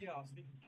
Yeah, I was thinking,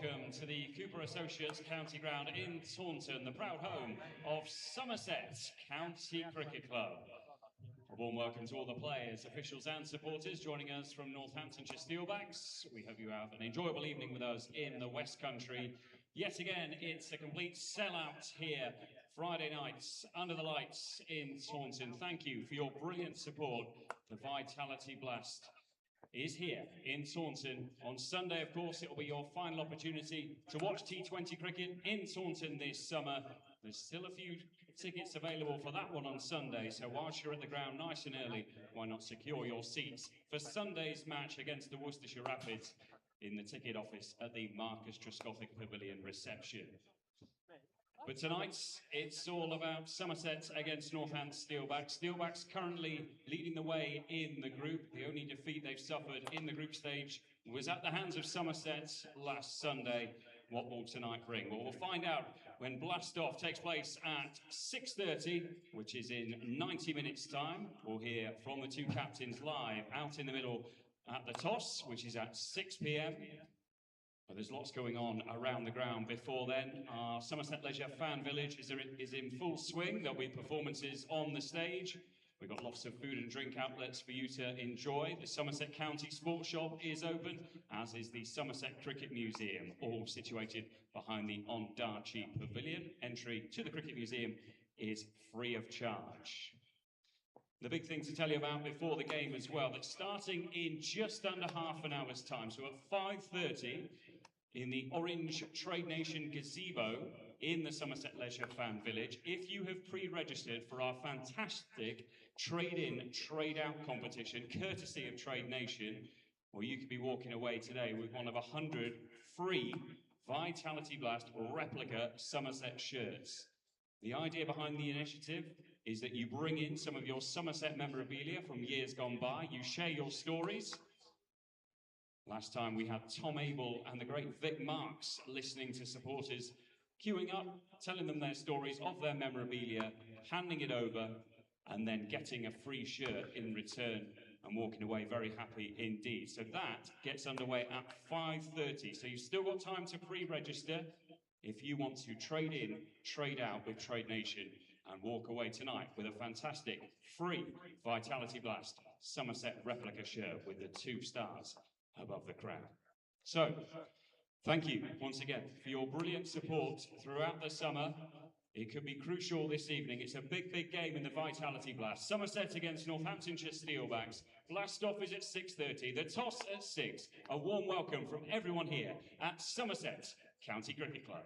welcome to the Cooper Associates County Ground in Taunton, the proud home of Somerset County Cricket Club. A warm welcome to all the players, officials and supporters joining us from Northants Steelbacks. We hope you have an enjoyable evening with us in the West Country. Yet again, it's a complete sellout here, Friday nights, under the lights in Taunton. Thank you for your brilliant support. The Vitality Blast is here in Taunton. On Sunday, of course, it will be your final opportunity to watch T20 cricket in Taunton this summer. There's still a few tickets available for that one on Sunday, so whilst you're at the ground nice and early, why not secure your seats for Sunday's match against the Worcestershire Rapids in the ticket office at the Marcus Trescothick Pavilion reception. But tonight, it's all about Somerset against Northants Steelbacks. Steelbacks currently leading the way in the group. The only defeat they've suffered in the group stage was at the hands of Somerset last Sunday. What will tonight bring? Well, we'll find out when blast-off takes place at 6:30, which is in 90 minutes' time. We'll hear from the two captains live out in the middle at the toss, which is at 6 p.m. But there's lots going on around the ground before then. Our Somerset Leisure Fan Village is in full swing. There'll be performances on the stage. We've got lots of food and drink outlets for you to enjoy. The Somerset County Sports Shop is open, as is the Somerset Cricket Museum, all situated behind the Ondarchie Pavilion. Entry to the Cricket Museum is free of charge. The big thing to tell you about before the game as well, that starting in just under half an hour's time, so at 5:30, in the Orange Trade Nation Gazebo in the Somerset Leisure Fan Village, if you have pre-registered for our fantastic trade-in, trade-out competition, courtesy of Trade Nation, well, you could be walking away today with one of 100 free Vitality Blast replica Somerset shirts. The idea behind the initiative is that you bring in some of your Somerset memorabilia from years gone by, you share your stories. Last time we had Tom Abel and the great Vic Marks listening to supporters, queuing up, telling them their stories of their memorabilia, handing it over, and then getting a free shirt in return and walking away very happy indeed. So that gets underway at 5:30. So you've still got time to pre-register if you want to trade in, trade out with Trade Nation and walk away tonight with a fantastic free Vitality Blast Somerset replica shirt with the 2 stars above the crown. So, thank you once again for your brilliant support throughout the summer. It could be crucial this evening. It's a big, big game in the Vitality Blast. Somerset against Northamptonshire Steelbacks. Blast off is at 6:30. The toss at 6. A warm welcome from everyone here at Somerset County Cricket Club.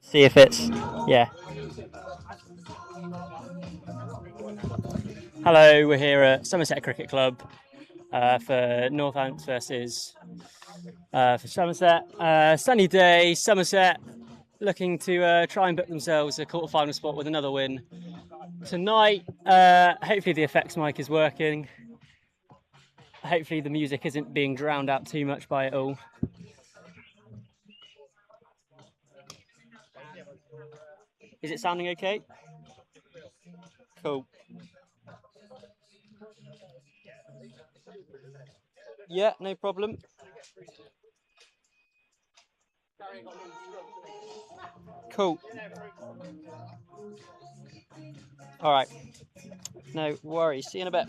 See if it's, yeah. Hello, we're here at Somerset Cricket Club for Northants versus for Somerset. Sunny day, Somerset looking to try and book themselves a quarter-final spot with another win tonight. Hopefully the effects mic is working. Hopefully the music isn't being drowned out too much by it all. Is it sounding okay? Cool. Yeah, no problem. Cool. All right. No worries. See you in a bit.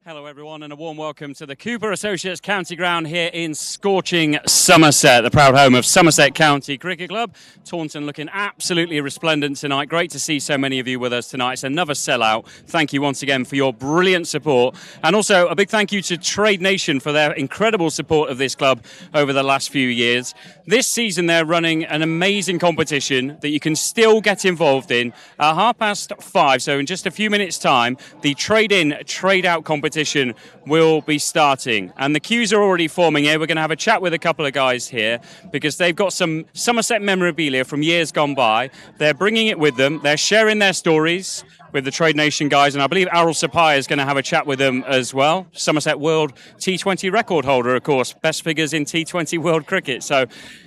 Hello everyone and a warm welcome to the Cooper Associates County Ground here in scorching Somerset, the proud home of Somerset County Cricket Club. Taunton looking absolutely resplendent tonight. Great to see so many of you with us tonight. It's another sellout. Thank you once again for your brilliant support, and also a big thank you to Trade Nation for their incredible support of this club over the last few years. This season they're running an amazing competition that you can still get involved in at 5:30, so in just a few minutes time the trade-in, trade-out competition will be starting, and the queues are already forming here. We're going to have a chat with a couple of guys here because they've got some Somerset memorabilia from years gone by. They're bringing it with them. They're sharing their stories with the Trade Nation guys, and I believe Errol Sapaya is going to have a chat with them as well. Somerset World T20 record holder, of course, best figures in T20 World Cricket. So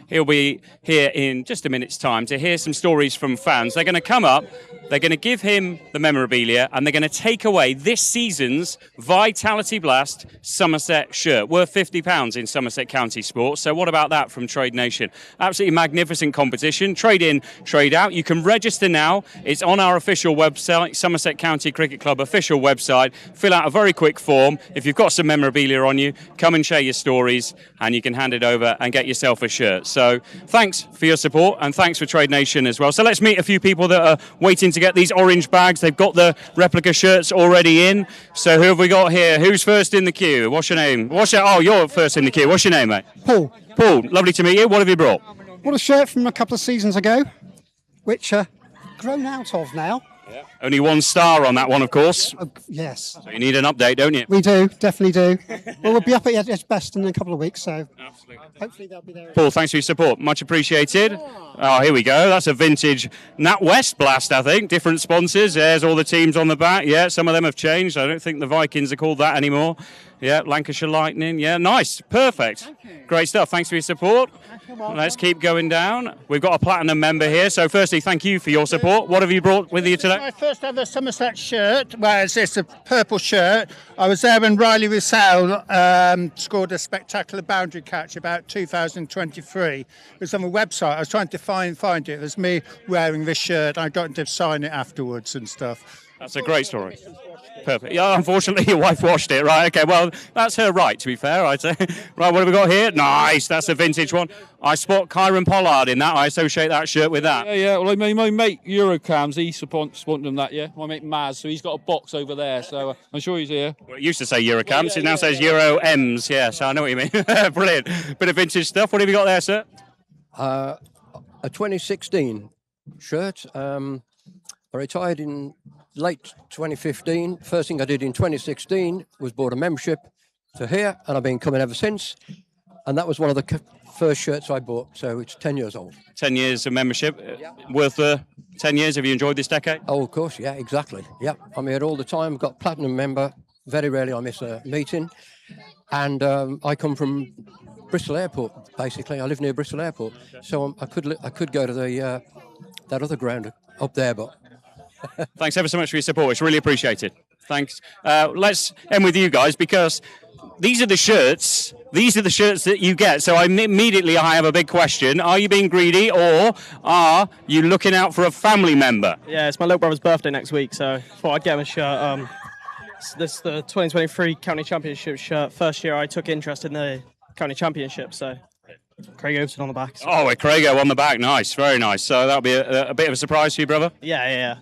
he'll be here in just a minute's time to hear some stories from fans. They're going to come up, they're going to give him the memorabilia, and they're going to take away this season's Vitality Blast Somerset shirt, worth £50 in Somerset County Sports. So what about that from Trade Nation? Absolutely magnificent competition. Trade in, trade out. You can register now. It's on our official website, Somerset County Cricket Club official website. Fill out a very quick form. If you've got some memorabilia on you, come and share your stories, and you can hand it over and get yourself a shirt. So thanks for your support, and thanks for Trade Nation as well. So let's meet a few people that are waiting to get these orange bags. They've got the replica shirts already in. So who have we got here? Who's first in the queue? What's your name? Oh, you're first in the queue. What's your name, mate? Paul. Paul, lovely to meet you. What have you brought? What a shirt from a couple of seasons ago, which grown out of now. Yeah. Only one star on that one, of course. Yes. So you need an update, don't you? We do, definitely do. Well, we'll be up at its best in a couple of weeks, so Absolutely. hopefully they'll be there. Paul, thanks for your support. Much appreciated. Oh, here we go. That's a vintage NatWest blast, I think. Different sponsors. There's all the teams on the back. Yeah, some of them have changed. I don't think the Vikings are called that anymore. Yeah, Lancashire Lightning. Yeah, nice. Perfect. Great stuff. Thanks for your support. Let's keep going down. We've got a platinum member here. So firstly, thank you for your support. What have you brought with you today? My first ever Somerset shirt. Well, it's a purple shirt. I was there when Riley Russell scored a spectacular boundary catch about 2023. It was on the website. I was trying to find it. It was me wearing this shirt. I got him to sign it afterwards and stuff. That's a great story. Perfect. Yeah, unfortunately, your wife washed it. Right, okay, well, that's her right, to be fair, I'd say. Right, what have we got here? Nice, that's a vintage one. I spot Kyron Pollard in that. I associate that shirt with that. Yeah. Well, my mate Eurocams, he sponsored them that, yeah. My mate Maz, so he's got a box over there, so I'm sure he's here. Well, it used to say Eurocams, it now says Euro M's, yeah, so I know what you mean. Brilliant. Bit of vintage stuff. What have you got there, sir? A 2016 shirt. I retired in late 2015. First thing I did in 2016 was bought a membership to here, and I've been coming ever since. And that was one of the first shirts I bought, so it's 10 years old. 10 years of membership. Worth 10 years. Have you enjoyed this decade? Oh, of course, yeah, exactly. Yeah, I'm here all the time. Got platinum member. Very rarely I miss a meeting. And I come from Bristol Airport, basically. I live near Bristol Airport, so I could go to the that other ground up there, but. Thanks ever so much for your support. It's really appreciated. Thanks. Let's end with you guys, because these are the shirts. These are the shirts that you get. So immediately I have a big question. Are you being greedy, or are you looking out for a family member? Yeah, it's my little brother's birthday next week, so I thought I'd get him a shirt. This is the 2023 County Championship shirt. First year I took interest in the County Championship, so Craig Overton on the back. So. Oh, a Craigo on the back. Nice, very nice. So that'll be a bit of a surprise for you, brother? Yeah.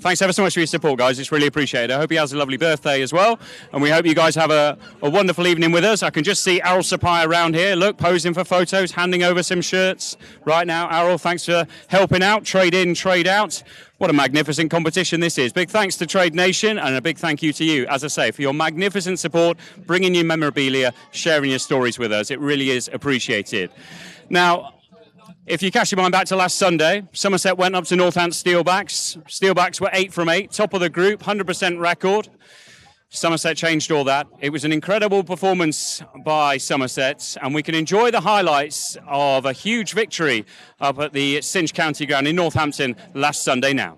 Thanks ever so much for your support, guys. It's really appreciated. I hope he has a lovely birthday as well. And we hope you guys have a wonderful evening with us. I can just see Errol Sapaya around here. Look, posing for photos, handing over some shirts right now. Errol, thanks for helping out. Trade in, trade out. What a magnificent competition this is. Big thanks to Trade Nation, and a big thank you to you, as I say, for your magnificent support, bringing you memorabilia, sharing your stories with us. It really is appreciated. Now, if you cast your mind back to last Sunday, Somerset went up to Northants Steelbacks. Steelbacks were 8 from 8, top of the group, 100% record. Somerset changed all that. It was an incredible performance by Somerset, and we can enjoy the highlights of a huge victory up at the Cinch County Ground in Northampton last Sunday now.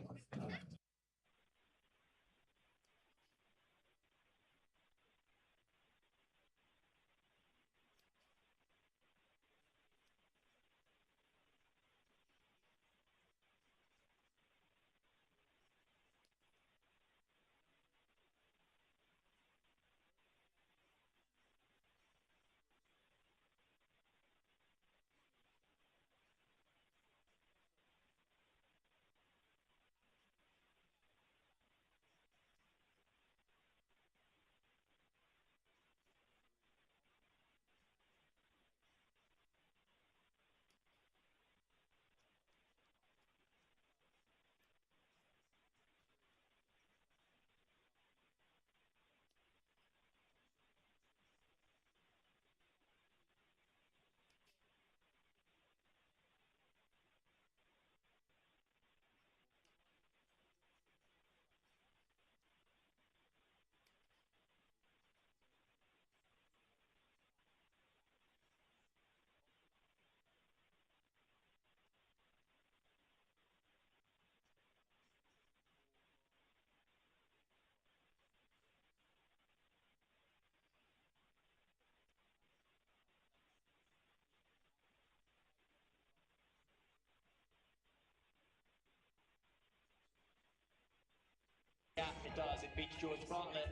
Yeah, it does. It beats George Bartlett.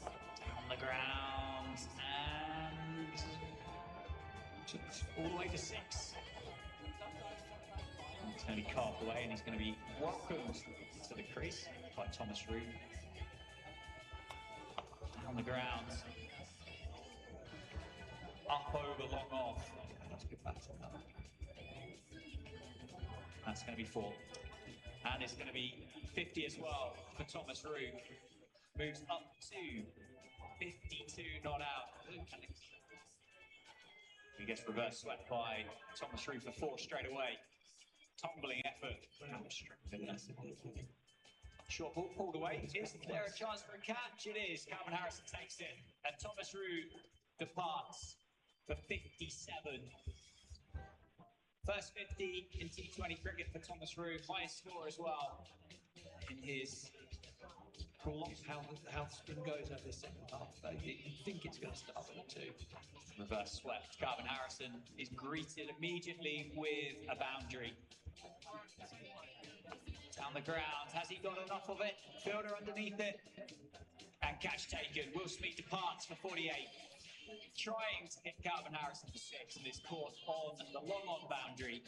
On the ground and all the way to 6. It's going to be carved away and he's going to be welcomed to the crease by Thomas Root. On the ground. Up over, long off. That's a good battle. That's going to be 4. And it's going to be 50 as well for Thomas Root. Moves up to 52, not out. He gets reverse swept by Thomas Root for 4 straight away. Tumbling effort. Short ball pulled away. Is there a chance for a catch? It is. Calvin Harrison takes it. And Thomas Root departs for 57. First 50 in T20 cricket for Thomas Root. Highest score as well in his... How the spin goes over the second half. You think it's going to start with a 2. Reverse swept. Calvin Harrison is greeted immediately with a boundary. Down the ground. Has he got enough of it? Fielder underneath it. And catch taken. Will Smith departs for 48. Trying to hit Calvin Harrison for 6 and is caught on the long-on boundary.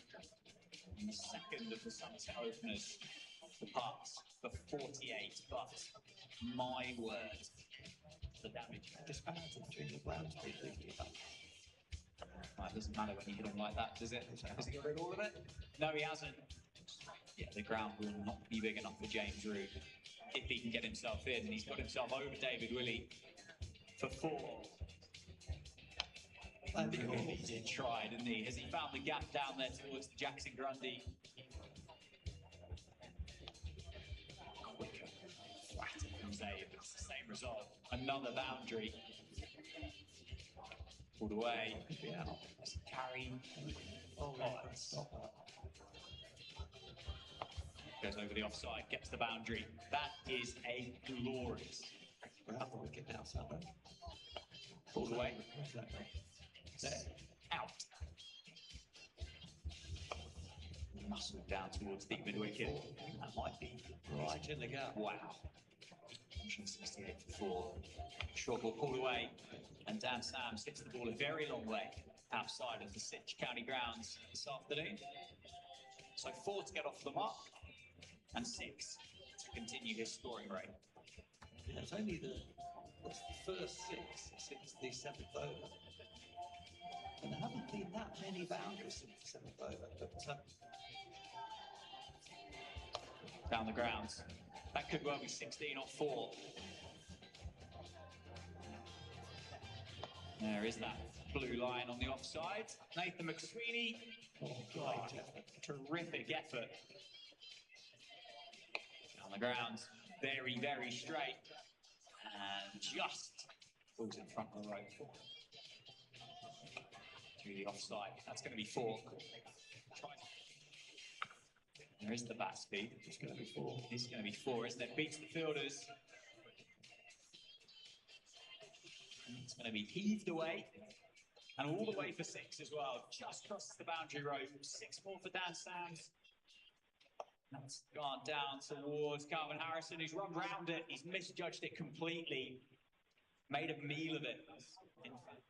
In the second of the Somerset openers. Departs for 48, but my word, the damage. Disparity between the grounds people. It doesn't matter when you hit him like that, does it? Has he got rid of all of it? No, he hasn't. Yeah, the ground will not be big enough for James Root if he can get himself in. And he's got himself over David Willey for 4. And he really did try, didn't he? Has he found the gap down there towards the Jackson Grundy? Quicker, flatter from Zayd, but it's the same result. Another boundary. Pulled away. Yeah. Carry. It's goes over the offside, gets the boundary. That is a glorious. We're out the wicket now, Sandra. Pulled away. Exactly. There. Out. Muscle down towards the mid-wicket. That might be Right in the gap. wow. 168 for 4. Short ball pulled away, and Dan Sams hits the ball a very long way outside of the Sitch County grounds this afternoon. So 4 to get off the mark, and 6 to continue his scoring rate. Yeah, it's only the first 6 since the 7th over. And there haven't been that many boundaries since the 7th over, but Down the grounds. That could well be 16 or 4. There is that blue line on the offside. Nathan McSweeney. Oh, God. Terrific effort. Down the ground. Very, very straight. And just falls in front of the rope. Through the offside. That's going to be 4. There is the bat speed. It's going to be 4. It's going to be 4, isn't it? Beats the fielders. It's going to be heaved away. And all the way for 6 as well. Just crosses the boundary rope. 6 more for Dan Sams. That's gone down towards Calvin Harrison, who's run round it. He's misjudged it completely. Made a meal of it. In fact,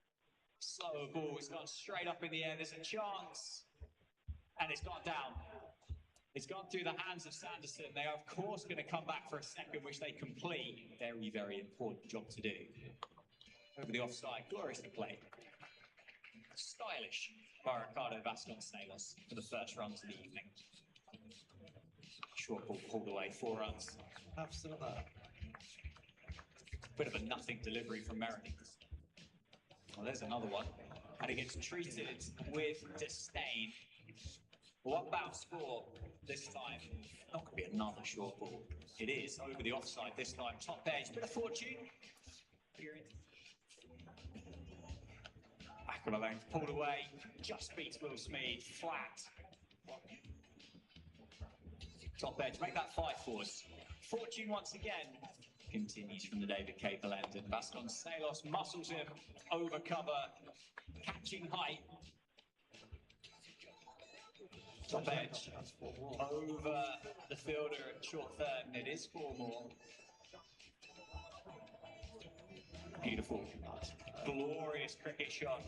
slower ball. It's gone straight up in the air. There's a chance. And it's gone down. It's gone through the hands of Sanderson. They are, of course, going to come back for a second, which they complete. Very, very important job to do. Over the offside, gloriously played. Stylish by Ricardo Vasconcelos for the first runs of the evening. Short ball pulled away, 4 runs. have some of that. Bit of a nothing delivery from Merrick. Well, there's another one. And it gets treated with disdain. 1 bounce score this time. Not going to be another short ball. It is over the offside this time. Top edge. Bit of fortune. Back on the length. Pulled away. Just beats Will Smead. Flat. Top edge. Make that 5 for us. Fortune once again. Continues from the David Capel end. And Vasconcelos muscles him over cover. Catching height. Top edge over the fielder at short third, and it is 4 more. Beautiful, glorious cricket shot.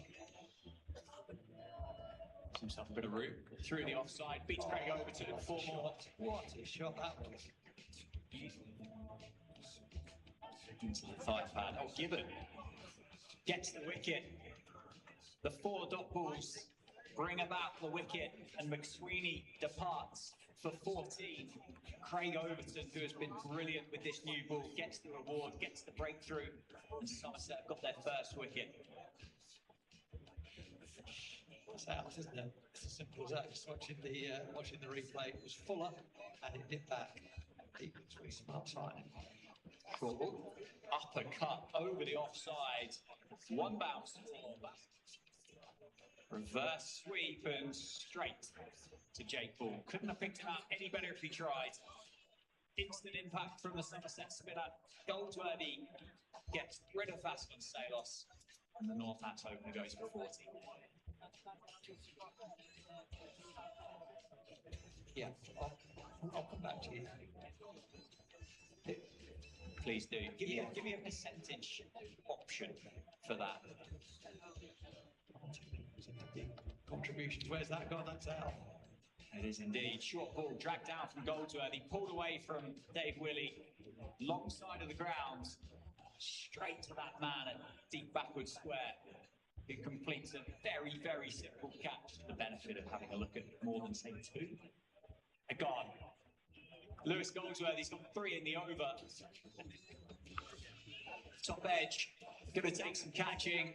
Gives himself a bit of room through the offside, beats Craig Overton, 4 more. What a shot that was. Into the thigh pad. Oh, Gibbon gets the wicket. The 4 dot balls bring about the wicket, and McSweeney departs for 14. Craig Overton, who has been brilliant with this new ball, gets the reward, gets the breakthrough, and Somerset have got their first wicket. It's out, isn't it? It's as simple as that. Just watching the replay, it was fuller and it dipped back. Deep into smart signing. Short ball, uppercut over the offside. 1 bounce. Reverse sweep and straight to Jake Ball. Couldn't have picked him out any better if he tried. Instant impact from the Somerset spinner. Goldsworthy gets rid of Vasco Salos, and the Northants opener goes for 40. Yeah, I'll come back to you. Please do. Give me a percentage option for that. Contributions, where's that gone? That's out. It is indeed. Short ball dragged down from Goldsworthy, pulled away from Dave Willey, long side of the ground, straight to that man at deep backward square, who completes a very, very simple catch to the benefit of having a look at more than, say, 2. A gone. Lewis Goldsworthy's got 3 in the over. Top edge, going to take some catching,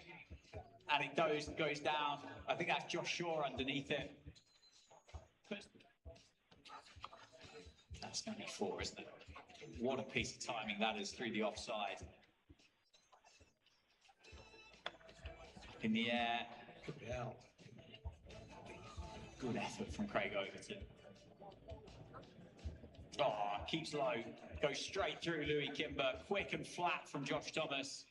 and it goes down. I think that's Josh Shaw underneath it. That's going to be 4, isn't it? What a piece of timing that is through the offside. Up in the air. Could be out. Good effort from Craig Overton. Oh, keeps low. Goes straight through Louis Kimber. Quick and flat from Josh Thomas.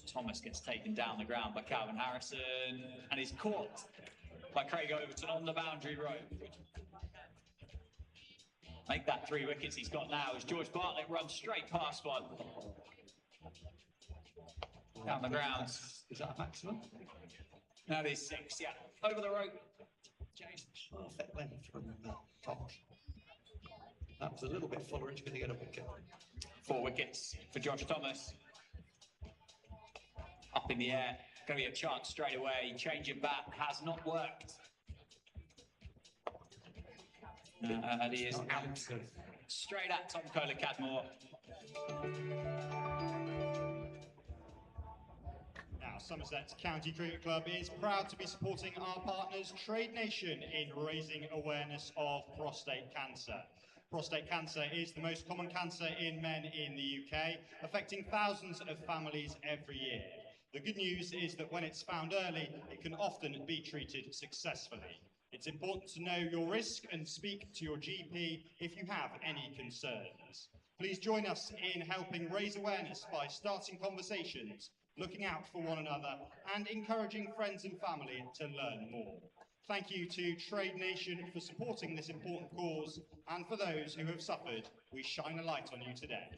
Thomas gets taken down the ground by Calvin Harrison and is caught by Craig Overton on the boundary rope. Make that 3 wickets he's got now as George Bartlett runs straight past one. Down the ground. Is that a maximum? That is 6, yeah. Over the rope. James, perfect length from Thomas. That was a little bit fuller, he's going to get a wicket. 4 wickets for Josh Thomas. Up in the air, going to be a chance straight away. Change of bat has not worked. And he is out. Straight at Tom Kohler-Cadmore. Now, Somerset County Cricket Club is proud to be supporting our partners Trade Nation in raising awareness of prostate cancer. Prostate cancer is the most common cancer in men in the UK, affecting thousands of families every year. The good news is that when it's found early, it can often be treated successfully. It's important to know your risk and speak to your GP if you have any concerns. Please join us in helping raise awareness by starting conversations, looking out for one another, and encouraging friends and family to learn more. Thank you to Trade Nation for supporting this important cause, and for those who have suffered, we shine a light on you today.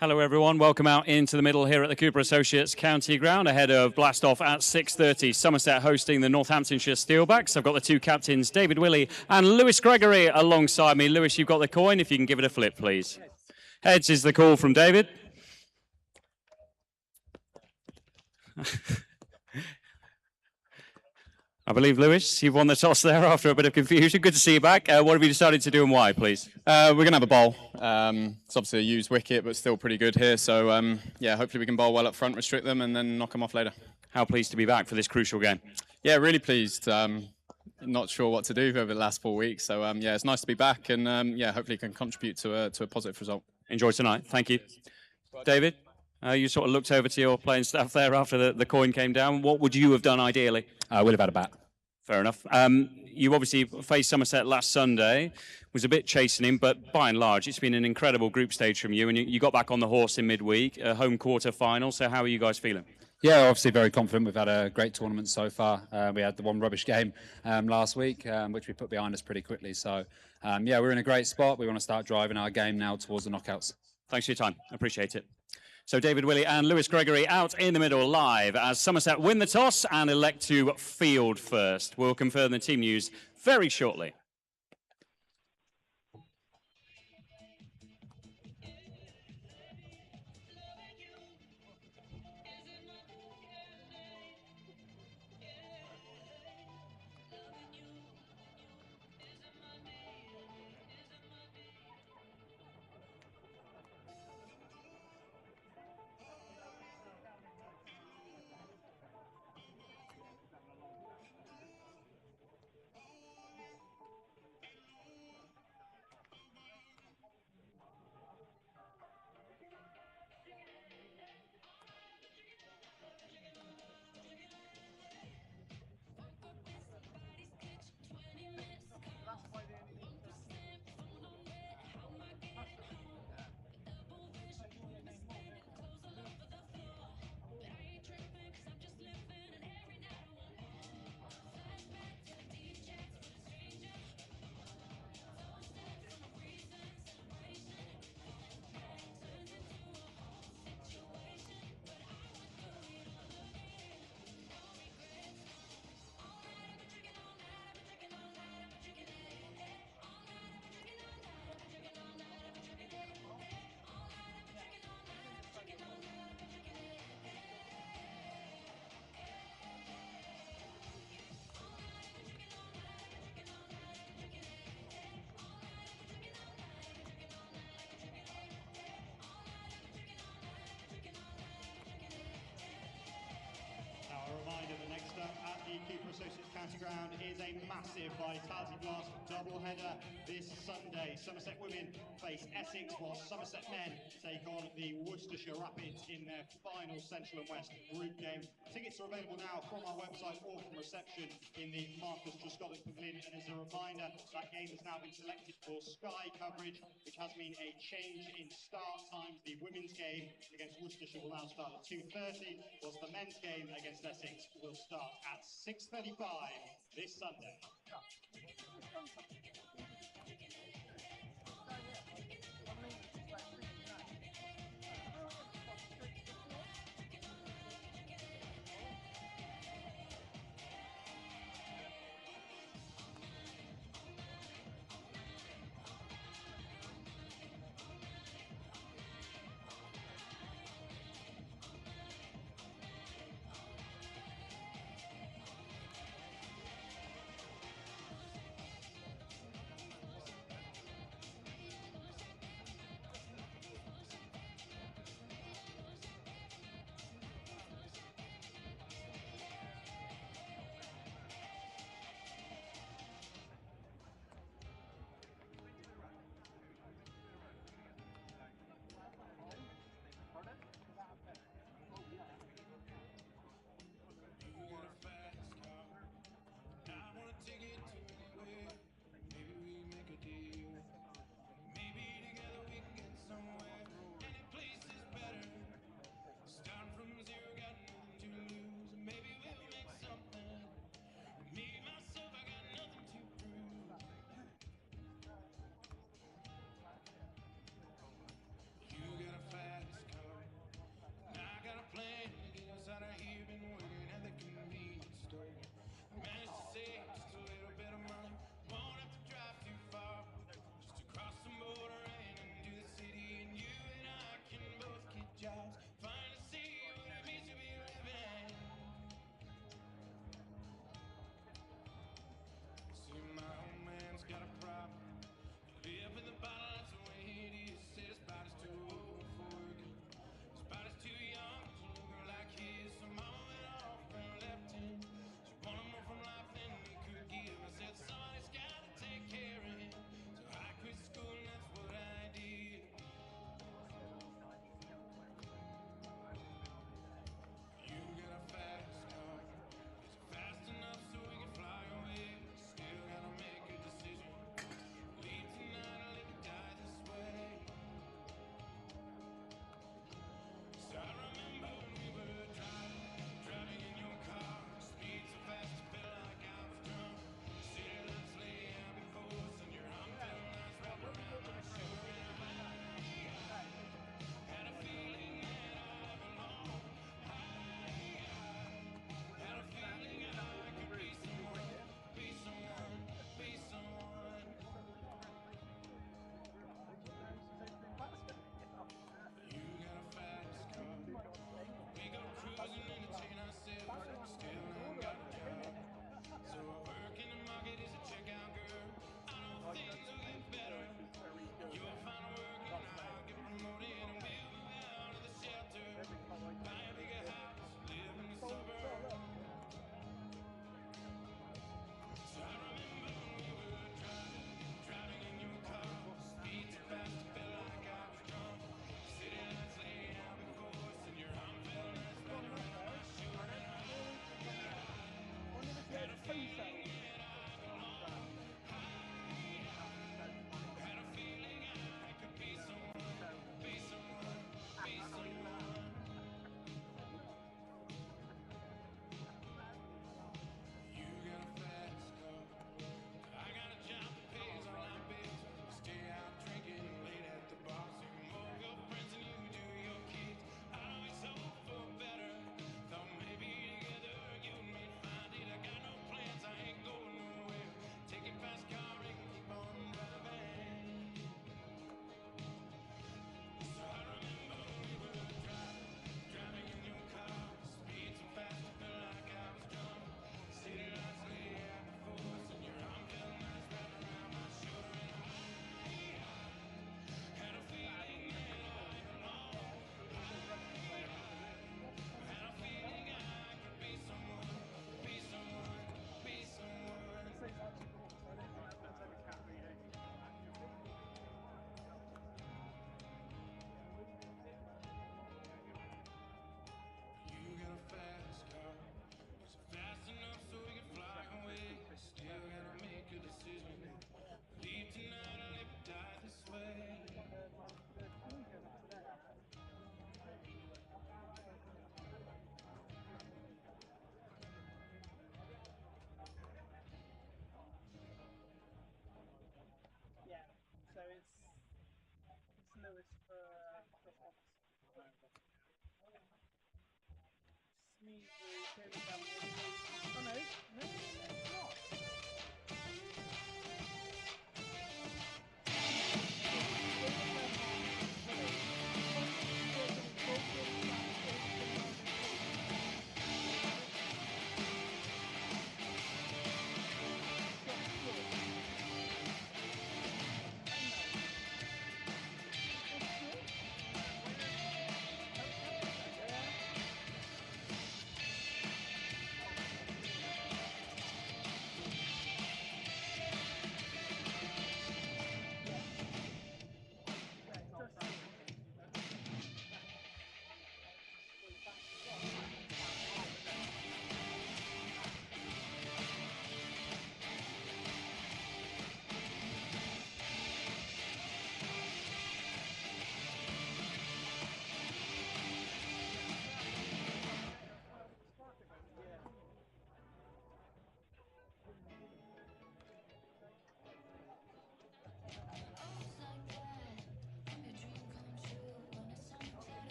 Hello everyone, welcome out into the middle here at the Cooper Associates County Ground ahead of blast-off at 6:30. Somerset hosting the Northamptonshire Steelbacks. I've got the two captains, David Willey and Lewis Gregory, alongside me. Lewis, you've got the coin, if you can give it a flip, please. Heads is the call from David. I believe, Lewis, you've won the toss there after a bit of confusion. Good to see you back. What have you decided to do and why, please? We're going to have a bowl. It's obviously a used wicket, but still pretty good here. So, yeah, hopefully we can bowl well up front, restrict them, and then knock them off later. How pleased to be back for this crucial game? Yeah, really pleased. Not sure what to do over the last 4 weeks. So, yeah, it's nice to be back, and yeah, hopefully can contribute to a positive result. Enjoy tonight. Thank you. David, you sort of looked over to your playing staff there after the coin came down. What would you have done ideally? We'll have had a bat. Fair enough. You obviously faced Somerset last Sunday. Was a bit chastening, but by and large, it's been an incredible group stage from you, and you got back on the horse in midweek, a home quarter final. So how are you guys feeling? Yeah, obviously very confident. We've had a great tournament so far. We had the one rubbish game last week, which we put behind us pretty quickly. So, yeah, we're in a great spot. We want to start driving our game now towards the knockouts. Thanks for your time. Appreciate it. So David Willey and Lewis Gregory out in the middle live as Somerset win the toss and elect to field first. We'll confirm the team news very shortly. Cooper Associates County Ground is a massive Vitality Blast doubleheader this Sunday. Somerset women face Essex, while Somerset men take on the Worcestershire Rapids in their final Central and West group game. Tickets are available now from our website or from reception in the Marcus Truscothic Pavilion. And as a reminder, that game has now been selected for Sky coverage, which has been a change in start times. The women's game against Worcestershire will now start at 2:30, whilst the men's game against Essex will start at 6:35 this Sunday.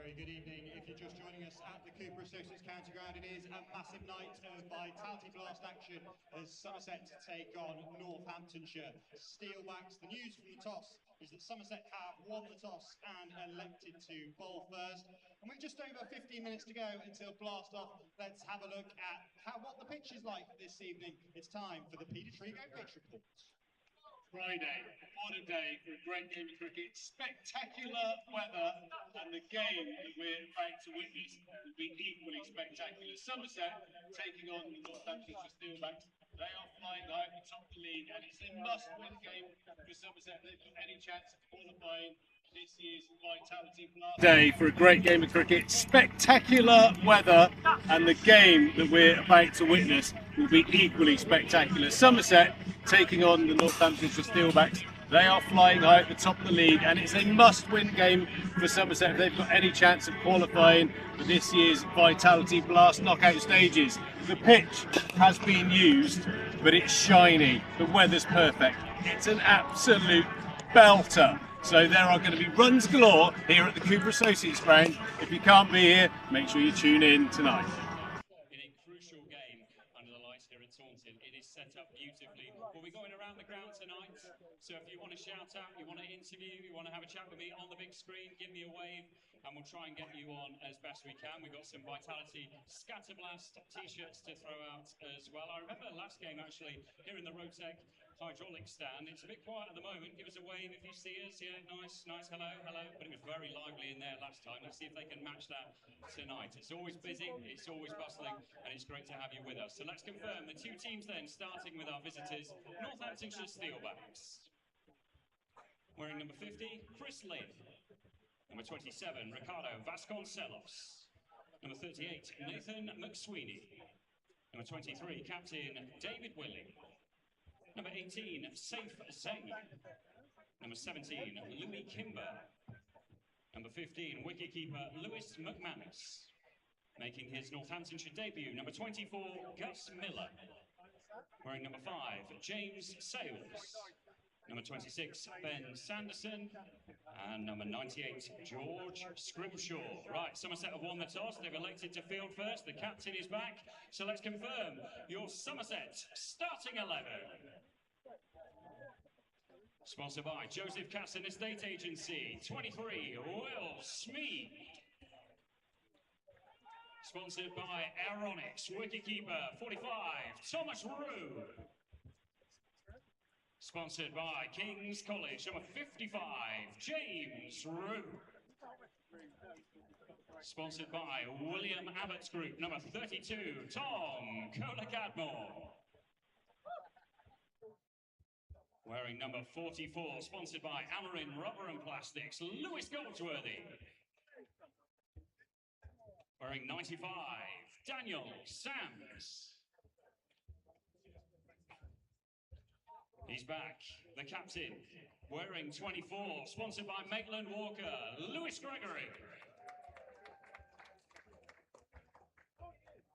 very good evening. If you're just joining us at the Cooper Associates County Ground, it is a massive night of vitality blast action as Somerset take on Northamptonshire. Steelbacks. The news from the toss is that Somerset have won the toss and elected to bowl first. And with just over 15 minutes to go until blast off, let's have a look at what the pitch is like this evening. It's time for the Peter Trigo pitch report. Friday, what a day for a great game of cricket. Spectacular weather, and the game that we're about to witness will be equally spectacular. Somerset taking on the Northamptonshire Steelbacks. They are flying high at the top of the league, and it's a must-win game for Somerset. They've got any chance of qualifying this year's Vitality Blast. Day for a great game of cricket. Spectacular weather, and the game that we're about to witness will be equally spectacular. Somerset taking on the Northamptonshire Steelbacks. They are flying high at the top of the league, and it's a must-win game for Somerset if they've got any chance of qualifying for this year's Vitality Blast knockout stages. The pitch has been used, but it's shiny. The weather's perfect. It's an absolute belter. So there are going to be runs galore here at the Cooper Associates ground. If you can't be here, make sure you tune in tonight. In a crucial game under the lights here at Taunton, it is set up beautifully. We'll be going around the ground tonight, so if you want to shout out, you want to interview, you want to have a chat with me on the big screen, give me a wave, and we'll try and get you on as best we can. We've got some Vitality Scatterblast t-shirts to throw out as well. I remember the last game actually here in the Rotec hydraulic stand. It's a bit quiet at the moment. Give us a wave if you see us. Yeah, nice, hello. But it was very lively in there last time. Let's see if they can match that tonight. It's always busy, it's always bustling, and it's great to have you with us. So let's confirm the two teams then, starting with our visitors, Northamptonshire Steelbacks. Wearing number 50, Chris Lynn. Number 27, Ricardo Vasconcelos. Number 38, Nathan McSweeney. Number 23, Captain David Willing. Number 18, Saif Zayn. Number 17, Louis Kimber. Number 15, wicketkeeper Lewis McManus. Making his Northamptonshire debut, number 24, Gus Miller. Wearing number 5, James Sales. Number 26, Ben Sanderson. And number 98, George Scrimshaw. Right, Somerset have won the toss. They've elected to field first. The captain is back. So let's confirm your Somerset starting 11. Sponsored by Joseph Casson Estate Agency. 23, Will Smead. Sponsored by Aeronix. Wicketkeeper, 45, Thomas Rue. Sponsored by King's College, number 55, James Rue. Sponsored by William Abbott's Group, number 32, Tom Kohler-Cadmore. Wearing number 44, sponsored by Amarin Rubber and Plastics, Lewis Goldsworthy. Wearing 95, Daniel Sams. He's back, the captain, wearing 24, sponsored by Maitland Walker, Lewis Gregory.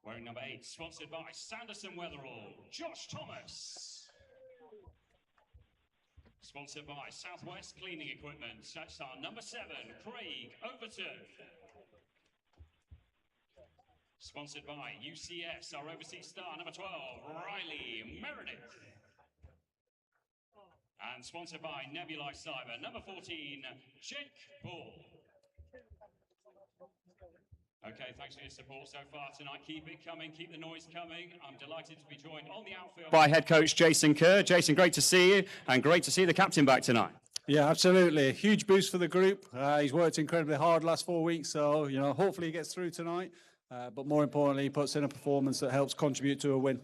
Wearing number 8, sponsored by Sanderson Weatherall, Josh Thomas. Sponsored by Southwest Cleaning Equipment, that's our number 7, Craig Overton. Sponsored by UCS, our overseas star, number 12, Riley Meredith. And sponsored by Nebulized Cyber, number 14, Jake Ball. Okay, thanks for your support so far tonight. Keep it coming, keep the noise coming. I'm delighted to be joined on the outfield by head coach Jason Kerr. Jason, great to see you, and great to see the captain back tonight. Yeah, absolutely. A huge boost for the group. He's worked incredibly hard last 4 weeks, so hopefully he gets through tonight. But more importantly, he puts in a performance that helps contribute to a win.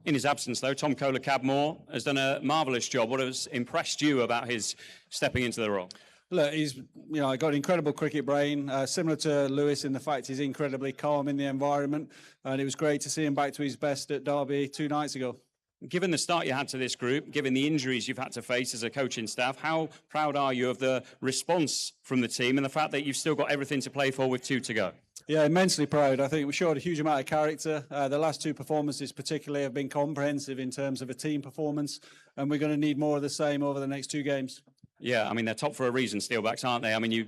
In his absence, though, Tom Kohler-Cadmore has done a marvellous job. What has impressed you about his stepping into the role? Look, he's got an incredible cricket brain, similar to Lewis in the fact he's incredibly calm in the environment, and it was great to see him back to his best at Derby 2 nights ago. Given the start you had to this group, given the injuries you've had to face as a coaching staff, how proud are you of the response from the team and the fact that you've still got everything to play for with 2 to go? Yeah, immensely proud. I think we showed a huge amount of character. The last 2 performances particularly have been comprehensive in terms of a team performance, and we're going to need more of the same over the next 2 games. Yeah, I mean, they're top for a reason, Steelbacks, aren't they? I mean, you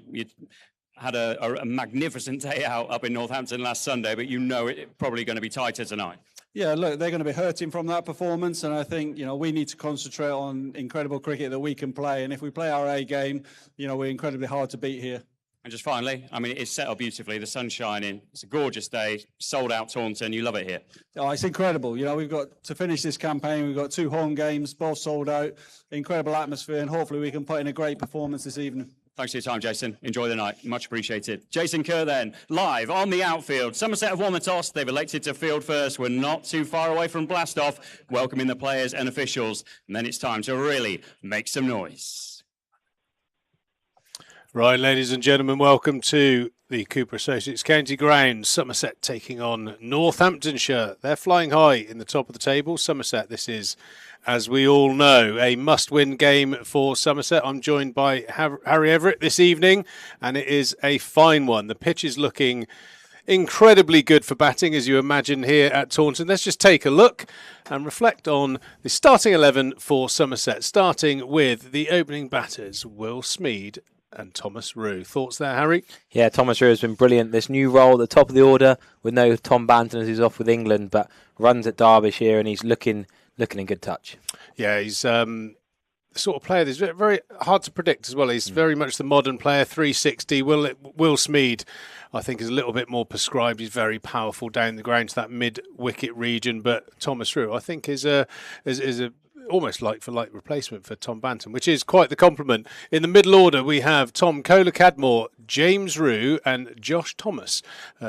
had a magnificent day out up in Northampton last Sunday, but it's probably going to be tighter tonight. Yeah, look, they're going to be hurting from that performance, and I think, we need to concentrate on incredible cricket that we can play, and if we play our A game, we're incredibly hard to beat here. And just finally, I mean, it's set up beautifully, the sun's shining, it's a gorgeous day, sold out Taunton, you love it here. Oh, it's incredible. We've got to finish this campaign, we've got 2 home games, both sold out, incredible atmosphere, and hopefully we can put in a great performance this evening. Thanks for your time, Jason. Enjoy the night. Much appreciated. Jason Kerr then, live on the outfield. Somerset have won the toss. They've elected to field first. We're not too far away from blast-off, welcoming the players and officials. And then it's time to really make some noise. Right, ladies and gentlemen, welcome to the Cooper Associates County Ground. Somerset taking on Northamptonshire. They're flying high in the top of the table. Somerset, this is, as we all know, a must-win game for Somerset. I'm joined by Harry Everett this evening, and it is a fine one. The pitch is looking incredibly good for batting, as you imagine, here at Taunton. Let's just take a look and reflect on the starting 11 for Somerset, starting with the opening batters, Will Smead and Thomas Rue. Thoughts there, Harry? Yeah, Thomas Rue has been brilliant. This new role at the top of the order with no Tom Banton as he's off with England, but runs at Derbyshire and he's looking in good touch. Yeah, he's the sort of player that's very hard to predict as well. He's very much the modern player, 360. Will Smead, I think, is a little bit more prescribed. He's very powerful down the ground to that mid-wicket region, but Thomas Rue, I think, is a almost like-for-like replacement for Tom Banton, which is quite the compliment. In the middle order, we have Tom Kohler-Cadmore, James Rue and Josh Thomas.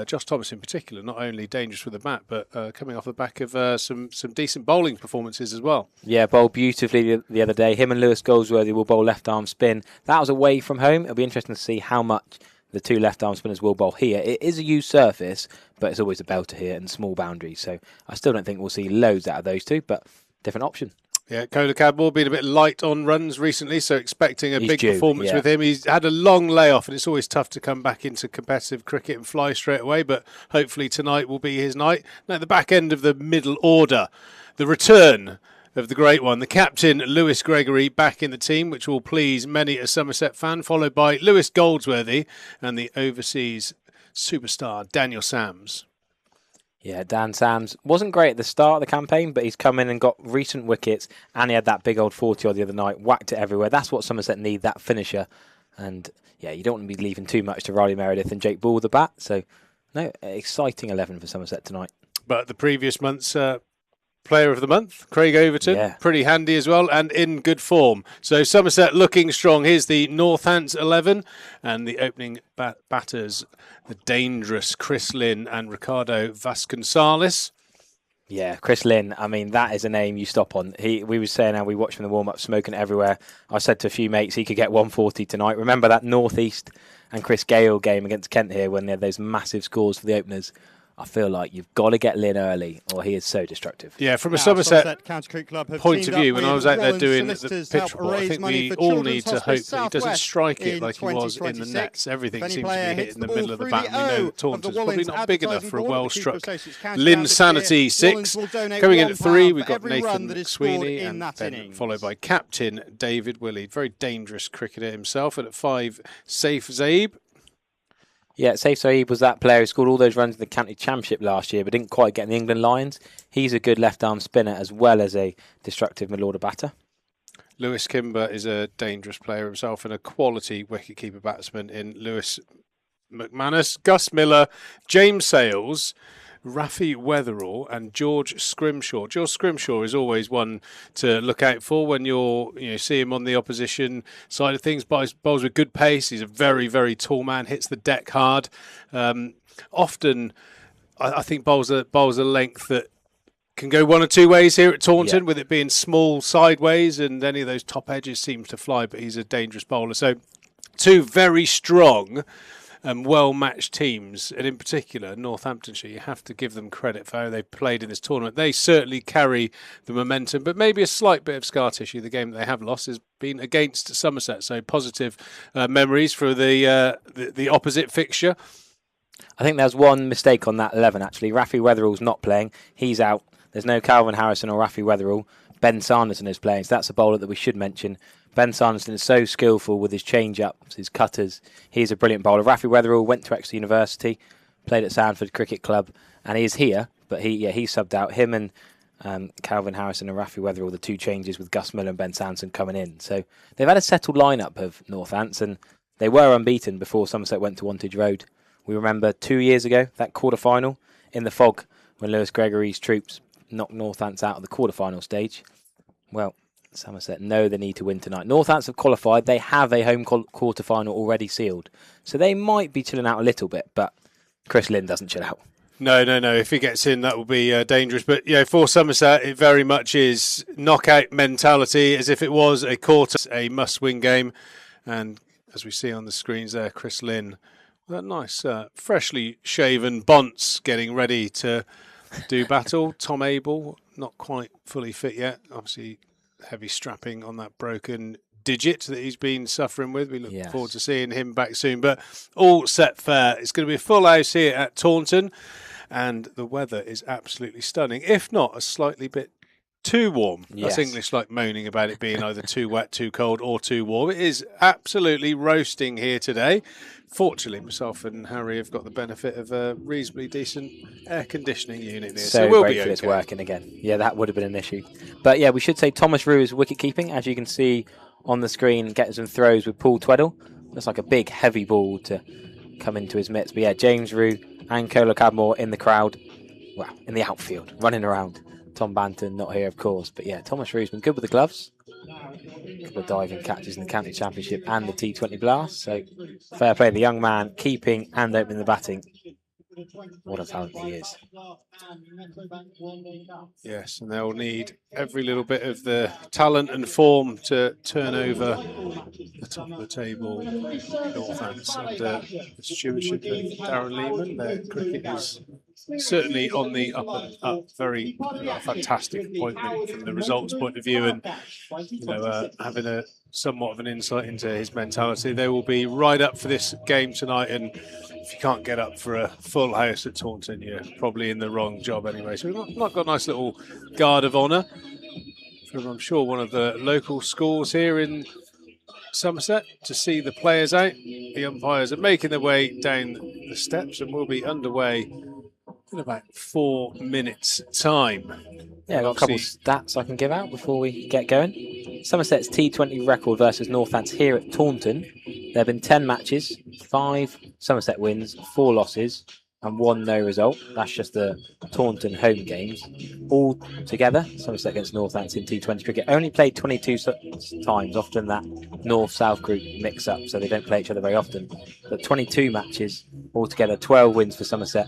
Josh Thomas in particular, not only dangerous with the bat, but coming off the back of some decent bowling performances as well. Yeah, bowled beautifully the other day. Him and Lewis Goldsworthy will bowl left-arm spin. That was away from home. It'll be interesting to see how much the two left-arm spinners will bowl here. It is a used surface, but it's always a belter here and small boundaries. So I still don't think we'll see loads out of those two, but different option. Yeah, Kohler-Cadmore been a bit light on runs recently, so expecting a big performance with him. He's had a long layoff, and it's always tough to come back into competitive cricket and fly straight away, but hopefully tonight will be his night. Now, at the back end of the middle order, the return of the great one, the captain, Lewis Gregory, back in the team, which will please many a Somerset fan, followed by Lewis Goldsworthy and the overseas superstar, Daniel Sams. Yeah, Dan Sams wasn't great at the start of the campaign, but he's come in and got recent wickets, and he had that big old 40-odd the other night, whacked it everywhere. That's what Somerset need, that finisher. And, yeah, you don't want to be leaving too much to Riley Meredith and Jake Ball with the bat. So, no, exciting 11 for Somerset tonight. But the previous month's Player of the Month, Craig Overton, pretty handy as well and in good form. So Somerset looking strong. Here's the Northants 11 and the opening batters, the dangerous Chris Lynn and Ricardo Vasconcelos. Yeah, Chris Lynn, I mean, that is a name you stop on. We were saying how we watched from the warm-up, smoking everywhere. I said to a few mates he could get 140 tonight. Remember that North East and Chris Gale game against Kent here when they had those massive scores for the openers? I feel like you've got to get Lynn early or he is so destructive. Yeah, from a Somerset point of view, when I was out there doing the pitch report, I think we all need to hope that he doesn't strike it like he was in the nets. Everything seems to be hit in the middle of the bat. We know Taunton's probably not big enough for a well-struck Lynn Sanity 6. Coming in at 3, we've got Nathan McSweeney and then followed by Captain David Willey. Very dangerous cricketer himself. And at 5, Saif Zaib. Yeah, Saif Saeed was that player who scored all those runs in the county championship last year but didn't quite get in the England Lions. He's a good left-arm spinner as well as a destructive middle-order batter. Lewis Kimber is a dangerous player himself and a quality wicketkeeper batsman in Lewis McManus, Gus Miller, James Sales, Rafi Weatherall and George Scrimshaw. George Scrimshaw is always one to look out for when you see him on the opposition side of things. Bowls with good pace. He's a very, very tall man, hits the deck hard. Often, I think bowls a length that can go one or two ways here at Taunton, with it being small sideways and any of those top edges seems to fly, but he's a dangerous bowler. So two very strong and well-matched teams, and in particular Northamptonshire, you have to give them credit for how they've played in this tournament. They certainly carry the momentum, but maybe a slight bit of scar tissue. The game that they have lost has been against Somerset, so positive memories for the opposite fixture. I think there's one mistake on that 11, actually. Rafi Weatherall's not playing. He's out. There's no Calvin Harrison or Rafi Weatherall. Ben Sanderson is playing, so that's a bowler that we should mention. Ben Sanderson is so skillful with his change-ups, his cutters. He's a brilliant bowler. Rafi Weatherall went to Exeter University, played at Sandford Cricket Club, and he is here, but he subbed out. Him and Calvin Harrison and Rafi Weatherall, the two changes with Gus Miller and Ben Sanderson coming in. So they've had a settled lineup of Northants, and they were unbeaten before Somerset went to Wantage Road. We remember 2 years ago, that quarter-final in the fog, when Lewis Gregory's troops knocked Northants out of the quarter-final stage. Well, Somerset know they need to win tonight. Northants have qualified. They have a home quarter-final already sealed. So they might be chilling out a little bit, but Chris Lynn doesn't chill out. No. If he gets in, that will be dangerous. But, for Somerset, it very much is knockout mentality, as if it was a quarter, a must-win game. And as we see on the screens there, Chris Lynn, That nice, freshly shaven Bonts getting ready to do battle. Tom Abel, not quite fully fit yet. Obviously, heavy strapping on that broken digit that he's been suffering with. We look forward to seeing him back soon. But all set fair. It's going to be a full house here at Taunton, and the weather is absolutely stunning, if not a slightly bit too warm. Yes. That's English like moaning about it being either too wet, too cold, or too warm. It is absolutely roasting here today. Fortunately, myself and Harry have got the benefit of a reasonably decent air conditioning unit here, so we'll be okay. It's working again. Yeah, that would have been an issue. But yeah, we should say Thomas Rue is wicket keeping, as you can see on the screen, getting some throws with Paul Tweddle. Looks like a big, heavy ball to come into his mitts. But yeah, James Rue and Cola Cadmore in the crowd. Well, in the outfield, running around. Tom Banton not here, of course. But yeah, Thomas Rue's been good with the gloves. A couple of diving catches in the County Championship and the T20 Blast. So fair play, the young man keeping and opening the batting. What a talent he is. Yes, and they'll need every little bit of the talent and form to turn over the top of the table. Northants under the stewardship of Darren Lehman. Their cricket is certainly on the up and up. Very fantastic appointment from the results point of view, and having a somewhat of an insight into his mentality. They will be right up for this game tonight, and if you can't get up for a full house at Taunton, you're probably in the wrong job anyway. So we've not got a nice little guard of honour from, I'm sure, one of the local schools here in Somerset to see the players out. The umpires are making their way down the steps, and we'll be underway in about 4 minutes' time. Yeah, I've got a couple of stats I can give out before we get going. Somerset's T20 record versus Northants here at Taunton. There have been 10 matches, 5 Somerset wins, 4 losses, and 1 no result. That's just the Taunton home games. All together, Somerset against Northants in T20 cricket only played 22 times, often that North-South group mix up, so they don't play each other very often. But 22 matches, altogether 12 wins for Somerset,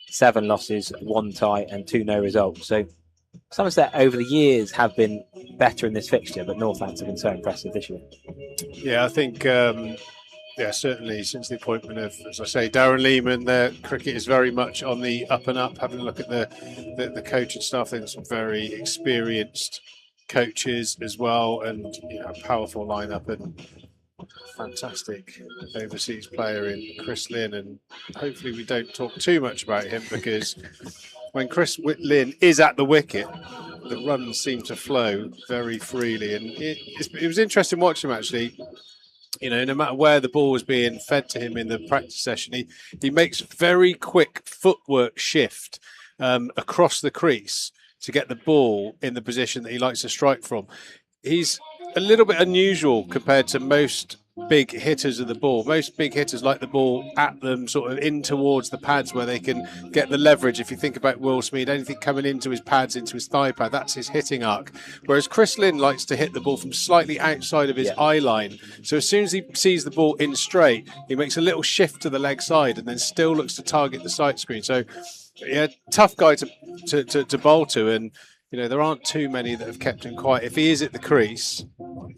7 losses, 1 tie, and 2 no results. So Somerset over the years have been better in this fixture, but Northants have been so impressive this year. Yeah, I think, certainly since the appointment of, as I say, Darren Lehman, their cricket is very much on the up and up. Having a look at the coach and staff, I think there's some very experienced coaches as well, and a powerful lineup and fantastic overseas player in Chris Lynn. And hopefully we don't talk too much about him, because when Chris Lynn is at the wicket, the runs seem to flow very freely. And it was interesting watching him, actually. No matter where the ball was being fed to him in the practice session, he makes very quick footwork shift across the crease to get the ball in the position that he likes to strike from. He's a little bit unusual compared to most big hitters of the ball. Most big hitters like the ball at them, sort of in towards the pads where they can get the leverage. If you think about Will Smead, anything coming into his pads, into his thigh pad, that's his hitting arc. Whereas Chris Lynn likes to hit the ball from slightly outside of his eye line. So as soon as he sees the ball in straight, he makes a little shift to the leg side and then still looks to target the sight screen. So yeah, tough guy to bowl to, and there aren't too many that have kept him quiet. If he is at the crease,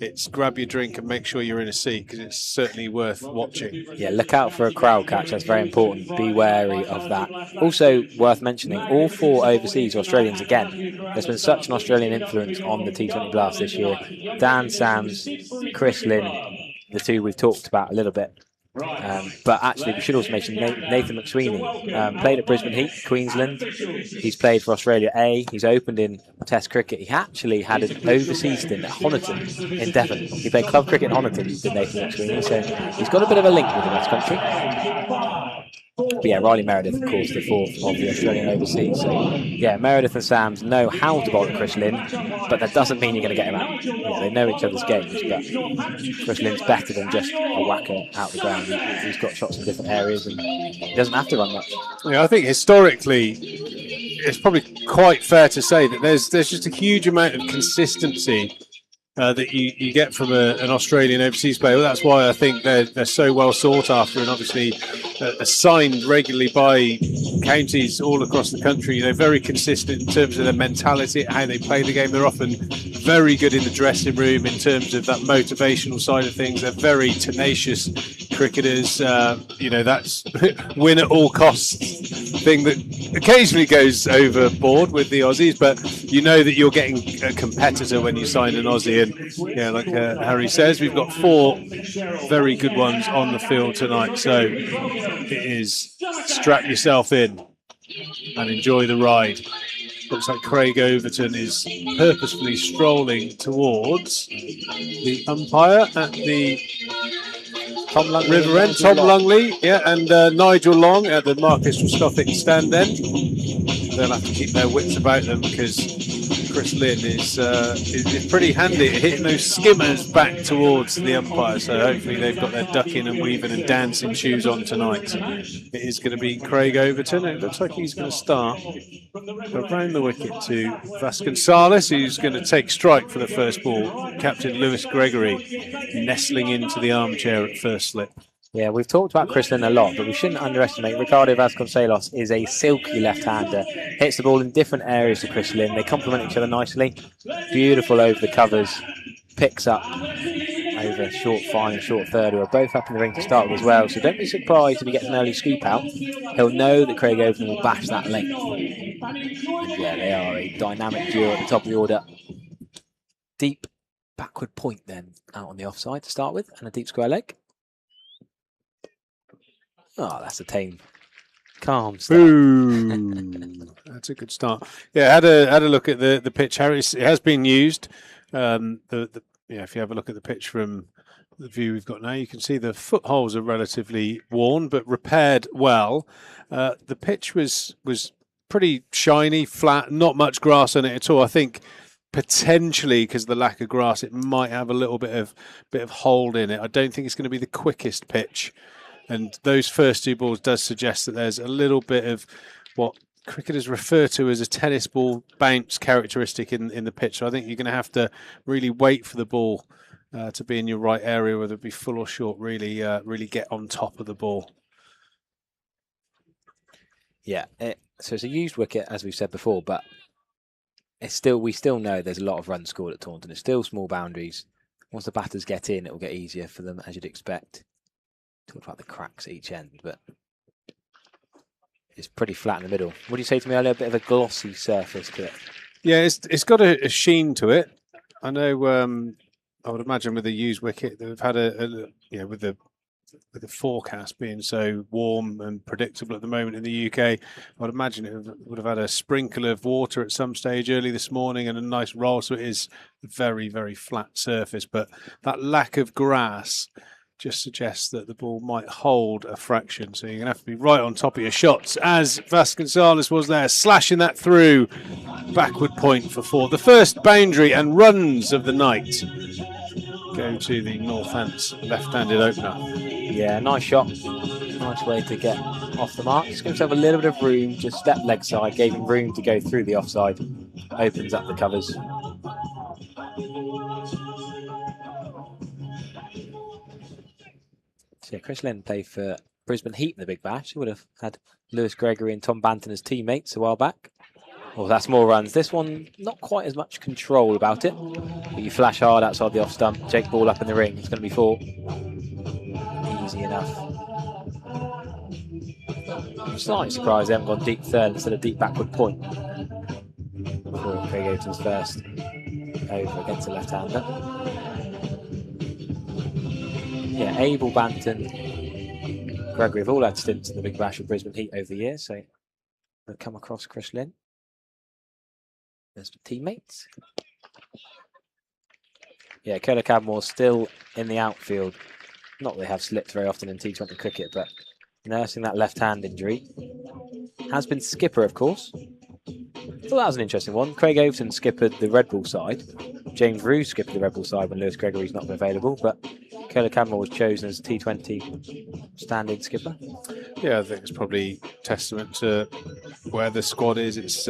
it's grab your drink and make sure you're in a seat, because it's certainly worth watching. Yeah, look out for a crowd catch. That's very important. Be wary of that. Also worth mentioning, all 4 overseas Australians again. There's been such an Australian influence on the T20 Blast this year. Dan Sams, Chris Lynn, the 2 we've talked about a little bit. But actually, we should also mention Nathan McSweeney. Played at Brisbane Heat, Queensland. He's played for Australia A. He's opened in Test cricket. He actually had an overseas stint at Honiton in Devon. He played club cricket in Honiton, did Nathan McSweeney. So he's got a bit of a link with the West Country. But yeah, Riley Meredith, of course, the 4th of the Australian overseas. So yeah, Meredith and Sams know how to bowl at Chris Lynn, but that doesn't mean you're going to get him out. They know each other's games, but Chris Lynn's better than just a whacker out the ground. He's got shots in different areas, and he doesn't have to run much. Yeah, I think historically, it's probably quite fair to say that there's just a huge amount of consistency that you get from an Australian overseas player. Well, that's why I think they're so well sought after, and obviously assigned regularly by counties all across the country. They're very consistent in terms of their mentality, how they play the game. They're often very good in the dressing room in terms of that motivational side of things. They're very tenacious cricketers, that's win at all costs thing that occasionally goes overboard with the Aussies, but you know that you're getting a competitor when you sign an Aussie. And like Harry says, we've got 4 very good ones on the field tonight. So it is strap yourself in and enjoy the ride. Looks like Craig Overton is purposefully strolling towards the umpire at the River End. Tom Lungley, and Nigel Long at the Marcus Rostoffic stand end. They'll have to keep their wits about them because Chris Lynn is pretty handy at hitting those skimmers back towards the umpire. So hopefully they've got their ducking and weaving and dancing shoes on tonight. It is going to be Craig Overton. It looks like he's going to start around the wicket to Vasconcelos, who's going to take strike for the first ball. Captain Lewis Gregory nestling into the armchair at first slip. Yeah, we've talked about Chris Lynn a lot, but we shouldn't underestimate Ricardo Vasconcelos is a silky left-hander. Hits the ball in different areas to Chris Lynn. They complement each other nicely. Beautiful over the covers. Picks up over short fine and short third, who are both up in the ring to start with as well. So don't be surprised if he gets an early scoop out. He'll know that Craig Overton will bash that length. And yeah, they are a dynamic duo at the top of the order. Deep backward point then out on the offside to start with, and a deep square leg. Oh, that's a tame, calm start. Boom. That's a good start. Yeah, had a look at the pitch, Harry. It has been used. If you have a look at the pitch from the view we've got now, you can see the footholes are relatively worn, but repaired well. The pitch was pretty shiny, flat, not much grass on it at all. I think potentially because of the lack of grass, it might have a little bit of hold in it. I don't think it's going to be the quickest pitch. And those first 2 balls does suggest that there's a little bit of what cricketers refer to as a tennis ball bounce characteristic in the pitch. So I think you're going to have to really wait for the ball to be in your right area, whether it be full or short, really get on top of the ball. Yeah, so it's a used wicket, as we've said before, but we still know there's a lot of runs scored at Taunton. It's still small boundaries. Once the batters get in, it will get easier for them, as you'd expect. Talked about the cracks at each end, but it's pretty flat in the middle. What do you say to me earlier? A bit of a glossy surface to it. Yeah, it's got a sheen to it. I know. I would imagine with a used wicket, they've had with the forecast being so warm and predictable at the moment in the UK, I would imagine it would have had a sprinkle of water at some stage early this morning and a nice roll. So it is a very, very flat surface, but that lack of grass just suggests that the ball might hold a fraction. So you're going to have to be right on top of your shots, as Vasconcelos was there, slashing that through. Backward point for 4. The first boundary and runs of the night go to the Northants left-handed opener. Yeah, nice shot. Nice way to get off the mark. Just gives himself a little bit of room, just step leg side, gave him room to go through the offside. Opens up the covers. So yeah, Chris Lynn played for Brisbane Heat in the Big Bash. He would have had Lewis Gregory and Tom Banton as teammates a while back. Oh, that's more runs. This one, not quite as much control about it. But you flash hard outside the off stump. Jake ball up in the ring. It's going to be 4. Easy enough. I'm slightly surprised they haven't gone deep third instead of deep backward point. Before Craig Overton's first over against the left-hander. Yeah, Abel, Banton, Gregory have all had stints in the Big Bash of Brisbane Heat over the years, so they'll come across Chris Lynn. There's the teammates. Yeah, Curler Cadmore still in the outfield. Not that they have slipped very often in T20 cricket, but nursing that left hand injury. Has been skipper, of course. I thought that was an interesting one. Craig Overton skippered the Red Bull side. James Rue skippered the Red Bull side when Lewis Gregory's not been available, but Curler Cadmore was chosen as T20 standing skipper. Yeah, I think it's probably testament to where the squad is. It's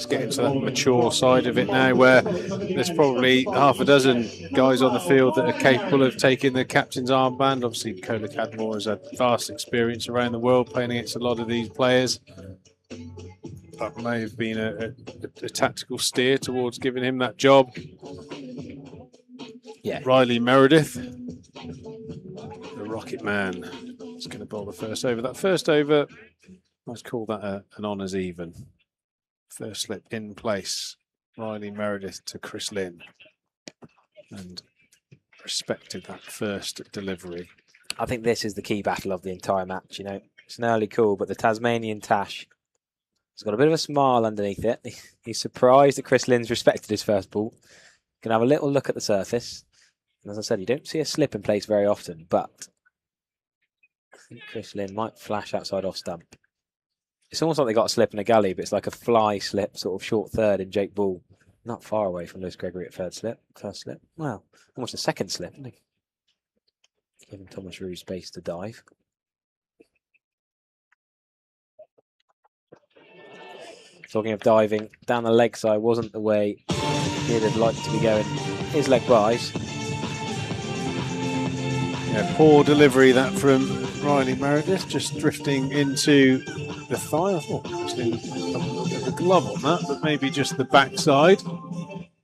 getting to that mature side of it now, where there's probably half a dozen guys on the field that are capable of taking the captain's armband. Obviously, Curler Cadmore has had vast experience around the world playing against a lot of these players. That may have been a tactical steer towards giving him that job. Yeah, Riley Meredith, the Rocket Man is going to bowl the first over. That first over, let's call that an honours even. First slip in place. Riley Meredith to Chris Lynn. And respected that first delivery. I think this is the key battle of the entire match. You know, it's an early call, but the Tasmanian Tash has got a bit of a smile underneath it. He's surprised that Chris Lynn's respected his first ball. Can have a little look at the surface. And as I said, you don't see a slip in place very often, but I think Chris Lynn might flash outside off stump. It's almost like they got a slip in a gully, but it's like a fly slip, sort of short third in Jake Ball. Not far away from Lewis Gregory at first slip. Well, almost a second slip, isn't he? Giving Thomas Roux space to dive. Talking of diving, down the leg side wasn't the way he'd have liked to be going. His leg buys. Yeah, poor delivery that from Riley Meredith, just drifting into the thigh. I thought actually a little bit of a glove on that, but maybe just the backside.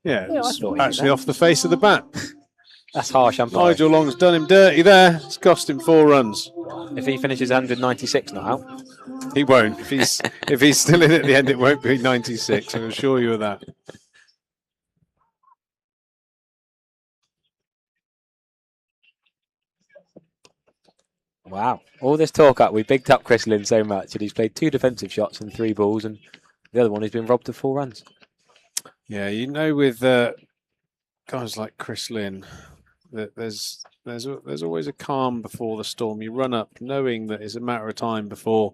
Yeah, it's actually off the face of the bat. That's harsh umpiring. Nigel Long's done him dirty there. It's cost him 4 runs. If he finishes 196 not out. He won't. If he's still in at the end, it won't be 96. I can assure you of that. Wow. All this talk up, we bigged up Chris Lynn so much that he's played 2 defensive shots and 3 balls, and the other one has been robbed of 4 runs. Yeah, you know, with guys like Chris Lynn, that there's always a calm before the storm. You run up knowing that it's a matter of time before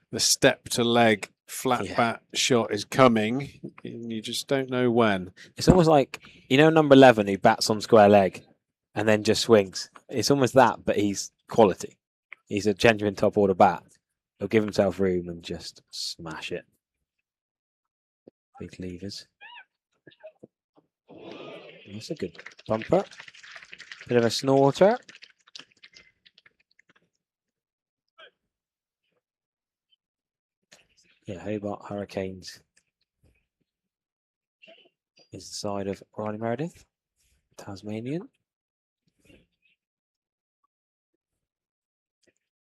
the step to leg flat bat shot is coming, and you just don't know when. It's almost like, you know, number 11 who bats on square leg and then just swings. It's almost that, but he's quality. He's a genuine top order bat. He'll give himself room and just smash it. Big levers. That's a good bumper. Bit of a snorter. Yeah, Hobart Hurricanes is the side of Riley Meredith, Tasmanian.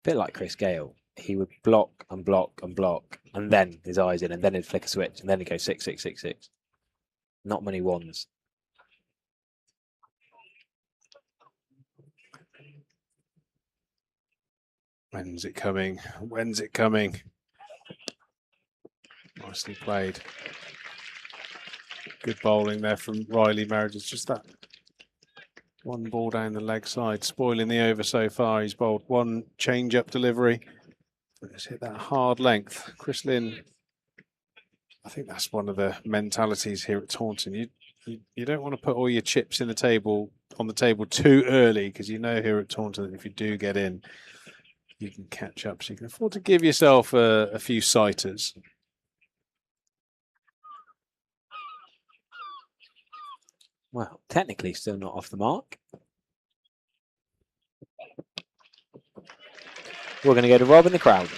Bit like Chris Gale. He would block and block and block, and then his eyes in, and then he'd flick a switch, and then he'd go 6, 6, 6, 6. Not many ones. When's it coming? When's it coming? Nicely played. Good bowling there from Riley Meredith. Just that one ball down the leg side, spoiling the over so far. He's bowled 1 change-up delivery. Let's hit that hard length. Chris Lynn, I think that's one of the mentalities here at Taunton. You don't want to put all your chips on the table too early, because you know here at Taunton that if you do get in, you can catch up. So you can afford to give yourself a few sighters. Well, technically still not off the mark. We're going to go to Rob in the crowd.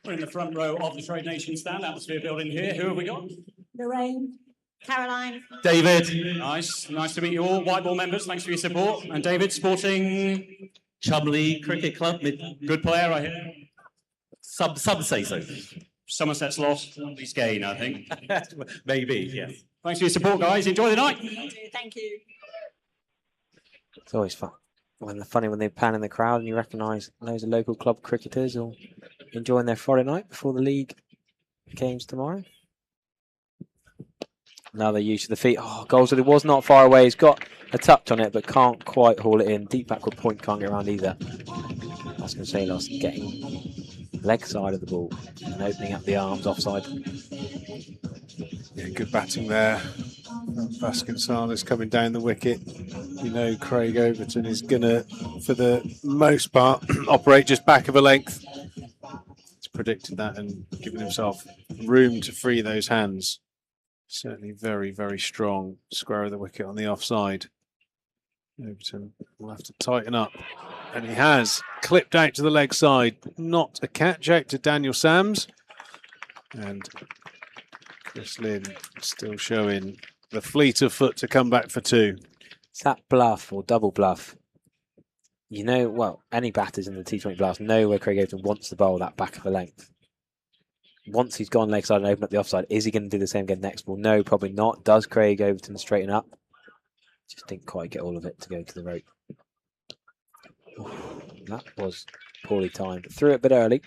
We're in the front row of the Trade Nation stand, atmosphere building here. Who have we got? Lorraine, Caroline. David. Nice to meet you all. White Ball members, thanks for your support. And David, sporting Chumley Cricket Club. Good player, I hear. Some say so. Somerset's lost, he's gain, I think. Maybe, yeah. Thanks for your support, guys. Enjoy the night. Thank you. It's always fun. Funny when they pan in the crowd and you recognise loads of local club cricketers or enjoying their Friday night before the league games tomorrow. Now they're used to the feet. Oh, Goldsworthy was not far away. He's got a touch on it, but can't quite haul it in. Deep backward point, can't get around either. That's Gonzalez getting leg side of the ball and opening up the arms offside. Yeah, good batting there. Vasconcelos coming down the wicket. You know Craig Overton is going to, for the most part, operate just back of a length. He's predicted that and given himself room to free those hands. Certainly very, very strong. Square of the wicket on the offside. Overton will have to tighten up. And he has clipped out to the leg side. Not a catch out to Daniel Sams. And Chris Lynn still showing the fleet of foot to come back for two. It's that bluff or double bluff. You know, well, any batters in the T20 Blast know where Craig Overton wants the bowl that back of the length. Once he's gone leg side and opened up the offside, is he going to do the same again next ball? No, probably not. Does Craig Overton straighten up? Just didn't quite get all of it to go to the rope. That was poorly timed. Threw it a bit early.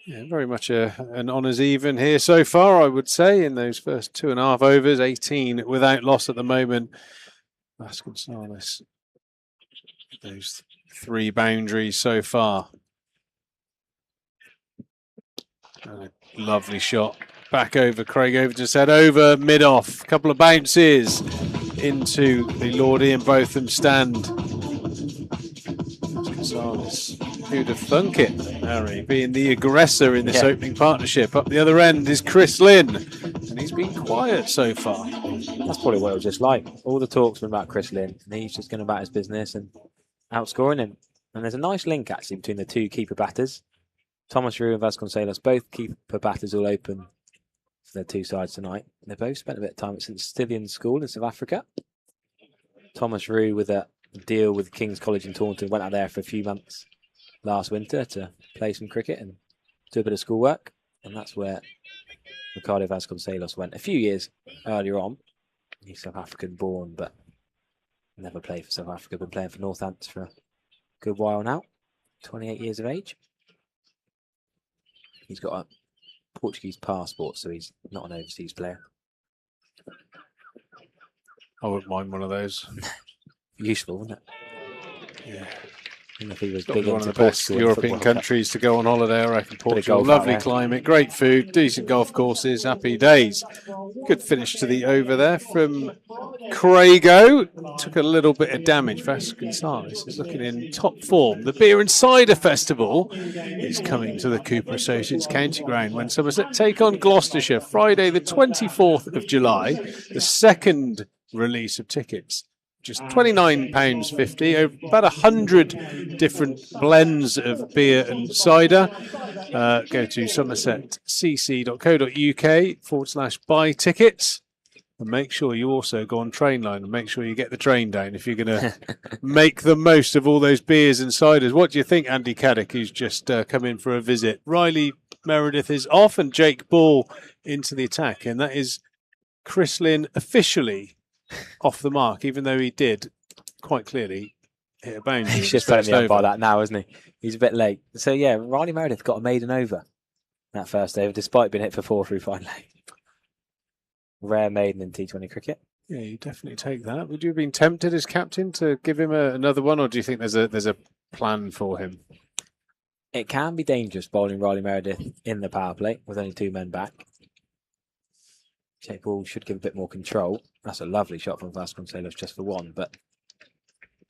Yeah, very much an honours even here so far, I would say, in those first 2.5 overs. 18 without loss at the moment. Vasconcelos, those 3 boundaries so far. And a lovely shot. Back over Craig Overton's head, over mid-off. Couple of bounces into the Lord Ian Botham stand. Vasconcelos. Who'd have thunk it, Harry, being the aggressor in this opening partnership. Up the other end is Chris Lynn, and he's been quiet so far. That's probably what it was just like. All the talk's been about Chris Lynn, and he's just going about his business and outscoring him. And there's a nice link, actually, between the two keeper batters. Thomas Rue and Vasconcelos, both keeper batters all open for their 2 sides tonight. They both spent a bit of time at St Stithian School in South Africa. Thomas Rue with a deal with King's College in Taunton, went out there for a few months last winter to play some cricket and do a bit of schoolwork, and that's where Ricardo Vasconcelos went a few years earlier on. He's South African born, but never played for South Africa. Been playing for Northants for a good while now. 28 years of age. He's got a Portuguese passport, so he's not an overseas player. I wouldn't mind one of those. Useful, wouldn't it? Yeah. If he was Got big one into of the best Portugal European countries to go on holiday, I reckon. Portugal, lovely climate, great food, decent golf courses, happy days. Good finish to the over there from Craigo. Took a little bit of damage. Vasconcelos is looking in top form. The Beer and Cider Festival is coming to the Cooper Associates County Ground when Somerset take on Gloucestershire Friday the 24th of July, the second release of tickets. Just £29.50, about 100 different blends of beer and cider. Go to somersetcc.co.uk/buy tickets. And make sure you also go on Trainline and make sure you get the train down if you're going to make the most of all those beers and ciders. What do you think, Andy Caddick, who's just come in for a visit? Riley Meredith is off and Jake Ball into the attack. And that is Chris Lynn officially off the mark, even though he did quite clearly hit a boundary. He's just telling me up by that now, isn't he? He's a bit late. So yeah, Riley Meredith got a maiden over that first over, despite being hit for 4 through finally. Rare maiden in T20 cricket. Yeah, you definitely take that. Would you have been tempted as captain to give him another one, or do you think there's a plan for him? It can be dangerous bowling Riley Meredith in the power play with only 2 men back. Jake Ball should give a bit more control. That's a lovely shot from Vasconcelos just for 1. But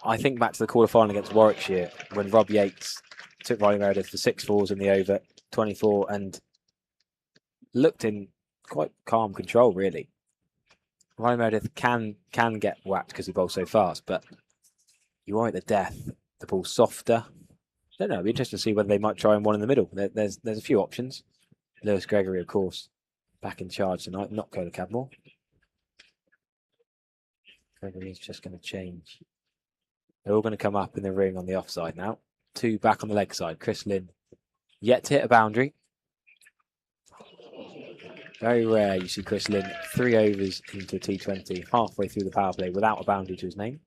I think back to the quarter-final against Warwickshire when Rob Yates took Riley Meredith for 6 fours in the over, 24, and looked in quite calm control, really. Riley Meredith can get whacked because he bowls so fast, but you are at the death. The ball's softer. I don't know. It'd be interesting to see whether they might try one in the middle. There's a few options. Lewis Gregory, of course, back in charge tonight, not Cola Cadmore. Gregory's just going to change. They're all going to come up in the ring on the offside now. 2 back on the leg side. Chris Lynn yet to hit a boundary. Very rare you see Chris Lynn 3 overs into T20, halfway through the power play without a boundary to his name.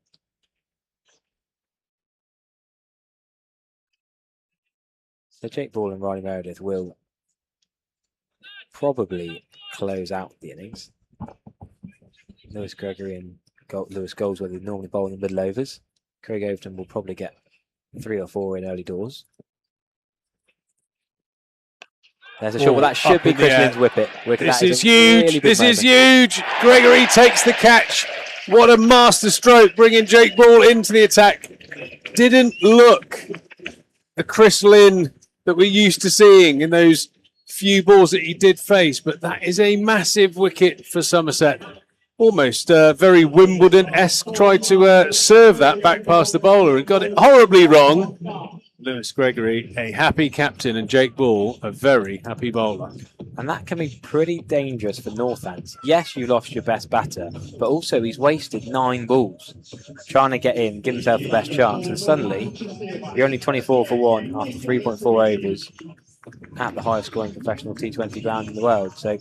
So Jake Ball and Riley Meredith will probably close out the innings. Lewis Gregory and Lewis Goldsworthy normally bowl in the middle overs. Craig Overton will probably get 3 or 4 in early doors. There's a shot. Well, that should be Chris Lynn's wicket. This is huge. This is huge. Gregory takes the catch. What a master stroke, bringing Jake Ball into the attack. Didn't look the Chris Lynn that we're used to seeing in those few balls that he did face, but that is a massive wicket for Somerset. Almost very Wimbledon-esque, tried to serve that back past the bowler and got it horribly wrong. Lewis Gregory, a happy captain, and Jake Ball, a very happy bowler. And that can be pretty dangerous for Northants. Yes, you lost your best batter, but also he's wasted 9 balls trying to get in, give himself the best chance, and suddenly you're only 24 for 1 after 3.4 overs at the highest scoring professional T20 ground in the world. So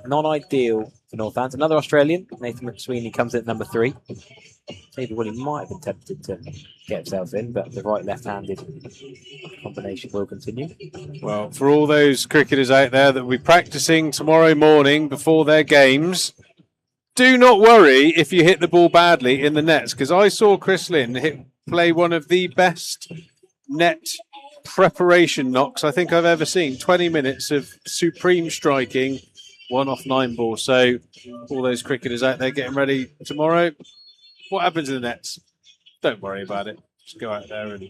not ideal for Northants. Another Australian, Nathan McSweeney, comes in at number 3. David Willie might have been tempted to get himself in, but the right left-handed combination will continue. Well, for all those cricketers out there that will be practicing tomorrow morning before their games, do not worry if you hit the ball badly in the nets, because I saw Chris Lynn play one of the best net preparation knocks I think I've ever seen. 20 minutes of supreme striking, 1 off 9 ball. So all those cricketers out there getting ready tomorrow, what happens in the nets? Don't worry about it. Just go out there and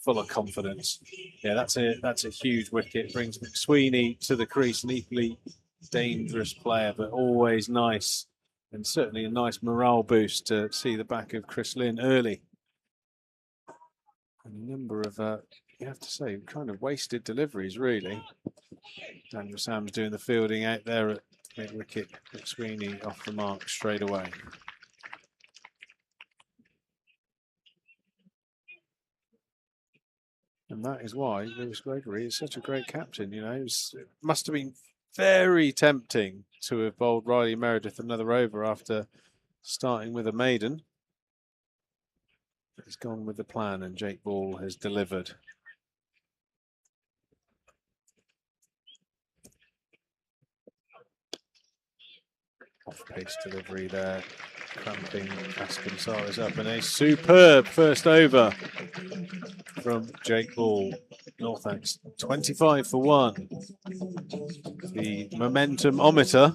full of confidence. Yeah, that's a huge wicket. Brings McSweeney to the crease, an equally dangerous player, but always nice, and certainly a nice morale boost to see the back of Chris Lynn early. And a number of, you have to say, kind of wasted deliveries, really. Daniel Sam's doing the fielding out there at mid-wicket. McSweeney off the mark straight away. And that is why Lewis Gregory is such a great captain. You know, it must have been very tempting to have bowled Riley Meredith another over after starting with a maiden. But he's gone with the plan, and Jake Ball has delivered. Off-pace delivery there, cramping Vasconcelos up, and a superb first over from Jake Ball. Northants 25 for 1. The momentum-ometer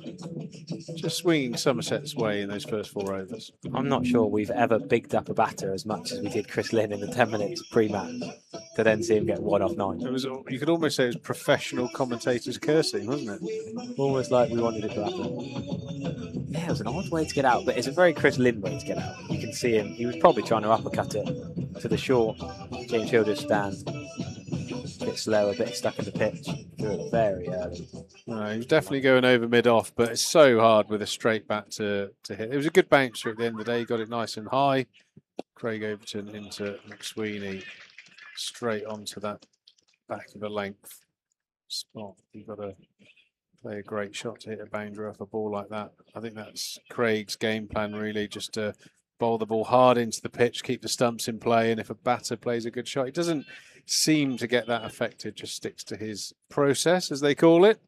just swinging Somerset's way in those first 4 overs. I'm not sure we've ever bigged up a batter as much as we did Chris Lynn in the 10 minutes pre-match to then see him get 1 off 9. It was, you could almost say it was professional commentators cursing, wasn't it? Almost like we wanted it to happen. Yeah, it was an odd way to get out, but it's a very Chris Lynn way to get out. You can see him. He was probably trying to uppercut it to the short James Childers stand. A bit slow, a bit stuck in the pitch. Threw it very early. No, he was definitely going over mid-off, but it's so hard with a straight bat to hit. It was a good bouncer at the end of the day. He got it nice and high. Craig Overton into McSweeney, straight onto that back of a length spot. You've got to play a great shot to hit a boundary off a ball like that. I think that's Craig's game plan, really, just to bowl the ball hard into the pitch, keep the stumps in play, and if a batter plays a good shot, he doesn't seem to get that affected, just sticks to his process, as they call it.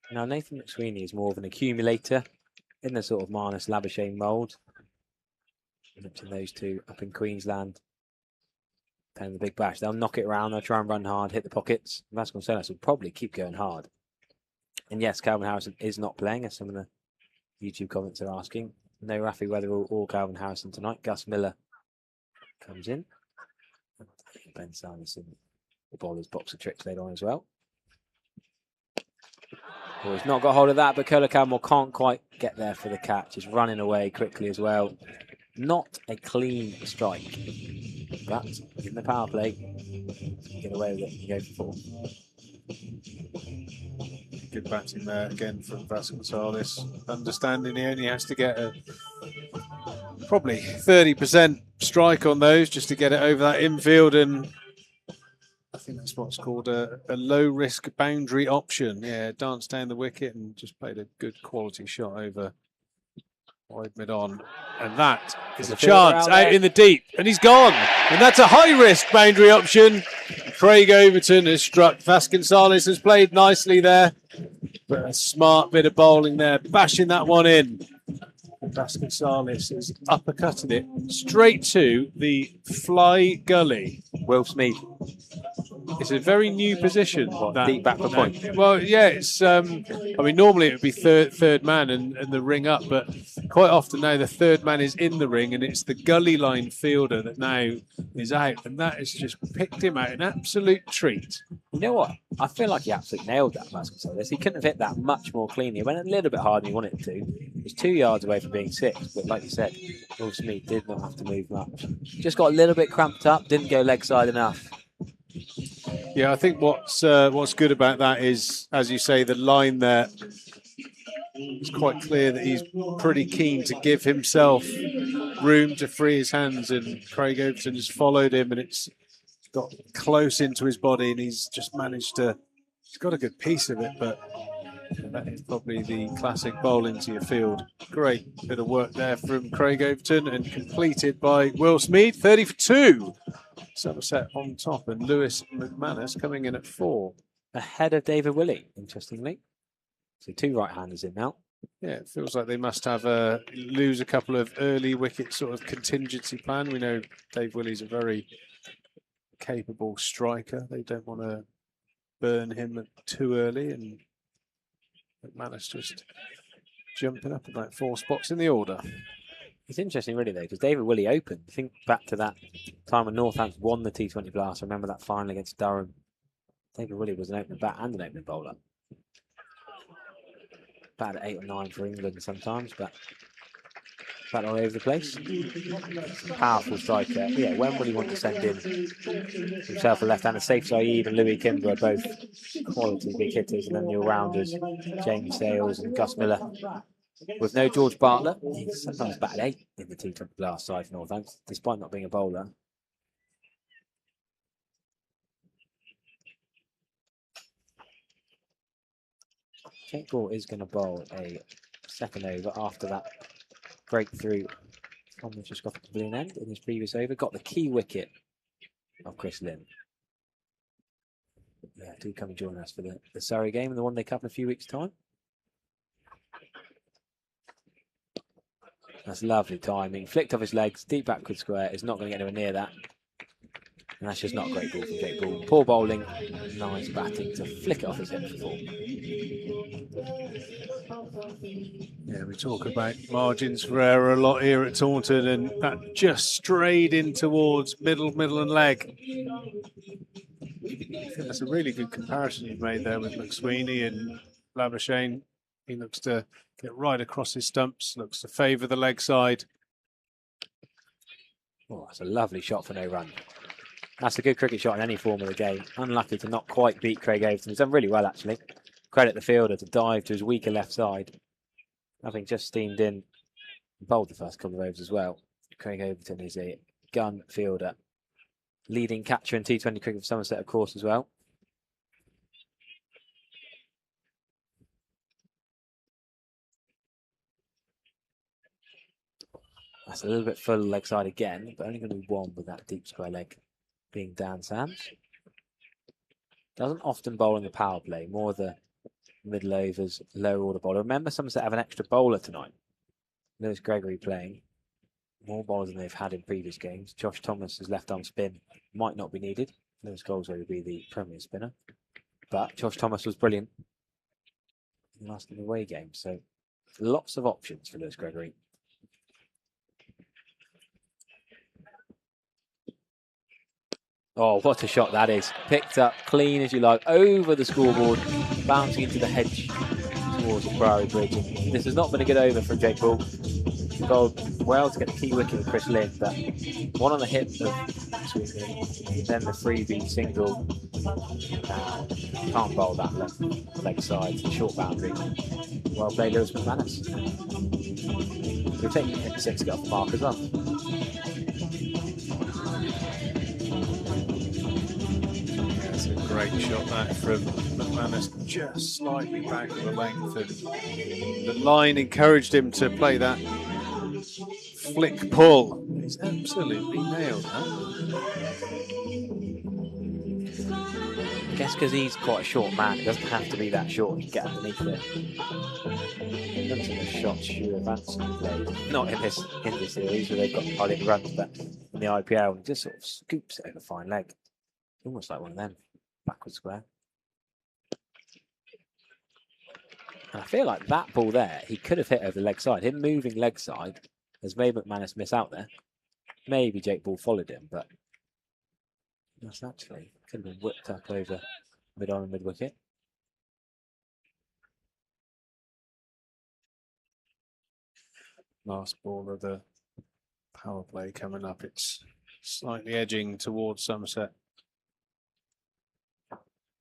Now, Nathan McSweeney is more of an accumulator in the sort of Marnus Labuschagne mould. I mentioned those two up in Queensland. Playing the big bash. They'll knock it around, they'll try and run hard, hit the pockets. Vasconcelos will probably keep going hard. And yes, Calvin Harrison is not playing, as some of the YouTube comments are asking. No Rafi Weatherall or Calvin Harrison tonight. Gus Miller comes in. Ben Sanderson, the bowler's box of tricks later on as well. Oh, he's not got hold of that, but Curler Campbell can't quite get there for the catch. He's running away quickly as well. Not a clean strike, but in the power play, get away with it and go for 4. Good batting there again from Vasconcelos. Understanding he only has to get a probably 30% strike on those just to get it over that infield, and I think that's what's called a low-risk boundary option. Yeah, danced down the wicket and just played a good quality shot over wide mid-on. And that is a chance out in the deep. And he's gone. And that's a high-risk boundary option. Craig Overton has struck. Vasconcelos has played nicely there. But a smart bit of bowling there, bashing that one in. Vasconcelos has uppercutted it straight to the fly gully. Will Smeed. It's a very new position. Deep back for point. Well, yeah, it's. I mean, normally it would be third man and the ring up, but quite often now the third man is in the ring, and it's the gully line fielder that now is out, and that has just picked him out. An absolute treat. You know what? I feel like he absolutely nailed that, Vasconcelos. He couldn't have hit that much more cleanly. It went a little bit harder than he wanted to. was 2 yards away from being 6, but like you said, Will Smith did not have to move much. Just got a little bit cramped up, didn't go leg side enough. Yeah, I think what's good about that is, as you say, the line there. It's quite clear that he's pretty keen to give himself room to free his hands, and Craig Overton has followed him, and it's got close into his body, and he's just managed to. He's got a good piece of it, but that is probably the classic bowl into your field. Great bit of work there from Craig Overton, and completed by Will Smead, 30 for 2. Somerset on top, and Lewis McManus coming in at 4. Ahead of David Willey, interestingly. So 2 right-handers in now. Yeah, it feels like they must have lose a couple of early wicket sort of contingency plan. We know Dave Willey's a very capable striker. They don't want to burn him too early, and McManus just jumping up about 4 spots in the order. It's interesting, really, though, because David Willey opened. Think back to that time when Northants won the T20 Blast. I remember that final against Durham. David Willey was an opening bat and an opening bowler. About 8 or 9 for England sometimes, but all over the place. Powerful striker. Yeah, when will he want to send in himself a left-hander? Safe Saeed and Louis Kimber are both quality big hitters, and then the all-rounders, James Sales and Gus Miller. With no George Bartlett, he's sometimes batted 8 in the T20 Blast side for Northants, despite not being a bowler. Jake Ball is going to bowl a second over after that breakthrough from the Scottish Balloon end in his previous over. Got the key wicket of Chris Lynn. Yeah, do come and join us for the Surrey game and the One Day Cup in a few weeks' time. That's lovely timing. Flicked off his legs, deep backward square. Is not going to get anywhere near that. And that's just not a great ball from Jake Ball. Poor bowling, nice batting to flick it off his hip for 4. Yeah, we talk about margins for error a lot here at Taunton, and that just strayed in towards middle and leg. I think that's a really good comparison you've made there with McSweeney and Labuschagne. He looks to get right across his stumps, looks to favour the leg side. Oh, that's a lovely shot for no run. That's a good cricket shot in any form of the game. Unlucky to not quite beat Craig Overton. He's done really well, actually. Credit the fielder to dive to his weaker left side. Having just steamed in, bowled the first couple of overs as well. Craig Overton is a gun fielder. Leading catcher in T20 cricket for Somerset, of course, as well. That's a little bit full leg side again, but only going to be 1 with that deep square leg being Dan Sams. Doesn't often bowl in the power play, more the middle overs, lower order bowler. Remember, Somerset have an extra bowler tonight. Lewis Gregory playing. More bowlers than they've had in previous games. Josh Thomas's left arm spin might not be needed. Lewis Goldsworthy will be the premier spinner. But Josh Thomas was brilliant in the last away game. So lots of options for Lewis Gregory. Oh, what a shot that is. Picked up clean as you like, over the scoreboard, bouncing into the hedge towards the Priory Bridge. And this has not been a good over from Jake Ball. Bowled well to get the key wicket with Chris Lynn, but 1 on the hip of then the freebie single. Can't bowl that left leg side, short boundary. Well played, Lewis McManus. We're taking hit 6 to get off the mark as well. That's a great shot that from McManus, just slightly back of the length, and the line encouraged him to play that flick pull. He's absolutely nailed that. I guess because he's quite a short man, it doesn't have to be that short to get underneath it. Looks like a shot Stuart Vanson played. Not in this series where they've got hardly any runs, but in the IPL, he just sort of scoops it over fine leg. Almost like one of them, backward square. And I feel like that ball there, he could have hit over the leg side. Him moving leg side has made McManus miss out there. Maybe Jake Ball followed him, but that's actually could have been whipped up over mid-on and mid-wicket. Last ball of the power play coming up. It's slightly edging towards Somerset.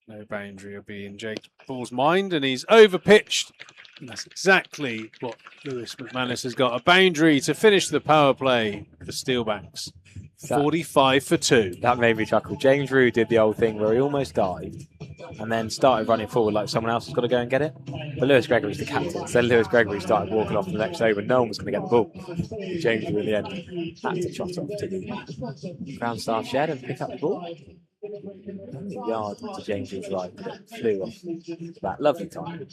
No boundary will be in Jake Ball's mind, and he's over-pitched. And that's exactly what Lewis McManus has got. A boundary to finish the power play for Steelbacks. 45 for 2. That made me chuckle. James Rew did the old thing where he almost dived and then started running forward like someone else has got to go and get it. But Lewis Gregory's the captain. So Lewis Gregory started walking off the next over. No one was going to get the ball. James Rew in the end had to trot off to the ground staff shed and pick up the ball. A yard to James Rew's right, but it flew off. That lovely time.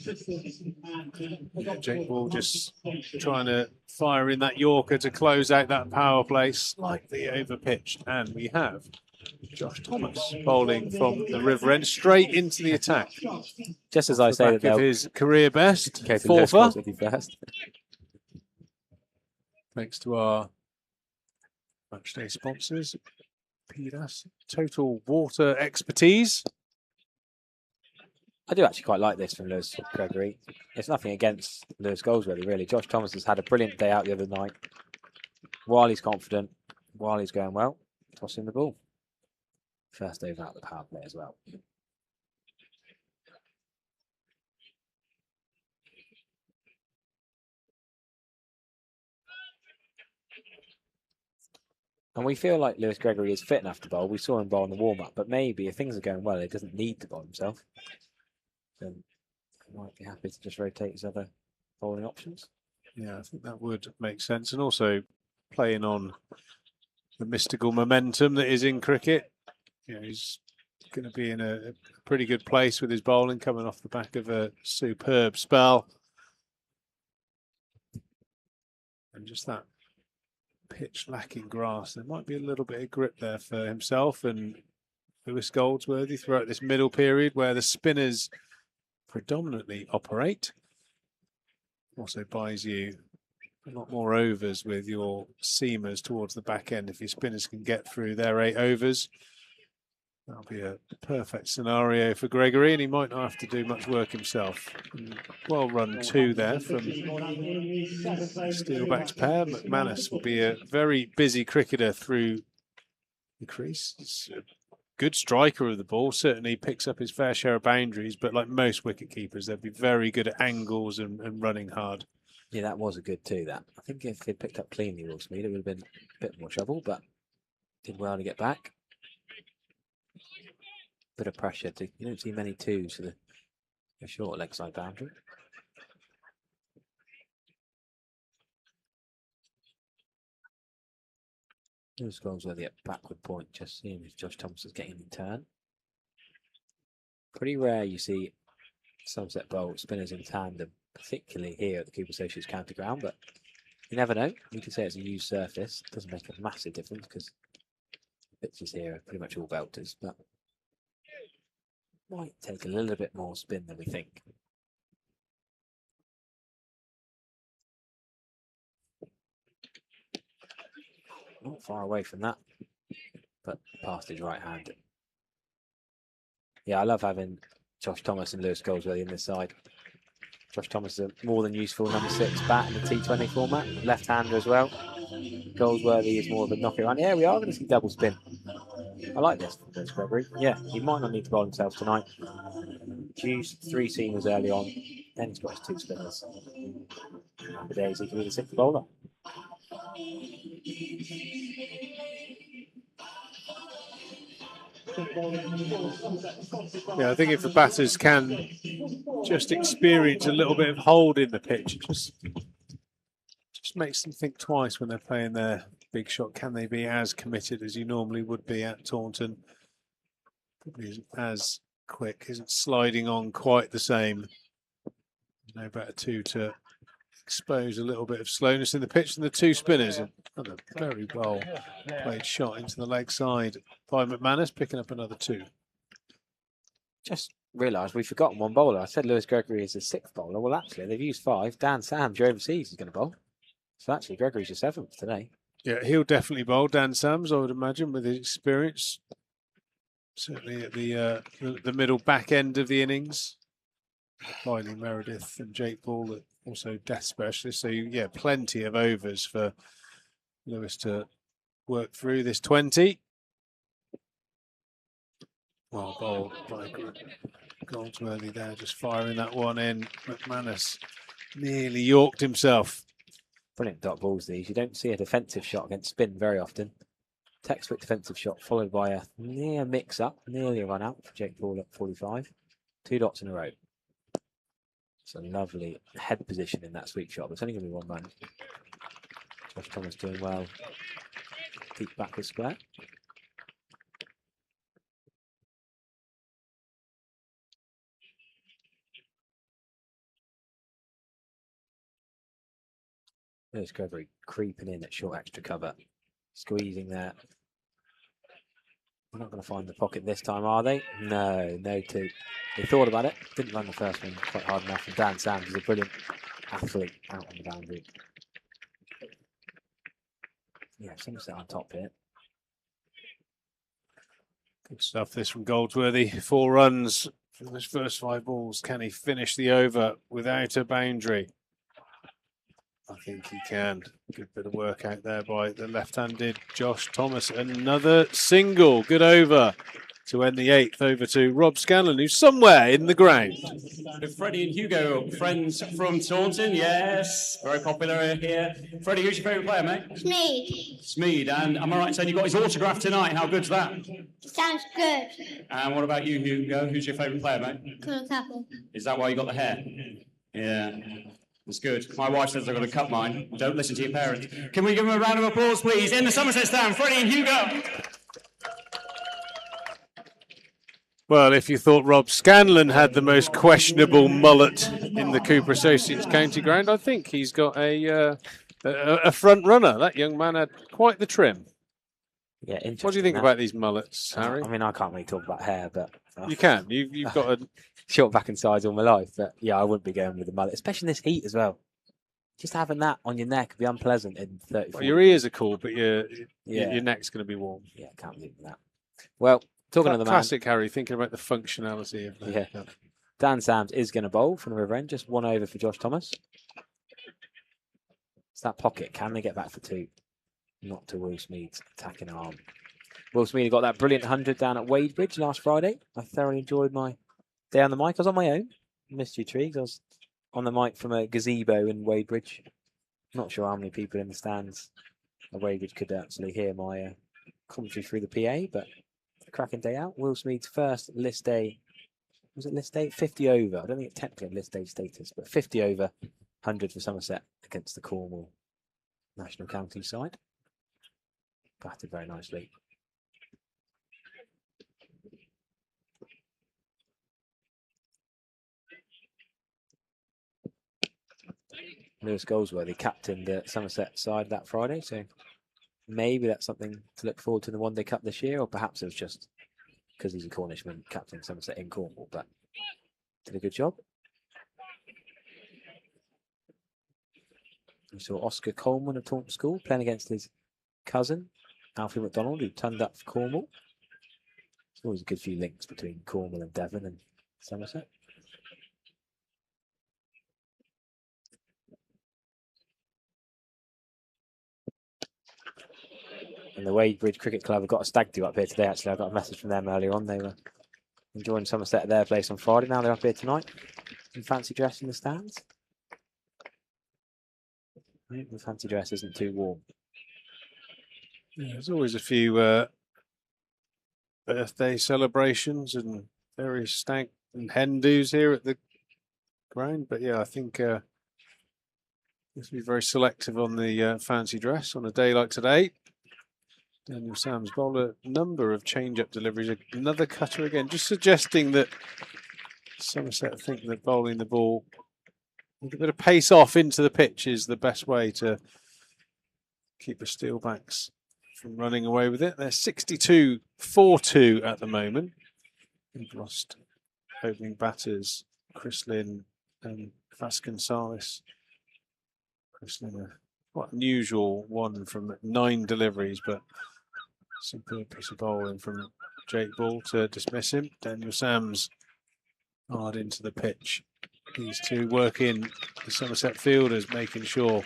Yeah, Jake Ball just trying to fire in that Yorker to close out that power play. Slightly over-pitched, and we have Josh Thomas bowling from the river end straight into the attack. Just as I say that of his career best, Lewis fourfer. with you first. Thanks to our matchday sponsors, PDAS, Total Water Expertise. I do actually quite like this from Lewis Gregory. It's nothing against Lewis Goldsworthy, really. Josh Thomas has had a brilliant day out the other night. While he's confident, while he's going well, tossing the ball. First over out the power play as well. And we feel like Lewis Gregory is fit enough to bowl. We saw him bowl in the warm-up, but maybe if things are going well, he doesn't need to bowl himself. Then he might be happy to just rotate his other bowling options. Yeah, I think that would make sense. And also playing on the mystical momentum that is in cricket. You know, he's going to be in a pretty good place with his bowling coming off the back of a superb spell. And just that pitch lacking grass. There might be a little bit of grip there for himself and Lewis Goldsworthy throughout this middle period where the spinners predominantly operate. Also buys you a lot more overs with your seamers towards the back end if your spinners can get through their 8 overs. That'll be a perfect scenario for Gregory, and he might not have to do much work himself. Well run 2 there from Steelbacks pair. McManus will be a very busy cricketer through the crease. He's a good striker of the ball, certainly picks up his fair share of boundaries, but like most wicket keepers, they'll be very good at angles and running hard. Yeah, that was a good 2, that. I think if he'd picked up cleanly, Will Smead, it would have been a bit more trouble, but did well to get back. Bit of pressure. You don't see many 2s for the short leg side boundary. Lewis Goldsworthy at backward point, just seeing if Josh Thomas is getting in turn. Pretty rare you see Somerset bowl spinners in tandem, particularly here at the Cooper Associates County Ground, but you never know. You could say it's a used surface. It doesn't make a massive difference because the pitches here are pretty much all belters, but might take a little bit more spin than we think. Not far away from that, but past his right hand. Yeah, I love having Josh Thomas and Lewis Goldsworthy in this side. Josh Thomas is a more than useful number 6 bat in the T20 format, left-hander as well. Goldsworthy is more of a knock around. Yeah, we are going to see double spin. I like this from Lewis Gregory. Yeah, he might not need to bowl himself tonight. Used 3 seamers early on, then he's got his 2 spinners. Happy days, he can be the 6th bowler. Yeah, I think if the batters can just experience a little bit of hold in the pitch, it just makes them think twice when they're playing their big shot. Can they be as committed as you normally would be at Taunton? Probably isn't as quick, isn't sliding on quite the same. No better 2 to expose a little bit of slowness in the pitch than the 2 spinners. Another very well played shot into the leg side by McManus, picking up another 2. Just realised we've forgotten one bowler. I said Lewis Gregory is the 6th bowler. Well, actually, they've used 5. Dan Sams, you're overseas, is going to bowl. So actually, Gregory's your 7th today. Yeah, he'll definitely bowl. Dan Sams, I would imagine, with his experience. Certainly at the middle back end of the innings. Miley Meredith and Jake Ball, also death specialists. So, yeah, plenty of overs for Lewis to work through this 20. Well bowled by Goldsworthy there, just firing that one in. McManus nearly yorked himself. Brilliant dot balls these. You don't see a defensive shot against spin very often. Textbook defensive shot followed by a near mix-up, nearly a run-out for Jake Ball at 45. 2 dots in a row. It's a lovely head position in that sweep shot, but it's only going to be 1 run. Josh Thomas doing well. Deep backward square. There's Gregory creeping in at short extra cover. Squeezing there. They're not going to find the pocket this time, are they? No, no two. They thought about it. Didn't run the first one quite hard enough. And Dan Sams is a brilliant athlete out on the boundary. Yeah, Somerset on top here. Good stuff this from Goldsworthy. 4 runs from his first 5 balls. Can he finish the over without a boundary? I think he can. Good bit of work out there by the left-handed Josh Thomas. Another single. Good over to end the 8th. Over to Rob Scanlon, who's somewhere in the ground. With Freddie and Hugo, friends from Taunton. Yes, very popular here. Freddie, who's your favourite player, mate? Smeed. Smeed. And am I right in saying you got his autograph tonight? How good's that? Sounds good. And what about you, Hugo? Who's your favourite player, mate? Cool couple. Is that why you got the hair? Yeah. It's good. My wife says I've got to cut mine. Don't listen to your parents. Can we give them a round of applause, please? In the Somerset stand, Freddie and Hugo. Well, if you thought Rob Scanlon had the most questionable mullet in the Cooper Associates County Ground, I think he's got a front runner. That young man had quite the trim. Yeah, interesting. What do you think about these mullets, Harry? I mean, I can't really talk about hair, but you can. You've got a short back and sides all my life, but yeah, I wouldn't be going with the mullet, especially in this heat as well. Just having that on your neck would be unpleasant in 30. Well, your ears are cool, but your neck's going to be warm. Yeah, can't believe that. Well, talking to the man. Classic Harry, thinking about the functionality of that. Yeah. Dan Sams is going to bowl from the river end, just 1 over for Josh Thomas. It's that pocket. Can they get back for 2? Not to Will Smeed's attacking arm. Will Smeed got that brilliant 100 down at Wadebridge last Friday. I thoroughly enjoyed my day on the mic. I was on my own. Missed you, Triggs. I was on the mic from a gazebo in Wadebridge. Not sure how many people in the stands at Wadebridge could actually hear my commentary through the PA, but a cracking day out. Will Smeed's first list day. Was it list day? 50 over. I don't think it's technically list day status, but 50 over, 100 for Somerset against the Cornwall National County side. Batted very nicely. Lewis Goldsworthy captained the Somerset side that Friday, so maybe that's something to look forward to in the One Day Cup this year, or perhaps it was just because he's a Cornishman captaining Somerset in Cornwall, but did a good job. We saw Oscar Coleman of Taunton School playing against his cousin, Alfie MacDonald, who turned up for Cornwall. There's always a good few links between Cornwall and Devon and Somerset. And the Wadebridge Cricket Club have got a stag do up here today, actually. I got a message from them earlier on. They were enjoying Somerset at their place on Friday. Now they're up here tonight in fancy dress in the stands. I think the fancy dress isn't too warm. Yeah, there's always a few birthday celebrations and various stag and hen do's here at the ground. But yeah, I think you have to be very selective on the fancy dress on a day like today. Daniel Sams bowled a number of change-up deliveries. Another cutter again, just suggesting that Somerset think that bowling the ball with a bit of pace off into the pitch is the best way to keep the Steelbacks from running away with it. They're 62-4-2 at the moment. We've lost opening batters Chris Lynn and Vascan Salis. Chris Lynn, a quite unusual one from 9 deliveries, but superb piece of bowling from Jake Ball to dismiss him. Daniel Sams hard into the pitch. These two working the Somerset fielders, making sure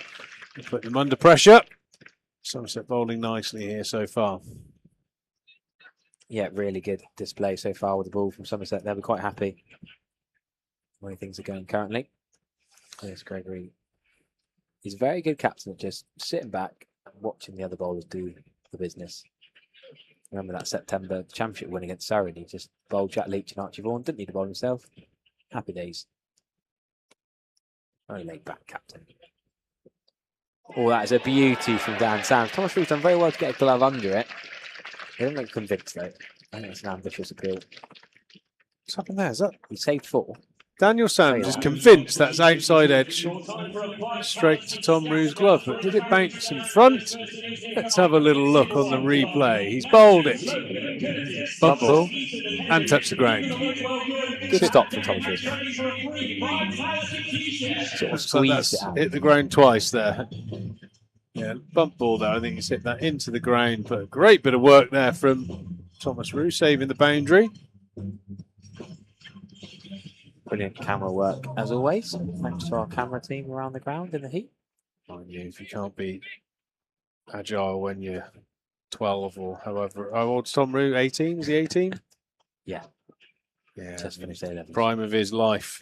they put them under pressure. Somerset bowling nicely here so far. Yeah, really good display so far with the ball from Somerset. They'll be quite happy the way things are going currently. There's Gregory. He's a very good captain at just sitting back and watching the other bowlers do the business. Remember that September championship win against Surrey? He just bowled Jack Leach and Archie Vaughan. Didn't need to bowl himself. Happy days. Very laid back captain. Oh, that is a beauty from Dan Sands. Thomas Root's done very well to get a glove under it. He doesn't look convinced though. I think it's an ambitious appeal. What's happened there? Is that? He saved 4. Daniel Sands is convinced that's outside edge straight to Tom Roo's glove, but did it bounce in front? Let's have a little look on the replay. He's bowled it. Bump ball and touched the ground. Good stop from Tom Roo. Sort of squeezed it out. Hit the ground twice there. Yeah, bump ball there. I think he's hit that into the ground, but a great bit of work there from Thomas Roo, saving the boundary. Brilliant camera work as always. Thanks to our camera team around the ground in the heat. Mind you, if you can't be agile when you're 12 or however. How old's Tom Roo? 18? Is he 18? Yeah. Yeah. Just finished 11. Prime of his life.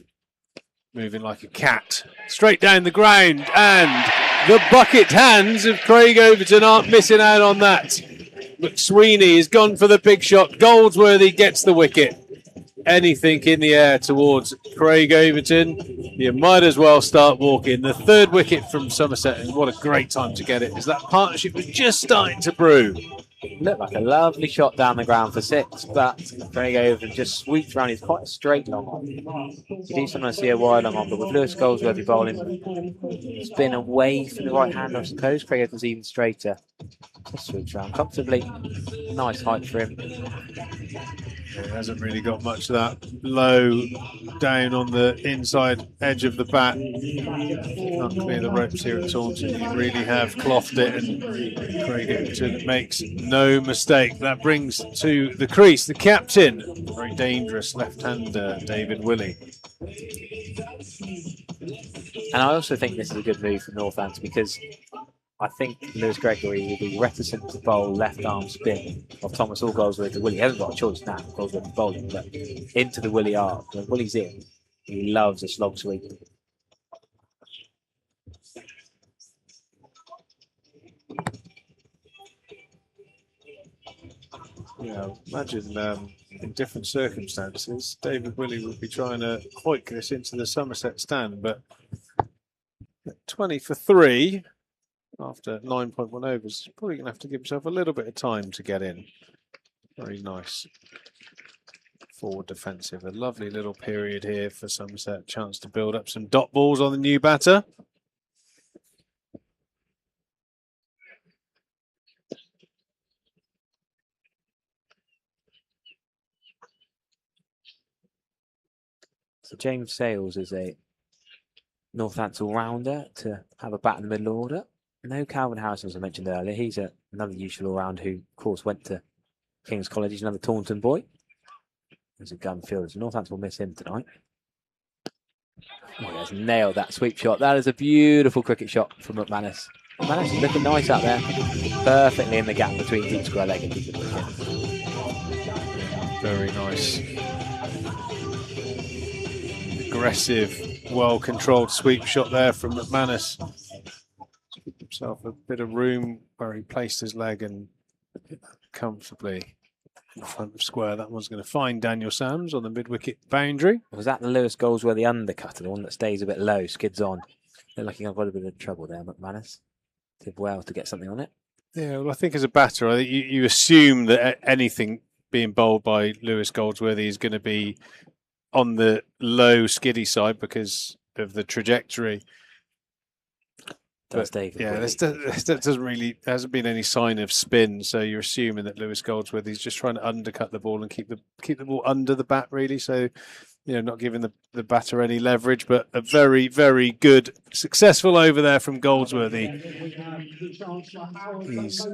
Moving like a cat. Straight down the ground. And the bucket hands of Craig Overton aren't missing out on that. McSweeney has gone for the big shot. Goldsworthy gets the wicket. Anything in the air towards Craig Overton, you might as well start walking. The 3rd wicket from Somerset, and what a great time to get it, as that partnership was just starting to brew. Looked like a lovely shot down the ground for 6, but Craig Overton just sweeps around. He's quite a straight long on. You do sometimes see a wide long on, but with Lewis Goldsworthy bowling, spin away from the right hand, I suppose. Craig Overton's even straighter. Just sweeps around comfortably. Nice height for him. It hasn't really got much of that low down on the inside edge of the bat. Can't clear the ropes here at Taunton. You really have clothed it, and Craig Overton makes no mistake. That brings to the crease the captain, very dangerous left-hander, David Willey. And I also think this is a good move for Northants because I think Lewis Gregory will be reticent to bowl left arm spin of Thomas or Goldsworthy to Willie. He hasn't got a choice now, Goldsworthy's bowling, but into the Willie arm. When Willie's in, he loves a slog sweep. Yeah, imagine in different circumstances, David Willey would be trying to hoik this into the Somerset stand, but at 20 for 3 after 9.1 overs, he's probably going to have to give himself a little bit of time to get in. Very nice forward defensive. A lovely little period here for Somerset. Chance to build up some dot balls on the new batter. So James Sales is a Northants all-rounder to have a bat in the middle order. No Calvin Harrison, as I mentioned earlier. He's another useful all-round who, of course, went to King's College. He's another Taunton boy. He's a gun fielder. So Northants will miss him tonight. Oh, he has nailed that sweep shot. That is a beautiful cricket shot from McManus. McManus is looking nice out there. Perfectly in the gap between deep square leg and deep wicket. Very nice. Aggressive, well-controlled sweep shot there from McManus. Give himself a bit of room where he placed his leg and comfortably in front of square. That one's going to find Daniel Sams on the mid-wicket boundary. Was that the Lewis Goldsworthy undercutter, the one that stays a bit low, skids on? Looked like he got a bit of trouble there, McManus. Did well to get something on it. Yeah, well, I think as a batter, I think you assume that anything being bowled by Lewis Goldsworthy is going to be on the low, skiddy side because of the trajectory. That's David. Yeah, that doesn't really, there hasn't been any sign of spin, so you're assuming that Lewis Goldsworthy's just trying to undercut the ball and keep the ball under the bat, really. So not giving the batter any leverage, but a very, very good, successful over there from Goldsworthy. He's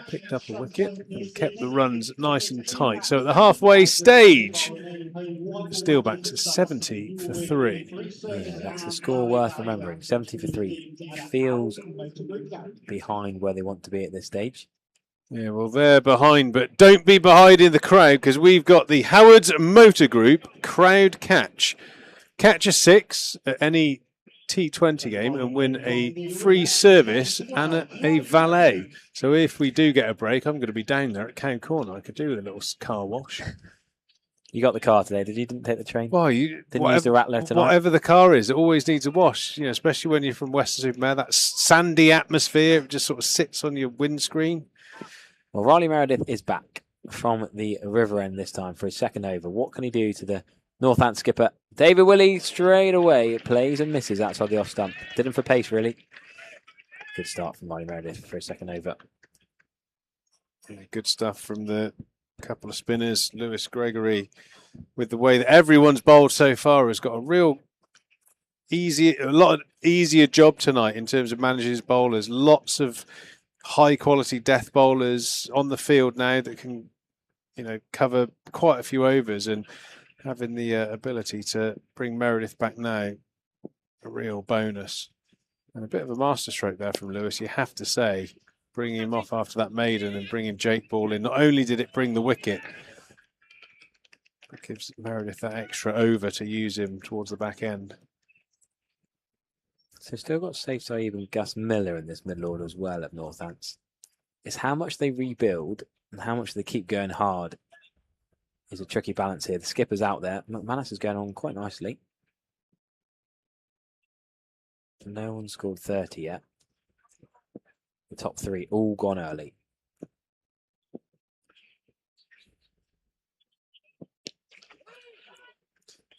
picked up a wicket and kept the runs nice and tight. So at the halfway stage, Steelbacks are 70 for 3. Yeah, that's the score worth remembering. 70 for 3. Feels behind where they want to be at this stage. Yeah, well, they're behind, but don't be behind in the crowd because we've got the Howard's Motor Group Crowd Catch. Catch a 6 at any T20 game and win a free service and a valet. So if we do get a break, I'm going to be down there at Cow Corner. I could do with a little car wash. You got the car today, did you? Didn't take the train? Well, you didn't use the Rattler tonight? Whatever the car is, it always needs a wash, especially when you're from Western-super-Mare. That sandy atmosphere, it just sort of sits on your windscreen. Well, Riley Meredith is back from the river end this time for his second over. What can he do to the Northants skipper? David Willey straight away plays and misses outside the off stump. Did him for pace, really. Good start from Riley Meredith for his second over. Yeah, good stuff from the couple of spinners. Lewis Gregory, with the way that everyone's bowled so far, has got a lot easier job tonight in terms of managing his bowlers. Lots of high quality death bowlers on the field now that can, cover quite a few overs, and having the ability to bring Meredith back now, a real bonus. And a bit of a masterstroke there from Lewis, you have to say, bringing him off after that maiden and bringing Jake Ball in. Not only did it bring the wicket, it gives Meredith that extra over to use him towards the back end. So still got Saif Saeed and Gus Miller in this middle order as well at Northants. It's how much they rebuild and how much they keep going hard is a tricky balance here. The skipper's out there. McManus is going on quite nicely. No one scored 30 yet. The top 3 all gone early.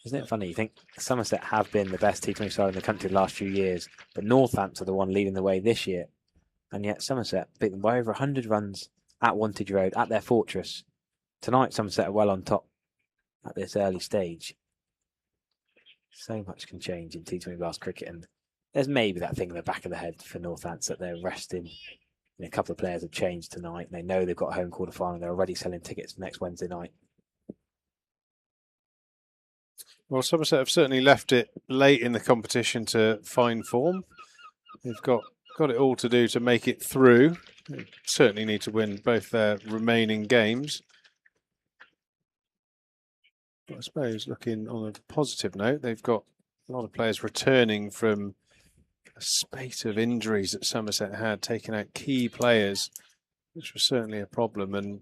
Isn't it funny? You think Somerset have been the best T20 side in the country the last few years, but Northants are the one leading the way this year. And yet Somerset beat them by over 100 runs at Wantage Road, at their fortress. Tonight, Somerset are well on top at this early stage. So much can change in T20 blast cricket, and there's maybe that thing in the back of the head for Northants that they're resting. A couple of players have changed tonight. They know they've got a home quarter final. They're already selling tickets for next Wednesday night. Well, Somerset have certainly left it late in the competition to find form. They've got it all to do to make it through. They certainly need to win both their remaining games. But I suppose, looking on a positive note, they've got a lot of players returning from a spate of injuries that Somerset had, taking out key players, which was certainly a problem. And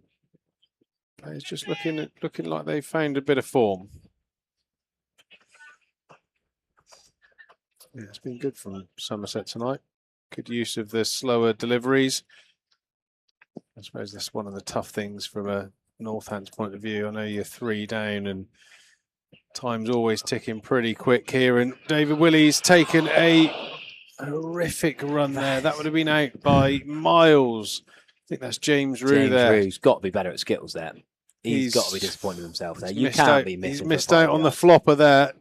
players just looking like they've found a bit of form. Yeah, it's been good from Somerset tonight. Good use of the slower deliveries. I suppose that's one of the tough things from a Northants point of view. I know you're 3 down and time's always ticking pretty quick here. And David Willey's taken a horrific run there. That would have been out by miles. I think that's James Rue there. James Rue's got to be better at skills there. He's got to be disappointed with himself there. You can't be missing. He's missed out on the flopper there.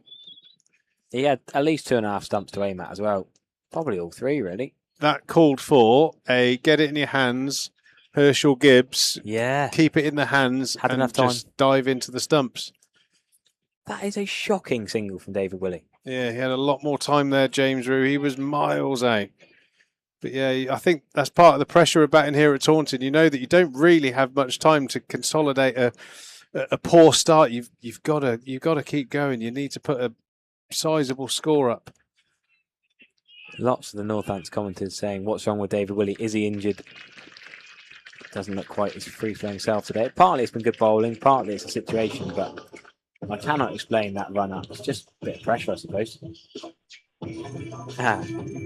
He had at least 2.5 stumps to aim at as well. Probably all 3, really. That called for a get it in your hands, Herschel Gibbs. Yeah. Keep it in the hands Had and enough time. just dive into the stumps. That is a shocking single from David Willey. Yeah, he had a lot more time there, James Rue. He was miles out. But yeah, I think that's part of the pressure of batting here at Taunton. You know that you don't really have much time to consolidate a poor start. You've got to keep going. You need to put a sizable score up. Lots of the Northants commenters saying, what's wrong with David Willey? Is he injured? Doesn't look quite his free-flowing self today. Partly it's been good bowling, partly it's a situation, but I cannot explain that run-up. It's just a bit of pressure, I suppose.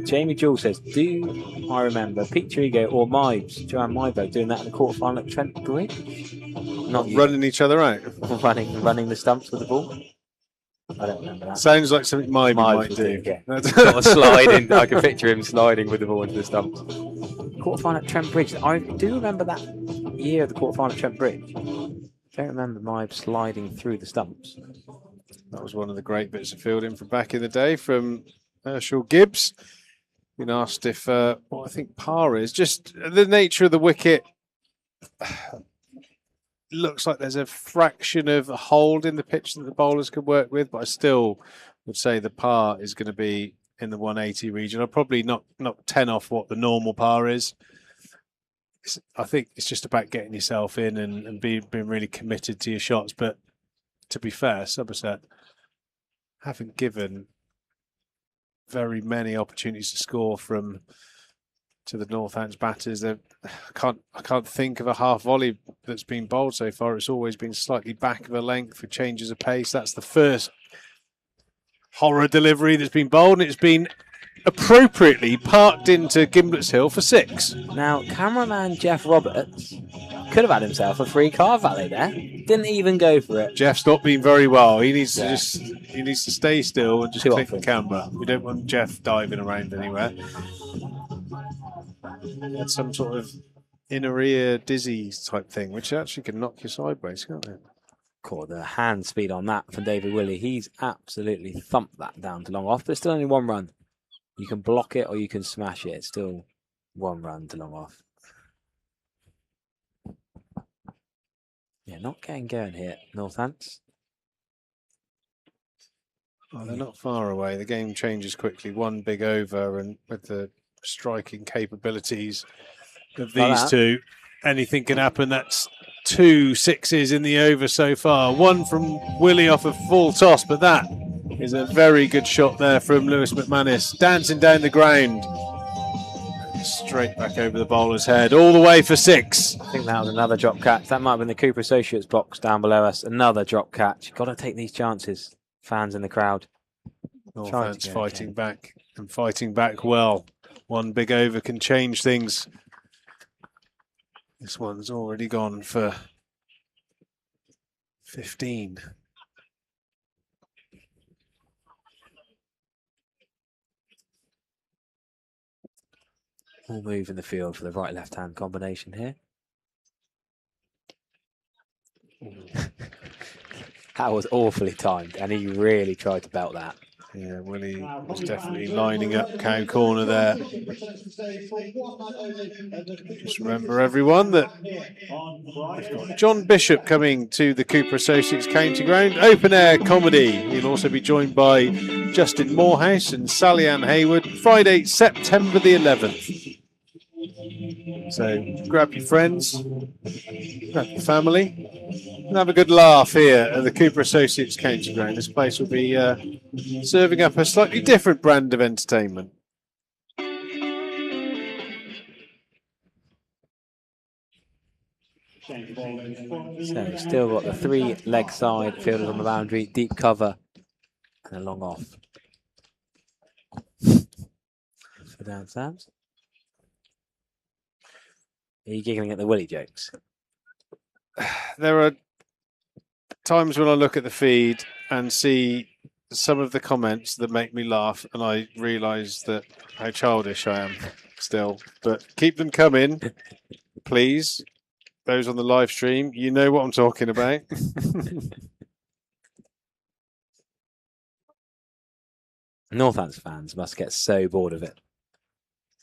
Jamie Jewell says, do I remember Pete Trigo or Mibes, Joanne Mybo, doing that in the quarter-final at Trent Bridge? Not running each other out? running the stumps with the ball? I don't remember that. Sounds like something Mibes might do. Yeah. Sort of sliding. I can picture him sliding with the ball into the stumps. Quarter-final at Trent Bridge. I do remember that year of the quarter-final at Trent Bridge. I don't remember Mibes sliding through the stumps. That was one of the great bits of fielding from back in the day from Herschel Gibbs. Been asked if what I think par is. Just the nature of the wicket. Looks like there's a fraction of a hold in the pitch that the bowlers can work with, but I still would say the par is going to be in the 180 region. I'll probably knock 10 off what the normal par is. I think it's just about getting yourself in and being really committed to your shots. But to be fair, Somerset haven't given very many opportunities to score to the Northants batters. I can't think of a half volley that's been bowled so far. It's always been slightly back of a length for changes of pace. That's the first horror delivery that's been bowled, and it's been appropriately parked into Gimblets Hill for 6. Now, cameraman Jeff Roberts could have had himself a free car valet there. Didn't even go for it. Jeff's not been very well. He needs to stay still and just click the camera. We don't want Jeff diving around anywhere. He had some sort of inner ear dizzy type thing, which actually can knock you sideways, can't it? Cool, the hand speed on that from David Willey. He's absolutely thumped that down to long off, but it's still only 1 run. You can block it or you can smash it. It's still 1 run to long off. Yeah, not getting going here, Northants. Oh, they're not far away. The game changes quickly. 1 big over, and with the striking capabilities of these two, anything can happen. That's 2 sixes in the over so far. 1 from Willie off a full toss, but that is a very good shot there from Lewis McManus, dancing down the ground. Straight back over the bowler's head, all the way for 6. I think that was another drop catch. That might have been the Cooper Associates box down below us. Another drop catch. Got to take these chances, fans in the crowd. Northants fighting back and fighting back well. 1 big over can change things. This one's already gone for 15. All move in the field for the right-left hand combination here. That was awfully timed, and he really tried to belt that. Yeah, Willie was definitely lining up cow corner there. Just remember, everyone, that we've got John Bishop coming to the Cooper Associates County Ground. Open air comedy. He'll also be joined by Justin Morehouse and Sally Ann Hayward. Friday, September the 11th. So grab your friends, grab your family, and have a good laugh here at the Cooper Associates County Ground. This place will be serving up a slightly different brand of entertainment. So still got the 3 leg side fielders on the boundary, deep cover, and a long off. For Dan Sams. Are you giggling at the Willie jokes? There are times when I look at the feed and see some of the comments that make me laugh, and I realise that how childish I am still. But keep them coming, please. Those on the live stream, you know what I'm talking about. Northants fans must get so bored of it.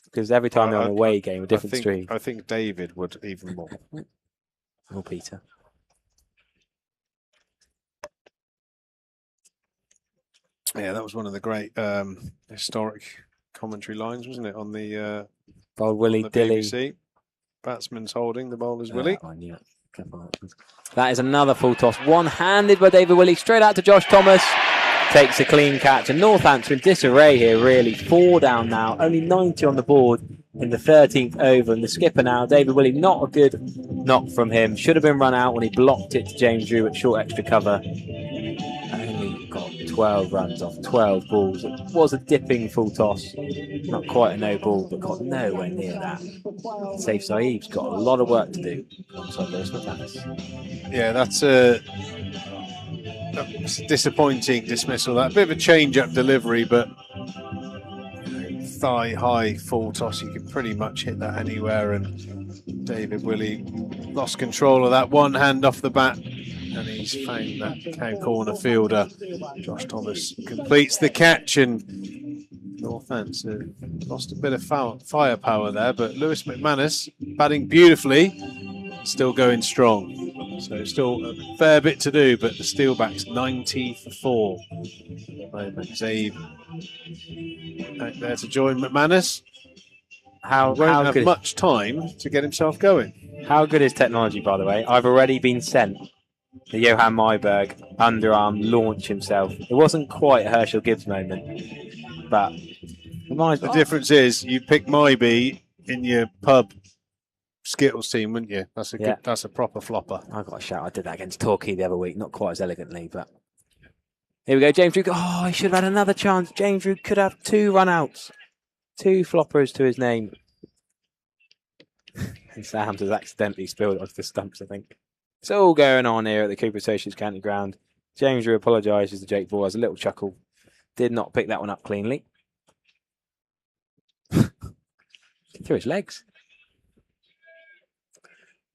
Because every time they're on a away game, a different stream. I think David would even more. Or Peter. Yeah, that was one of the great historic commentary lines, wasn't it? On the Bold Willie Dilly. BBC. Batsman's holding, the bowler's Willie. I knew it. That is another full toss. One-handed by David Willie, straight out to Josh Thomas. Takes a clean catch. And Northants in disarray here, really. 4 down now. Only 90 on the board in the 13th over. And the skipper now, David Willie, not a good knock from him. Should have been run out when he blocked it to James Drew at short extra cover. Only got 12 runs off 12 balls. It was a dipping full toss. Not quite a no ball, but got nowhere near that. Saif Saeed's got a lot of work to do alongside Lewis McManus. Yeah, that's a disappointing dismissal. That bit of a change-up delivery, but thigh-high full toss, you can pretty much hit that anywhere. And David Willie lost control of that. 1 hand off the bat and he's found that cow corner fielder. Josh Thomas completes the catch, and Northants lost a bit of firepower there, but Lewis McManus batting beautifully, still going strong. So still a fair bit to do, but the Steelbacks 90 for 4 at the moment. Zabe back there to join McManus. Won't have much time to get himself going. How good is technology, by the way? I've already been sent the Johan Myberg underarm launch himself. It wasn't quite a Herschel Gibbs moment, but the difference is you pick Mybe in your pub Skittles team, wouldn't you? That's a good, that's a proper flopper. I got a shout. I did that against Torquay the other week, not quite as elegantly, but here we go. James Drew. Oh, he should have had another chance. James Drew could have 2 run-outs, 2 floppers to his name. And Sam's has accidentally spilled it onto the stumps, I think. It's all going on here at the Cooper Associates County Ground. James Drew apologises to Jake Ball, has a little chuckle. Did not pick that one up cleanly. Through his legs.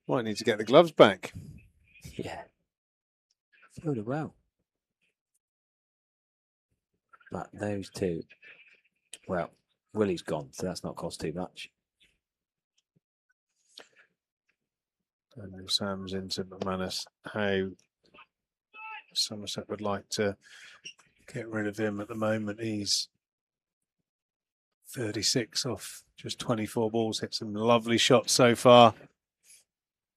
Might need to get the gloves back. Yeah. Fielded well. But those two, well, Willie's gone, so that's not cost too much. And Sam's into McManus. How Somerset would like to get rid of him at the moment. He's 36 off just 24 balls. Hit some lovely shots so far.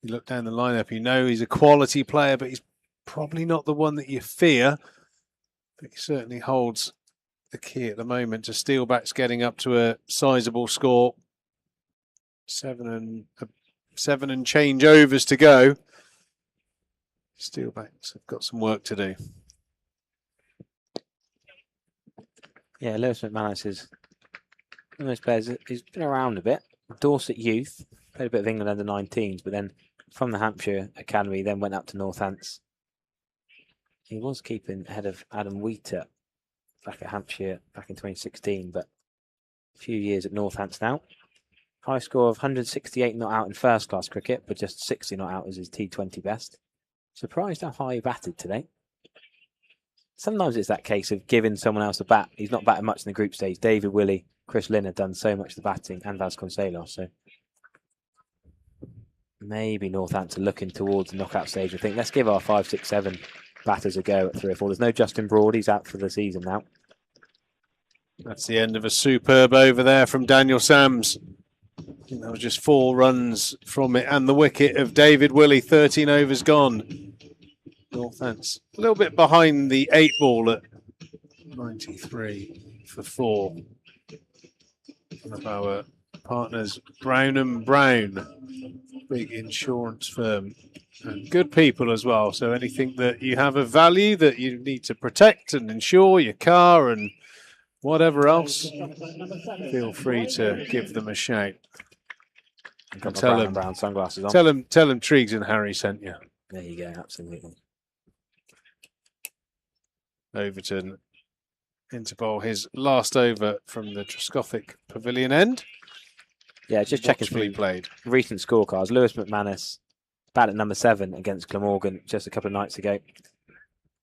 You look down the lineup, you know he's a quality player, but he's probably not the one that you fear. But he certainly holds the key at the moment to Steelbacks getting up to a sizable score. 7 and change overs to go. Steelbacks have got some work to do. Yeah, Lewis McManus is one of those players. He's been around a bit. Dorset youth, played a bit of England under 19s, but then from the Hampshire Academy, then went up to Northants. He was keeping ahead of Adam Wheater back at Hampshire back in 2016, but a few years at Northants now. High score of 168 not out in first class cricket, but just 60 not out as his T20 best. Surprised how high he batted today. Sometimes it's that case of giving someone else a bat. He's not batting much in the group stage. David Willey, Chris Lynn have done so much of the batting, and Vasconcelos. So maybe Northants are looking towards the knockout stage. I think let's give our 5, 6, 7 batters a go at 3 or 4. There's no Justin Broad. He's out for the season now. That's the end of a superb over there from Daniel Sams. I think that was just 4 runs from it and the wicket of David Willey. 13 overs gone. Northants a little bit behind the 8 ball at 93 for 4. One of our partners, Brown and Brown, big insurance firm, and good people as well. So anything that you have of value that you need to protect and insure, your car and whatever else, feel free to give them a shout. Got tell them brown sunglasses on. Tell them Triggs and Harry sent you. There you go, absolutely. Overton into bowl his last over from the Troscothic Pavilion end. Yeah, just checking through played recent scorecards. Lewis McManus batted at number 7 against Glamorgan just a couple of nights ago.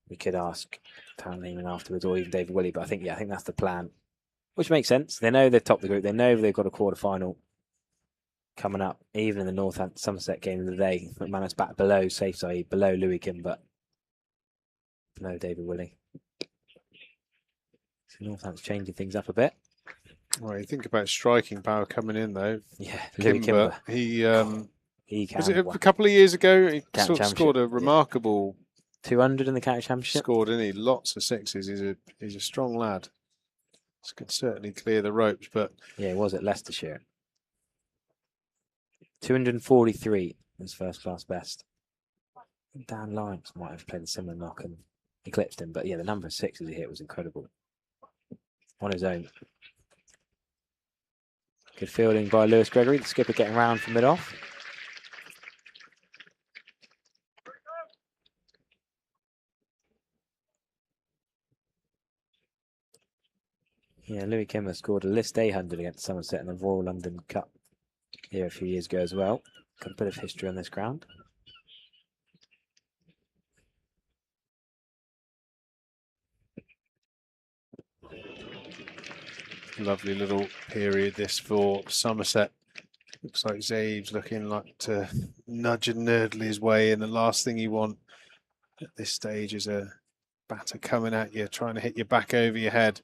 We could ask Taryn Lehman afterwards, or even David Willey, but I think that's the plan, which makes sense. They know they've topped the group. They know they've got a quarter final coming up. Even in the Northants Somerset game of the day, McManus batted below safe side, below Louis Kimber, below David Willey. So Northants changing things up a bit. Well, you think about striking power coming in though. Yeah, Kimber. He can. Was it a couple of years ago? He scored a remarkable 200 in the county championship. Scored, didn't he? Lots of sixes. He's a strong lad. This could certainly clear the ropes, but yeah, it was at Leicestershire. 243 was first class best. Dan Lyons might have played a similar knock and eclipsed him, but yeah, the number of 6s he hit was incredible on his own. Good fielding by Lewis Gregory, the skipper getting round from mid-off. Yeah, Louis Kimber scored a list 800 against Somerset in the Royal London Cup here a few years ago as well. Got a bit of history on this ground. Lovely little period this for Somerset. Looks like Zabe's looking like to nudge and nurdle his way in. The last thing you want at this stage is a batter coming at you, trying to hit you back over your head.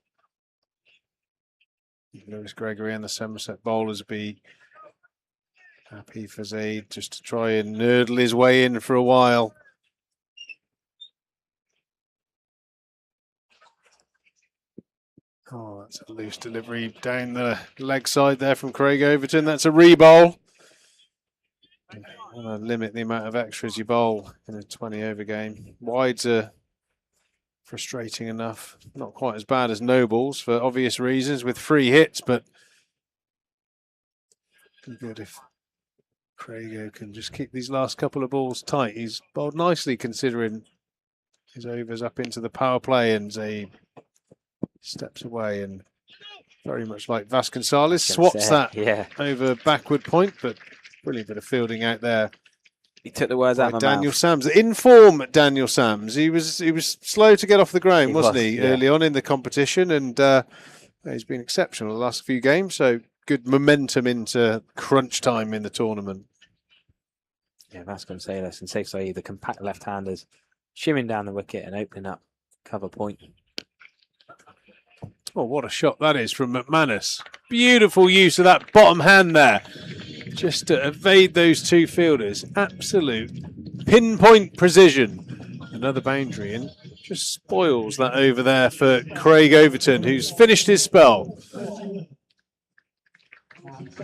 Lewis Gregory and the Somerset bowlers be happy for Zabe just to try and nurdle his way in for a while. Oh, that's a loose delivery down the leg side there from Craig Overton. That's a re-bowl. You want to limit the amount of extras you bowl in a 20-over game. Wides are frustrating enough. Not quite as bad as no balls for obvious reasons with 3 hits, but it'd be good if Craig can just keep these last couple of balls tight. He's bowled nicely considering his overs up into the power play, and Zabe steps away, and very much like Vasconcelos swats that over backward point, but brilliant bit of fielding out there. He took the words out of my Daniel mouth. Sams. In form, Daniel Sams. He was slow to get off the ground, wasn't he, early on in the competition, and he's been exceptional the last few games, so good momentum into crunch time in the tournament. Yeah, Vasconcelos and Saif Saeed, the compact left-handers, shimming down the wicket and opening up cover point. Oh, what a shot that is from McManus. Beautiful use of that bottom hand there. Just to evade those 2 fielders. Absolute pinpoint precision. Another boundary, and just spoils that over there for Craig Overton, who's finished his spell. Look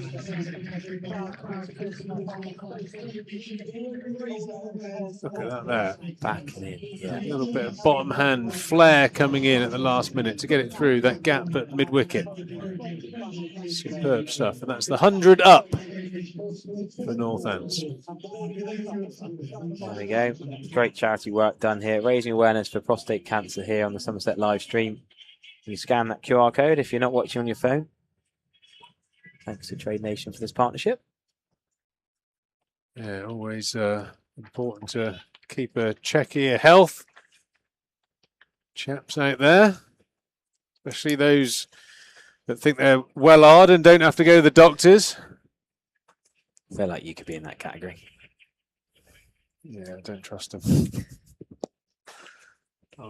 at that there. Back in. Yeah. A little bit of bottom hand flair coming in at the last minute to get it through that gap at mid-wicket. Superb stuff. And that's the 100 up for Northants. There we go. Great charity work done here. Raising awareness for prostate cancer here on the Somerset live stream. You scan that QR code if you're not watching on your phone. Thanks to Trade Nation for this partnership. Yeah, always important to keep a check of your health. Chaps out there, especially those that think they're well-hard and don't have to go to the doctors. I feel like you could be in that category. Yeah, I don't trust them.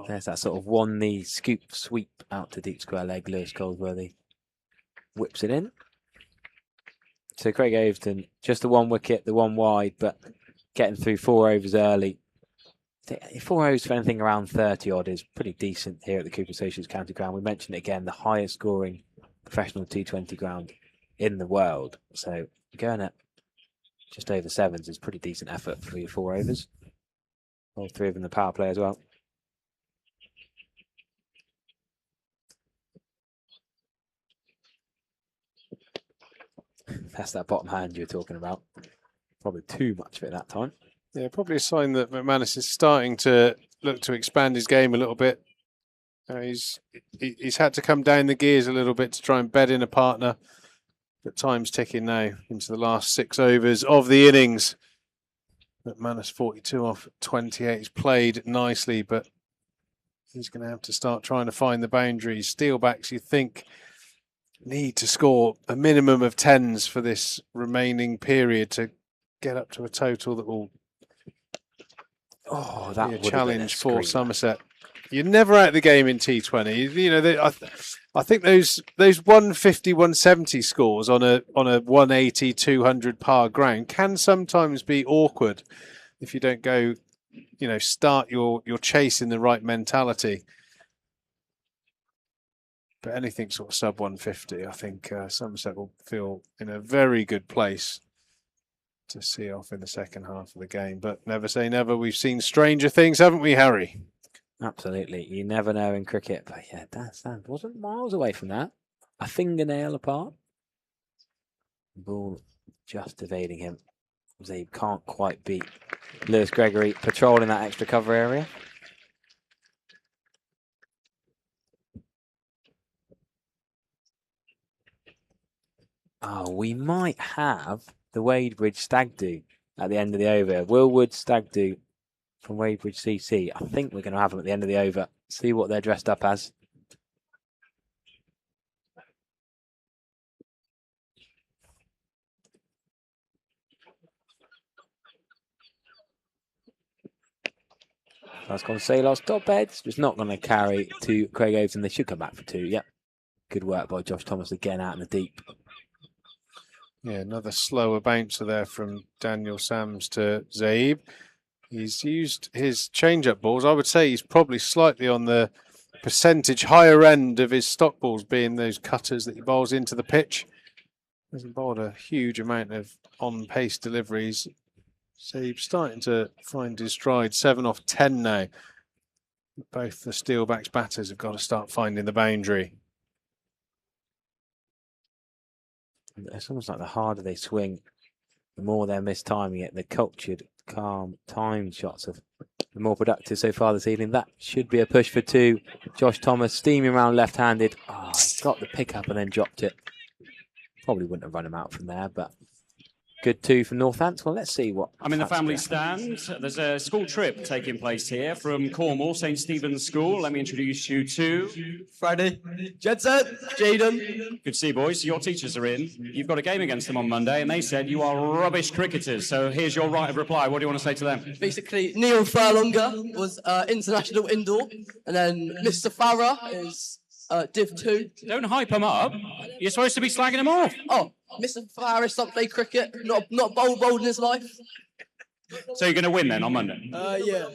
There's that sort of one knee scoop sweep out to deep square leg. Lewis Goldsworthy whips it in. So Craig Overton, just the 1 wicket, the 1 wide, but getting through 4 overs early. 4 overs for anything around 30 odd is pretty decent here at the Cooper Associates County Ground. We mentioned it again, the highest scoring professional T20 ground in the world. So going at just over 7s is pretty decent effort for your 4 overs. All 3 of them the power play as well. That's that bottom hand you were talking about. Probably too much of it that time. Yeah, probably a sign that McManus is starting to look to expand his game a little bit. He's had to come down the gears a little bit to try and bed in a partner. But time's ticking now into the last 6 overs of the innings. McManus 42 off 28. He's played nicely, but he's going to have to start trying to find the boundaries. Steelbacks, you think, need to score a minimum of 10s for this remaining period to get up to a total that will be a challenge for Somerset. You're never out of the game in T20. You know, I think those 150, 170 scores on a 180, 200 par ground can sometimes be awkward if you don't go, you know, start your chase in the right mentality. But anything sort of sub 150, I think Somerset will feel in a very good place to see off in the second half of the game. But never say never. We've seen stranger things, haven't we, Harry? Absolutely. You never know in cricket. But yeah, that wasn't miles away from that. A fingernail apart. Ball just evading him. Zabe can't quite beat Lewis Gregory patrolling that extra cover area. Oh, we might have the Wadebridge stag do at the end of the over. Will Wood stag do from Wadebridge CC. I think we're going to have them at the end of the over. See what they're dressed up as. That's gone Salos top heads. It's not going to carry to Craig Overton. They should come back for 2. Yep. Good work by Josh Thomas again out in the deep. Yeah, another slower bouncer there from Daniel Sams to Zaib. He's used his change-up balls. I would say he's probably slightly on the percentage higher end of his stock balls, being those cutters that he bowls into the pitch. Hasn't bowled a huge amount of on-pace deliveries. So he's starting to find his stride. 7 off 10 now. Both the Steelbacks batters have got to start finding the boundary. It's almost like the harder they swing, the more they're mistiming it. The cultured, calm, timed shots of the more productive so far this evening. That should be a push for 2. Josh Thomas steaming around left-handed. Oh, he's got the pick up and then dropped it. Probably wouldn't have run him out from there, but good 2 for Northants. Well, let's see what. I'm in the family stand. There's a school trip taking place here from Cornwall, St. Stephen's School. Let me introduce you to Friday, Jedson, Jaden. Good to see you, boys. Your teachers are in. You've got a game against them on Monday, and they said you are rubbish cricketers. So here's your right of reply. What do you want to say to them? Basically, Neil Furlonger was international indoor, and then Mr. Farah is Div 2. Don't hype them up. You're supposed to be slagging them off. Oh, Mr. Farah doesn't play cricket. Not bowled in his life. So you're going to win then on Monday? Yeah.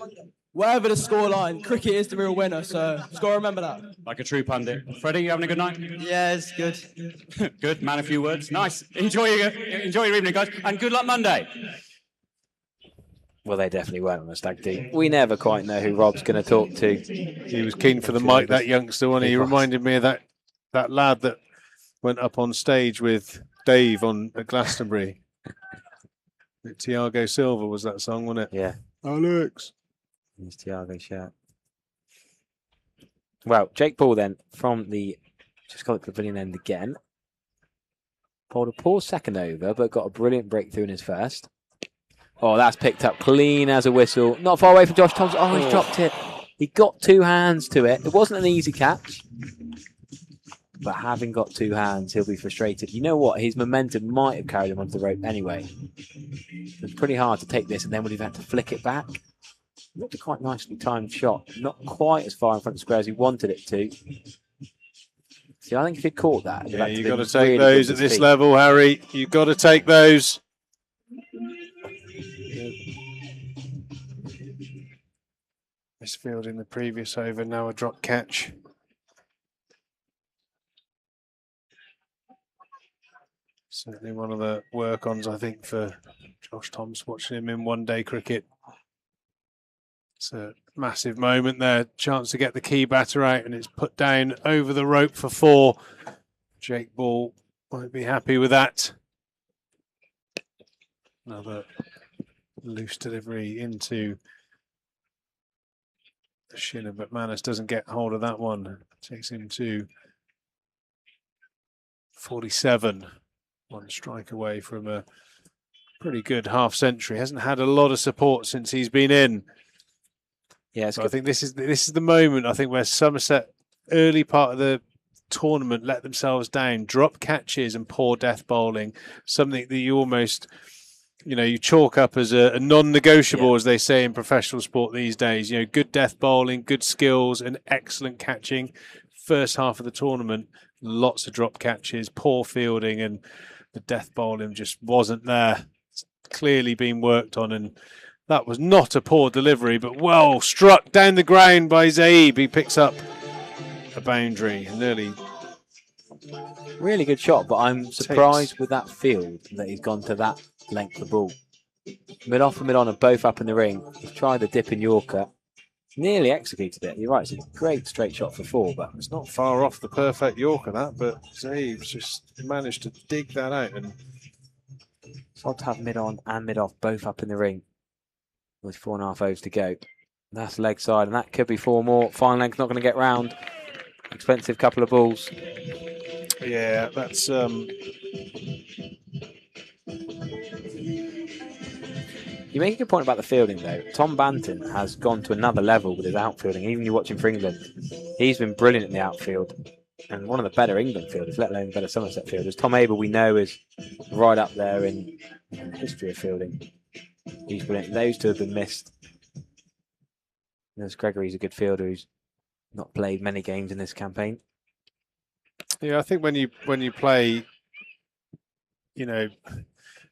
Wherever the scoreline, cricket is the real winner, so just got to remember that. Like a true pundit. Freddie, you having a good night? Yeah, it's good. Good, man, a few words. Nice. Enjoy your evening, guys, and good luck Monday. Well, they definitely weren't on a stag do. We never quite know who Rob's going to talk to. He was keen for the mic, that youngster, wasn't he? He reminded me of that lad that went up on stage with Dave at Glastonbury. Thiago Silva was that song, wasn't it? Yeah. Alex. Here's Thiago shirt. Well, Jake Paul then from the just got the pavilion end again. Pulled a poor second over, but got a brilliant breakthrough in his first. Oh, that's picked up clean as a whistle. Not far away from Josh Thompson. Oh, he's dropped it. He got 2 hands to it. It wasn't an easy catch. But having got 2 hands, he'll be frustrated. You know what? His momentum might have carried him onto the rope anyway. It was pretty hard to take this, and then would have had to flick it back. Not a quite nicely timed shot. Not quite as far in front of square as he wanted it to. See, I think if he'd caught that... Yeah, you've got to take those at this level, Harry. You've got to take those. Misfield in the previous over, now a drop catch. Certainly one of the work-ons, I think, for Josh Thomas, watching him in one-day cricket. It's a massive moment there, chance to get the key batter out, and it's put down over the rope for 4. Jake Ball won't be happy with that. Another loose delivery into the shin of McManus, doesn't get hold of that one. Takes him to 47. 1 strike away from a pretty good half century. Hasn't had a lot of support since he's been in. Yeah, so I think this is the moment, I think, where Somerset, early part of the tournament, let themselves down. Drop catches and poor death bowling. Something that you almost... you chalk up as a non-negotiable, as they say in professional sport these days. Good death bowling, good skills, and excellent catching. First half of the tournament, lots of drop catches, poor fielding, and the death bowling just wasn't there. It's clearly been worked on, and that was not a poor delivery, but well struck down the ground by Zaib. He picks up a boundary, and nearly... Really good shot, but I'm surprised with that field that he's gone to that length of ball. Mid-off and mid-on are both up in the ring. He's tried the dip in Yorker. Nearly executed it. You're right, it's a great straight shot for 4, but it's not far off the perfect Yorker, that, but Zaib's just managed to dig that out. And it's odd to have mid-on and mid-off both up in the ring with 4.5 overs to go. That's leg side, and that could be 4 more. Fine leg's not going to get round. Expensive couple of balls. Yeah, that's... You make a good point about the fielding, though. Tom Banton has gone to another level with his outfielding. Even you watch him for England, he's been brilliant in the outfield. And one of the better England fielders, let alone better Somerset fielders. Tom Abel, we know, is right up there in history of fielding. He's brilliant. Those 2 have been missed. Lewis Gregory's a good fielder who's not played many games in this campaign. Yeah, I think when you play,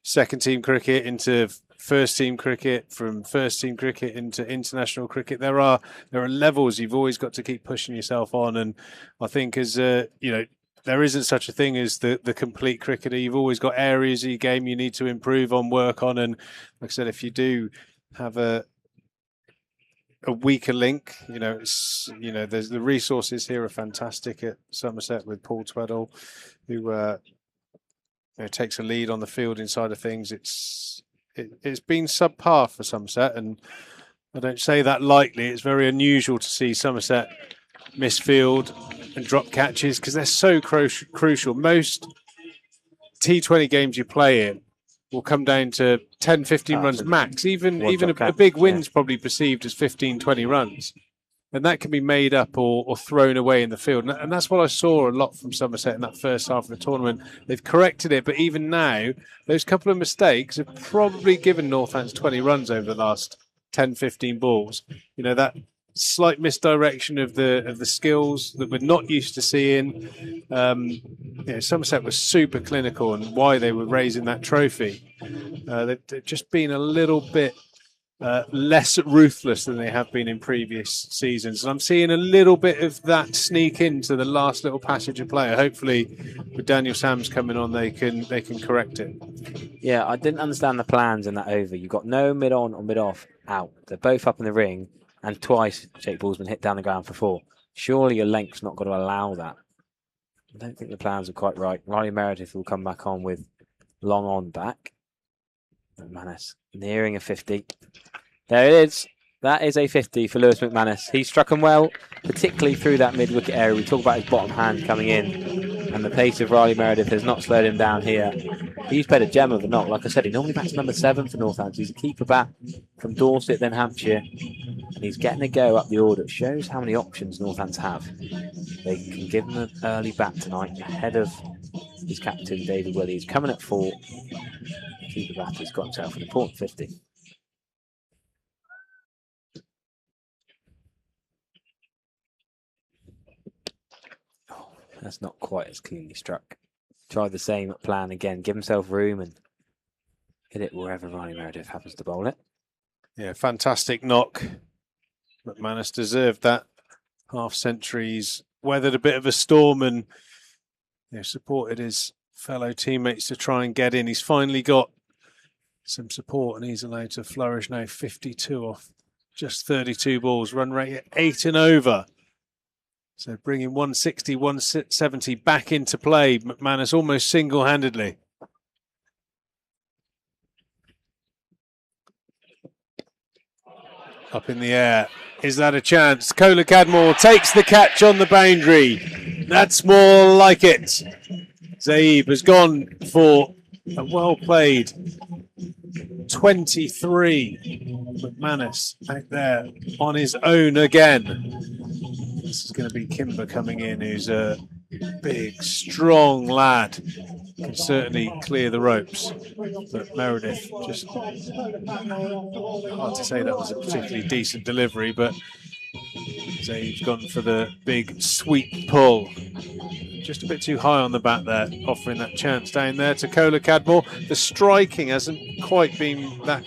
second team cricket into first team cricket, from first team cricket into international cricket, there are levels you've always got to keep pushing yourself on. And I think as there isn't such a thing as the complete cricketer. You've always got areas of your game you need to improve on, work on. And like I said, if you do have a weaker link, there's the resources here are fantastic at Somerset with Paul Tweddle, who takes a lead on the fielding side of things. It's been subpar for Somerset, and I don't say that lightly. It's very unusual to see Somerset miss field and drop catches because they're so crucial. Most T20 games you play in will come down to 10, 15 runs max. Even a big win's probably perceived as 15, 20 runs. And that can be made up or thrown away in the field. And that's what I saw a lot from Somerset in that first half of the tournament. They've corrected it, but even now, those couple of mistakes have probably given Northants 20 runs over the last 10, 15 balls. That slight misdirection of the skills that we're not used to seeing. Somerset was super clinical and why they were raising that trophy. They've just been a little bit less ruthless than they have been in previous seasons. And I'm seeing a little bit of that sneak into the last little passage of play. Hopefully, with Daniel Sams coming on, they can correct it. Yeah, I didn't understand the plans in that over. You've got no mid-on or mid-off out. They're both up in the ring, and twice Jake Ball's been hit down the ground for 4. Surely your length's not going to allow that. I don't think the plans are quite right. Riley Meredith will come back on with long on back. McManus nearing a 50. There it is. That is a 50 for Lewis McManus. He struck him well, particularly through that mid-wicket area. We talk about his bottom hand coming in, and the pace of Riley Meredith has not slowed him down here. He's played a gem of a knock. Like I said, he normally bats number 7 for Northants. He's a keeper bat from Dorset, then Hampshire, and he's getting a go up the order. It shows how many options Northants have. They can give him an early bat tonight ahead of his captain, David Willey. He's coming at 4. The keeper batter's got himself an important 50. That's not quite as cleanly struck. Try the same plan again. Give himself room and hit it wherever Riley Meredith happens to bowl it. Yeah, fantastic knock. McManus deserved that half century. He's weathered a bit of a storm and supported his fellow teammates to try and get in. He's finally got some support and he's allowed to flourish now. 52 off just 32 balls. Run rate at 8 and over. So bringing 160, 170 back into play. McManus almost single-handedly. Up in the air. Is that a chance? Kola Cadmore takes the catch on the boundary. That's more like it. Zaib has gone for a well-played 23. McManus out there on his own again. This is going to be Kimber coming in, who's a big, strong lad. Can certainly clear the ropes. But Meredith, just hard to say that was a particularly decent delivery, but Zaid's gone for the big sweep pull. Just a bit too high on the bat there, offering that chance down there to Kola Cadmore. The striking hasn't quite been that...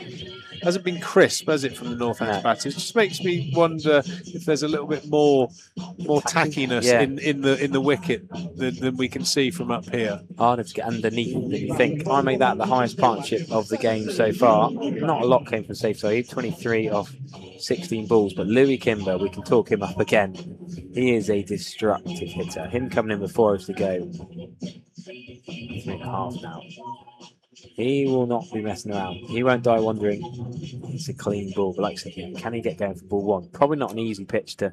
hasn't been crisp, has it, from the Northants batters? It just makes me wonder if there's a little bit more tackiness in the wicket than we can see from up here. Harder to get underneath than you think. I make that the highest partnership of the game so far. Not a lot came from Saif Saeed, 23 off 16 balls, but Louis Kimber, we can talk him up again. He is a destructive hitter. Him coming in with 4 overs to go. 3.5 now. He will not be messing around. He won't die wondering. It's a clean ball, but like I said, can he get going for ball 1? Probably not an easy pitch to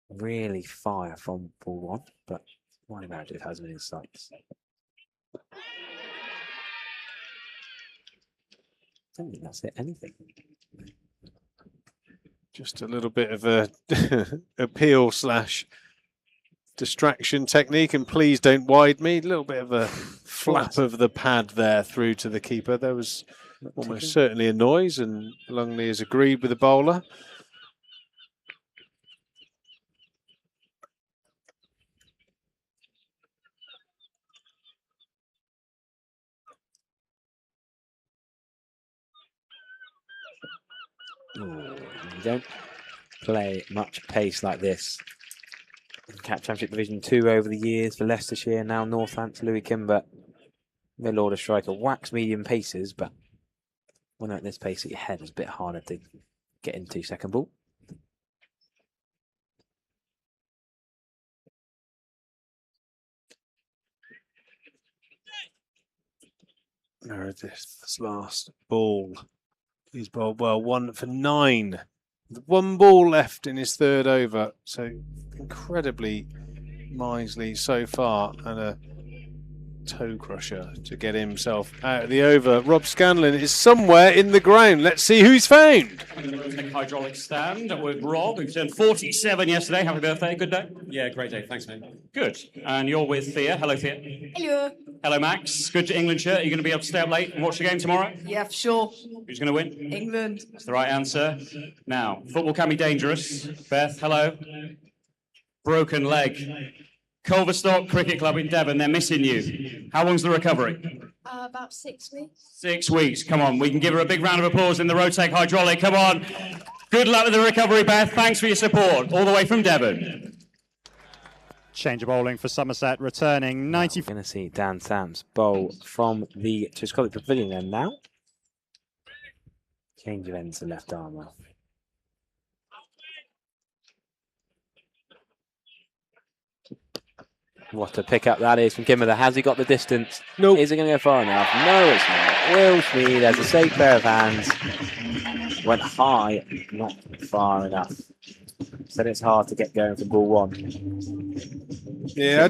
really fire from ball 1, but Riley Meredith has him in his sights. I don't think that's it. Anything. Just a little bit of a appeal / distraction technique, and please don't wide me. A little bit of a flap of the pad there through to the keeper. There was almost certainly a noise, and Lungley has agreed with the bowler. You don't play much pace like this. Championship Division 2 over the years for Leicestershire, now Northants, Louis Kimber, middle order striker, whacks medium paces, but when at this pace at your head, it's a bit harder to get into. Second ball. Meredith's last ball. He's bowled well, 1 for 9. With 1 ball left in his third over, so incredibly miserly so far, and a toe crusher to get himself out of the over. Rob Scanlon is somewhere in the ground. Let's see who's found. Hydraulic stand with Rob, who turned 47 yesterday. Happy birthday, good day? Yeah, great day. Thanks, mate. Good. And you're with Thea. Hello, Thea. Hello. Hello, Max. Good to England shirt. Are you going to be able to stay up late and watch the game tomorrow? Yeah, for sure. Who's going to win? England. That's the right answer. Now, football can be dangerous. Beth, hello. Broken leg. Culverstock Cricket Club in Devon, they're missing you. How long's the recovery? About 6 weeks. 6 weeks. Come on, we can give her a big round of applause in the Rotec Hydraulic. Come on. Good luck with the recovery, Beth. Thanks for your support. All the way from Devon. Change of bowling for Somerset, returning 90. We're going to see Dan Sams bowl from the Chiscotty Pavilion end now. Change of ends to left arm now. What a pickup that is from Kimber. Has he got the distance? No. Nope. Is it going to go far enough? No, it's not. Will Schmee, there's a safe pair of hands. Went high, not far enough. Said it's hard to get going for ball 1. Yeah, I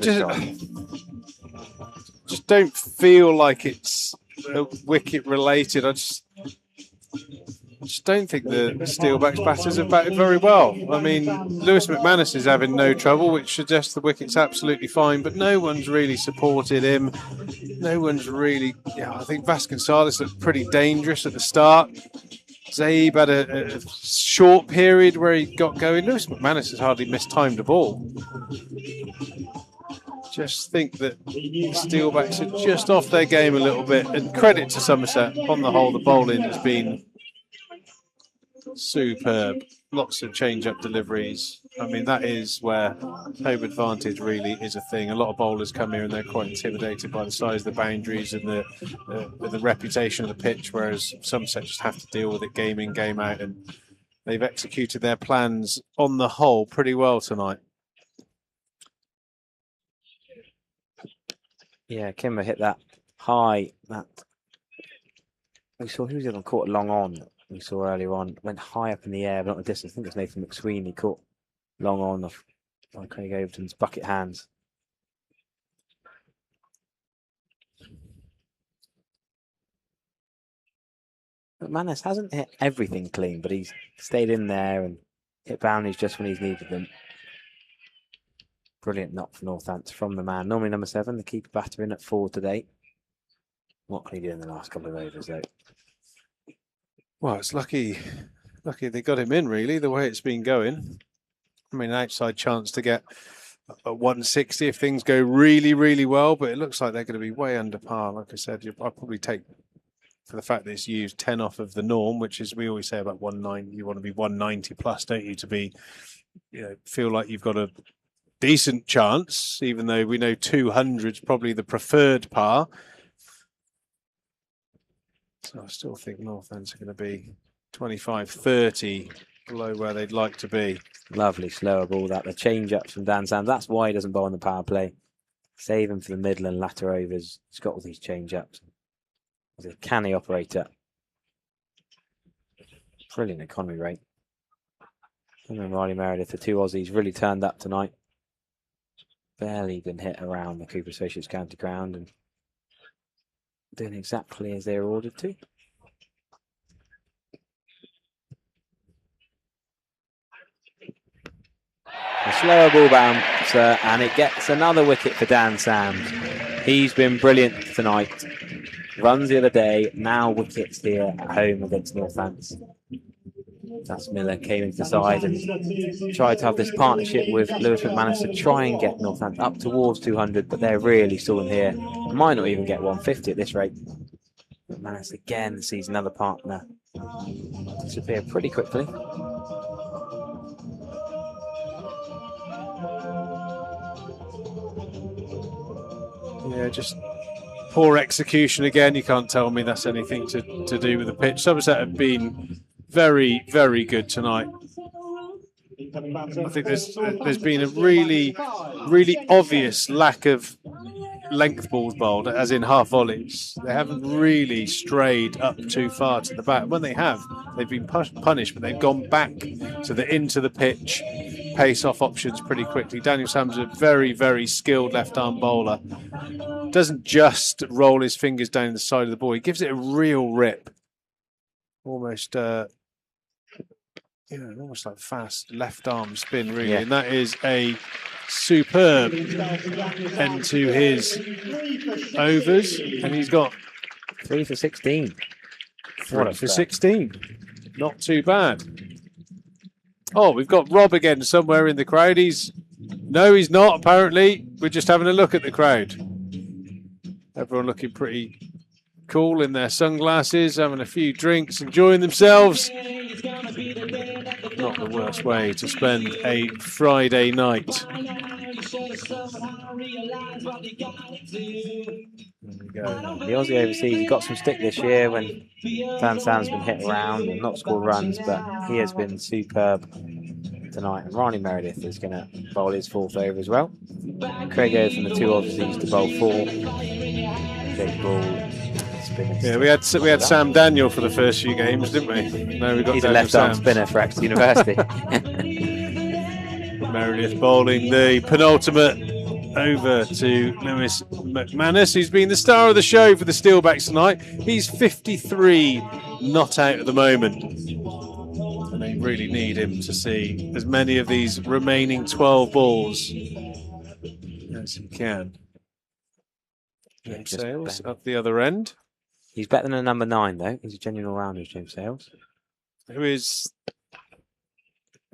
just don't feel like it's wicket related. I just don't think the Steelbacks batters have batted very well. I mean, Lewis McManus is having no trouble, which suggests the wicket's absolutely fine, but no one's really supported him. No one's really... Yeah, I think Vasconcelos looked pretty dangerous at the start. Zaib had a short period where he got going. Lewis McManus has hardly mistimed a ball. Just think that the Steelbacks are just off their game a little bit, and credit to Somerset. On the whole, the bowling has been superb. Lots of change-up deliveries. I mean, that is where home advantage really is a thing. A lot of bowlers come here and they're quite intimidated by the size of the boundaries and the reputation of the pitch, whereas Somerset just have to deal with it game in, game out, and they've executed their plans on the whole pretty well tonight. Yeah, Kimber hit that high. That we saw who was it on caught long on. We saw earlier on, went high up in the air, but not the distance. I think it was Nathan McSweeney caught long on off Craig Overton's bucket hands. But Manis hasn't hit everything clean, but he's stayed in there and hit boundaries just when he's needed them. Brilliant knock for Northants from the man. Normally number 7, the keeper batter in at 4 today. What can he do in the last couple of overs though? Well, it's lucky they got him in, really, the way it's been going. I mean, an outside chance to get a 160 if things go really, really well, but it looks like they're going to be way under par. Like I said, I'll probably take, for the fact that it's used, 10 off of the norm, which is, we always say about 190, you want to be 190 plus, don't you, to be, feel like you've got a decent chance, even though we know 200 is probably the preferred par. So I still think Northants are going to be 25, 30 below where they'd like to be. Lovely slower ball that. The change-ups from Dan Sams. That's why he doesn't bowl on the power play. Save him for the middle and latter overs. He's got all these change-ups. He's a canny operator. Brilliant economy rate. And then Riley Meredith, the 2 Aussies, really turned up tonight. Barely been hit around the Cooper Associates County ground and doing exactly as they were ordered to. A slower ball bouncer, and it gets another wicket for Dan Sams. He's been brilliant tonight. Runs the other day, now wickets here at home against Northants. That's Miller came into the side and tried to have this partnership with Lewis McManus to try and get Northants up towards 200, but they're really stalling here. Might not even get 150 at this rate. McManus again sees another partner disappear pretty quickly. Yeah, just poor execution again. You can't tell me that's anything to do with the pitch. Somerset have been very, very good tonight. I think there's been a really, really obvious lack of length balls bowled, as in half volleys. They haven't really strayed up too far to the back. When they have, they've been punished, but they've gone back to the into the pitch, pace off options pretty quickly. Daniel Sam's a very, very skilled left-arm bowler. Doesn't just roll his fingers down the side of the ball. He gives it a real rip. Almost almost like fast left arm spin, really. Yeah. And that is a superb end to his overs. And he's got 3 for 16. 3 for 16. Not too bad. Oh, we've got Rob again somewhere in the crowd. No, he's not, apparently. We're just having a look at the crowd. Everyone looking pretty cool in their sunglasses, having a few drinks, enjoying themselves. Not the worst way to spend a Friday night. There we go. The Aussie overseas, he got some stick this year when Dan Sam's been hit around and not scored runs, but he has been superb tonight. And Ronnie Meredith is going to bowl his 4th over as well. Craig goes from the 2 Aussies to bowl 4. Big ball. Yeah, we had Sam Daniel for the first few games, didn't we? No, we got He's Daniel a left-arm Sam. spinner for Exeter University. Meredith bowling the penultimate over to Lewis McManus, who's been the star of the show for the Steelbacks tonight. He's 53 not out at the moment. And they really need him to see as many of these remaining 12 balls as he can. James Sales up the other end. He's better than a number 9, though. He's a genuine all-rounder, James Sales. Who is,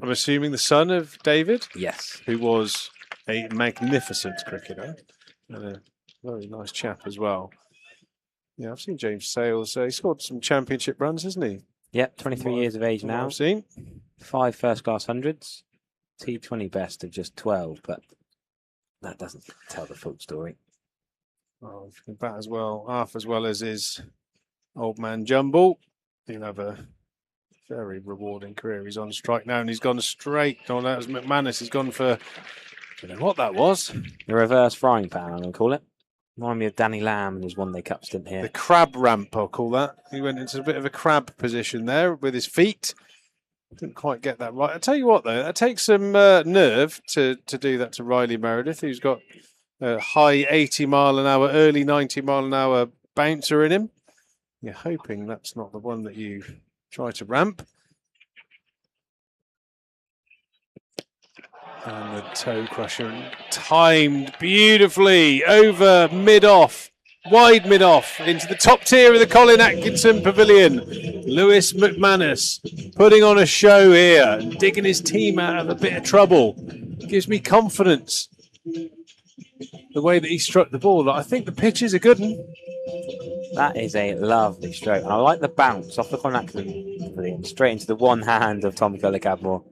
I'm assuming, the son of David? Yes. Who was a magnificent cricketer and a very nice chap as well. Yeah, I've seen James Sales. He scored some championship runs, hasn't he? Yep, 23 years of age now. I've seen 5 first-class hundreds. T20 best of just 12, but that doesn't tell the full story. Oh, if he can bat as well, half as well as his old man Jumble, he'll have a very rewarding career. He's on strike now and he's gone straight. Oh, that was McManus. He's gone for, I don't know what that was. The reverse frying pan, I'm going to call it. Remind me of Danny Lamb and his one-day cup stint here. The crab ramp, I'll call that. He went into a bit of a crab position there with his feet. Didn't quite get that right. I tell you what, though, that takes some nerve to do that to Riley Meredith, who's got a high 80 mile an hour, early 90 mile an hour bouncer in him. You're hoping that's not the one that you try to ramp. And the toe crusher timed beautifully over mid-off, wide mid-off, into the top tier of the Colin Atkinson Pavilion. Lewis McManus putting on a show here, digging his team out of a bit of trouble. Gives me confidence. The way that he struck the ball, I think the pitch is a good one. That is a lovely stroke. And I like the bounce off the Colin Atkinson Pavilion, straight into the one hand of Tom Cullick-Admore.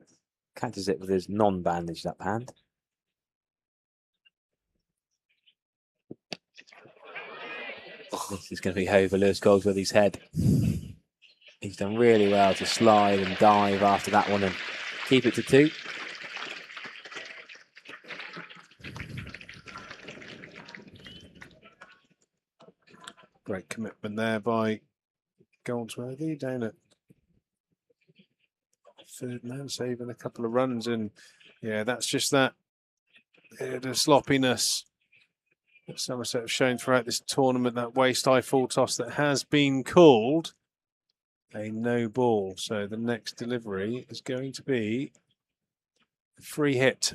Catches it with his non-bandaged up hand. This is going to be over Lewis Goldsworthy's head. He's done really well to slide and dive after that one and keep it to 2. Great commitment there by Goldsworthy down at 3rd man, saving a couple of runs. And yeah, that's just that the sloppiness that Somerset have shown throughout this tournament, that waist-high full toss that has been called a no ball. So the next delivery is going to be a free hit.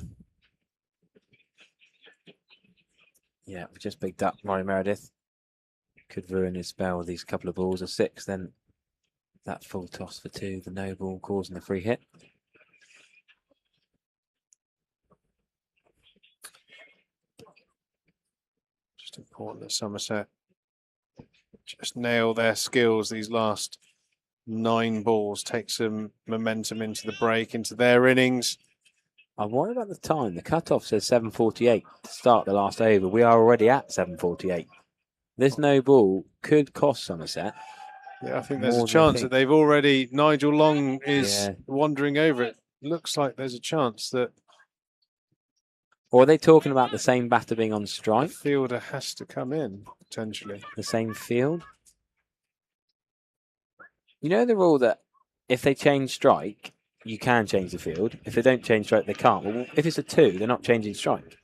Yeah, we just picked up Ronnie Meredith. Could ruin his spell with these couple of balls. A 6, then that full toss for 2, the no ball causing the free hit. Just important that Somerset just nail their skills these last 9 balls, take some momentum into the break, into their innings. I'm worried about the time. The cut-off says 7:48 to start the last over. We are already at 7:48. This no ball could cost Somerset. Yeah, I think there's a more than chance think. that they've already. Nigel Long is Yeah. wandering over it. Looks like there's a chance that Or are they talking about the same batter being on strike? fielder has to come in, potentially. The same field? You know the rule that if they change strike, you can change the field. If they don't change strike, they can't. Well, if it's a 2, they're not changing strike.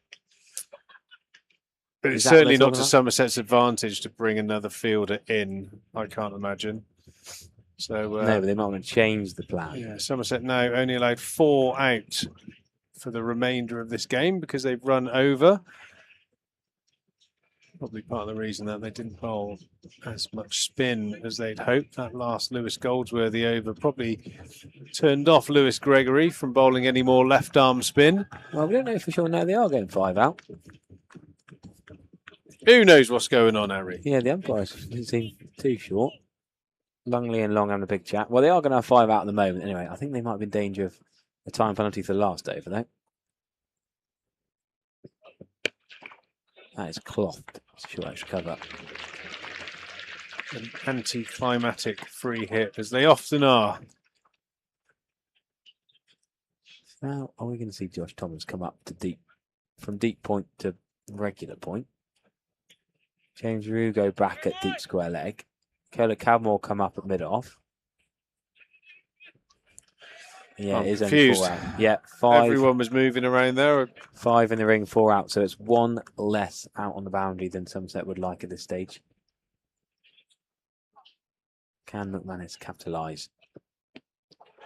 But Is it's that what certainly they're not to talking Somerset's advantage to bring another fielder in, I can't imagine. So No, but they might want to change the plan. yeah, Somerset now only allowed 4 out for the remainder of this game because they've run over. Probably part of the reason that they didn't bowl as much spin as they'd hoped. That last Lewis Goldsworthy over probably turned off Lewis Gregory from bowling any more left arm spin. Well, we don't know for sure now they are getting 5 out. Who knows what's going on, Harry? Yeah, the umpires didn't seem too short. Longley and Long having a big chat. Well, they are going to have 5 out at the moment anyway. I think they might be in danger of a time penalty for the last over, though. That is clocked. Short extra cover. An anticlimactic free hit, as they often are. Now, are we going to see Josh Thomas come up to deep, from deep point to regular point? James Rue go back at deep square leg. Kola Cadmore come up at mid-off. Yeah, I'm it is confused. only 4 out. Yeah, 5. Everyone was moving around there. 5 in the ring, 4 out. So it's 1 less out on the boundary than Somerset would like at this stage. Can McManus capitalise?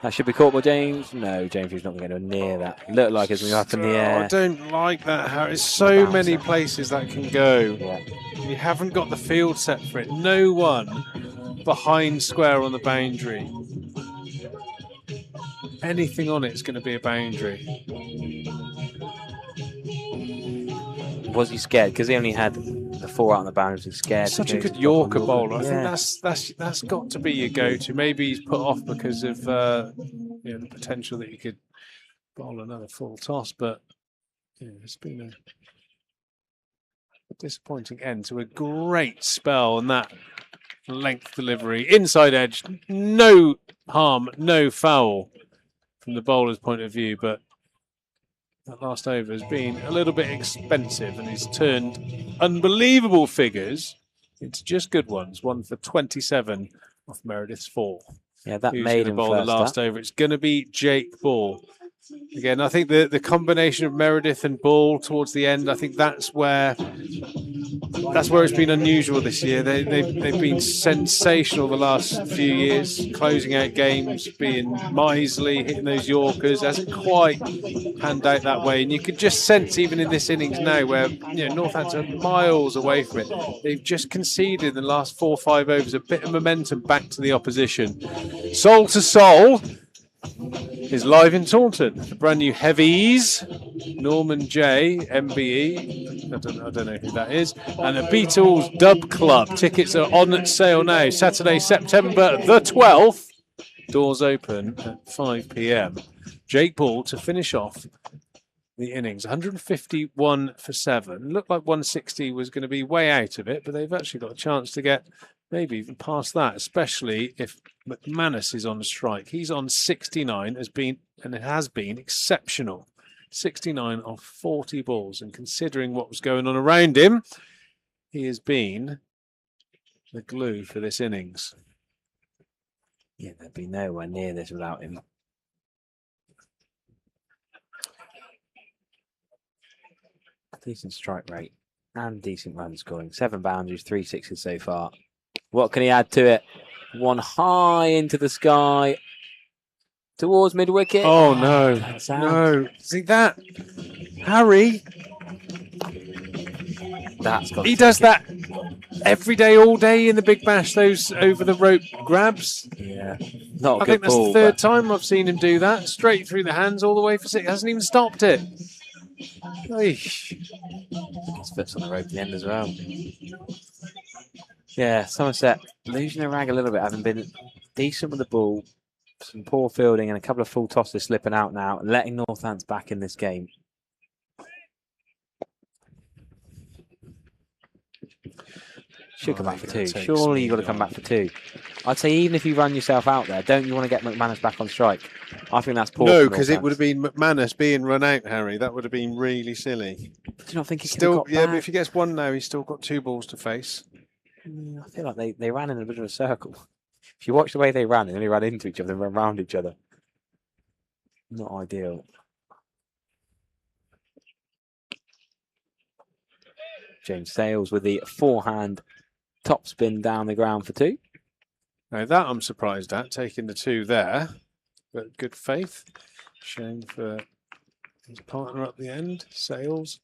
That should be caught by James. No, James is not going to go near that. Looked like it's going to go up in the air. I don't like that, Harry. There's so many places that can go. Yeah. You haven't got the field set for it. No one behind square on the boundary. Anything on it is going to be a boundary. Was he scared? Because he only had the 4 out on the boundary. Was he scared? Such to a go good to Yorker top bowler. I Yeah. think that's got to be your go-to. Maybe he's put off because of the potential that he could bowl another full toss, but yeah, it's been a disappointing end to a great spell, and that length delivery, inside edge, no harm, no foul from the bowler's point of view, but that last over has been a little bit expensive and he's turned unbelievable figures into just good ones. 1 for 27 off Meredith's 4. Yeah, that Who's made gonna him bowl the first last up. over? It's going to be Jake Ball. Again, I think the combination of Meredith and Ball towards the end, I think that's where it's been unusual this year. They've been sensational the last few years, closing out games, being miserly, hitting those Yorkers. Hasn't quite panned out that way, and you could just sense even in this innings now, where Northants are miles away from it. They've just conceded in the last 4 or 5 overs a bit of momentum back to the opposition. Soul to Soul is live in Taunton. The brand new heavies, Norman J, MBE, I don't know who that is, and the Beatles Dub Club. Tickets are on sale now. Saturday, September the 12th. Doors open at 5 p.m. Jake Ball to finish off the innings. 151 for 7. Looked like 160 was going to be way out of it, but they've actually got a chance to get maybe even past that, especially if McManus is on strike. He's on 69, and it has been exceptional. 69 off 40 balls, and considering what was going on around him, he has been the glue for this innings. Yeah, they'd be nowhere near this without him. Decent strike rate and decent run scoring. 7 boundaries, 3 sixes so far. What can he add to it? 1 high into the sky towards mid wicket. Oh no, no! See that, Harry? He does that every day, all day in the Big Bash. Those over the rope grabs. Yeah, not a I good think that's ball, the third but- time I've seen him do that. Straight through the hands, all the way for 6. Hasn't even stopped it. Eesh. His foot's on the rope in the end as well. Yeah, Somerset losing their rag a little bit, having been decent with the ball, some poor fielding and a couple of full tosses slipping out now and letting Northants back in this game. Should come back for 2. Surely you've got to come back for 2. I'd say even if you run yourself out there, don't you want to get McManus back on strike? I think that's poor. No, because it would have been McManus being run out, Harry. That would have been really silly. Do you not think he still? Yeah, but if he gets 1 now, he's still got 2 balls to face. I feel like they ran in a bit of a circle. If you watch the way they ran, they only ran into each other and ran round each other. Not ideal. James Sales with the forehand top spin down the ground for 2. Now that I'm surprised at, taking the 2 there, but good faith. Shame for his partner up the end, Sales.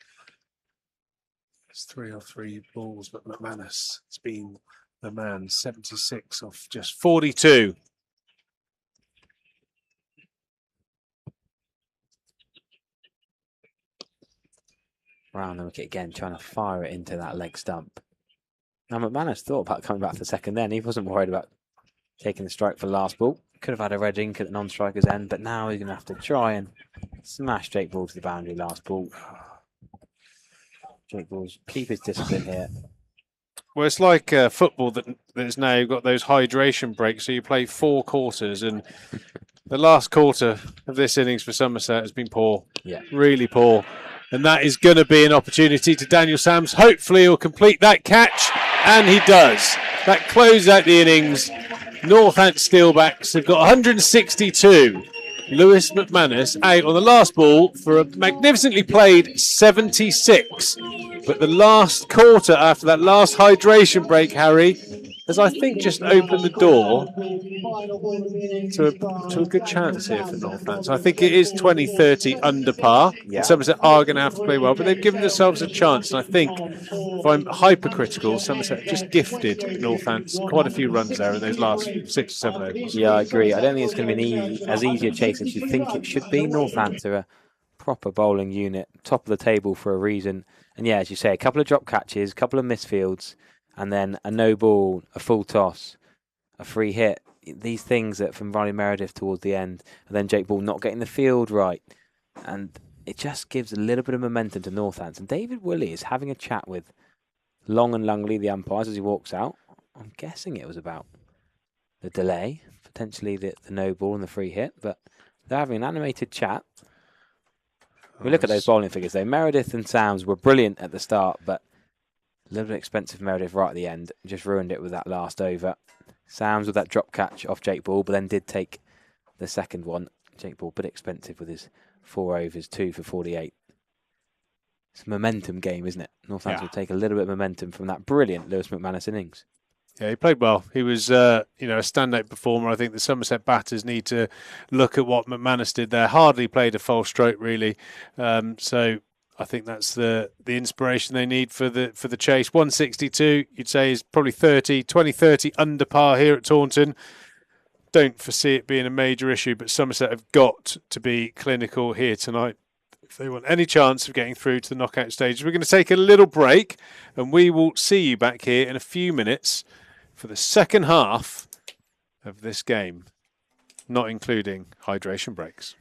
It's 3 off 3 balls, but McManus has been the man, 76 off just 42. Round the wicket again, trying to fire it into that leg stump. Now McManus thought about coming back for second then. He wasn't worried about taking the strike for the last ball. Could have had a red ink at the non-striker's end, but now he's going to have to try and smash Jake Ball to the boundary last ball. Jake Ball's keep his discipline here. Well, it's like football that's now got those hydration breaks, so you play 4 quarters, and the last quarter of this innings for Somerset has been poor. Yeah. Really poor. And that is going to be an opportunity to Daniel Sams. Hopefully he'll complete that catch, and he does. That closes out the innings. Northants Steelbacks have got 162. Lewis McManus out on the last ball for a magnificently played 76. But the last quarter after that last hydration break, Harry, has I think just opened the door to a good chance here for Northants. I think it is 20-30 under par. Yeah. Somerset are going to have to play well, but they've given themselves a chance. And I think, if I'm hypercritical, Somerset just gifted Northants quite a few runs there in those last 6 or 7 overs. Yeah, I agree. I don't think it's going to be as easy a chase as you think it should be. Northants are a proper bowling unit, top of the table for a reason. And yeah, as you say, a couple of drop catches, a couple of misfields, and then a no ball, a full toss, a free hit. These things that from Riley Meredith towards the end, and then Jake Ball not getting the field right. And it just gives a little bit of momentum to Northants. And David Woolley is having a chat with Long and Lungley, the umpires, as he walks out. I'm guessing it was about the delay, potentially the no ball and the free hit, but they're having an animated chat. We look at those bowling figures though. Meredith and Sams were brilliant at the start, but a little bit expensive Meredith right at the end. Just ruined it with that last over. Sams with that drop catch off Jake Ball, but then did take the second one. Jake Ball, a bit expensive with his 4 overs, 2 for 48. It's a momentum game, isn't it? Northants will take a little bit of momentum from that brilliant Lewis McManus innings. Yeah, he played well. He was, a standout performer. I think the Somerset batters need to look at what McManus did there. Hardly played a false stroke, really. So I think that's the inspiration they need for the chase. 162, you'd say, is probably 20-30 under par here at Taunton. Don't foresee it being a major issue, but Somerset have got to be clinical here tonight if they want any chance of getting through to the knockout stages. We're going to take a little break, and we will see you back here in a few minutes for the second half of this game, not including hydration breaks.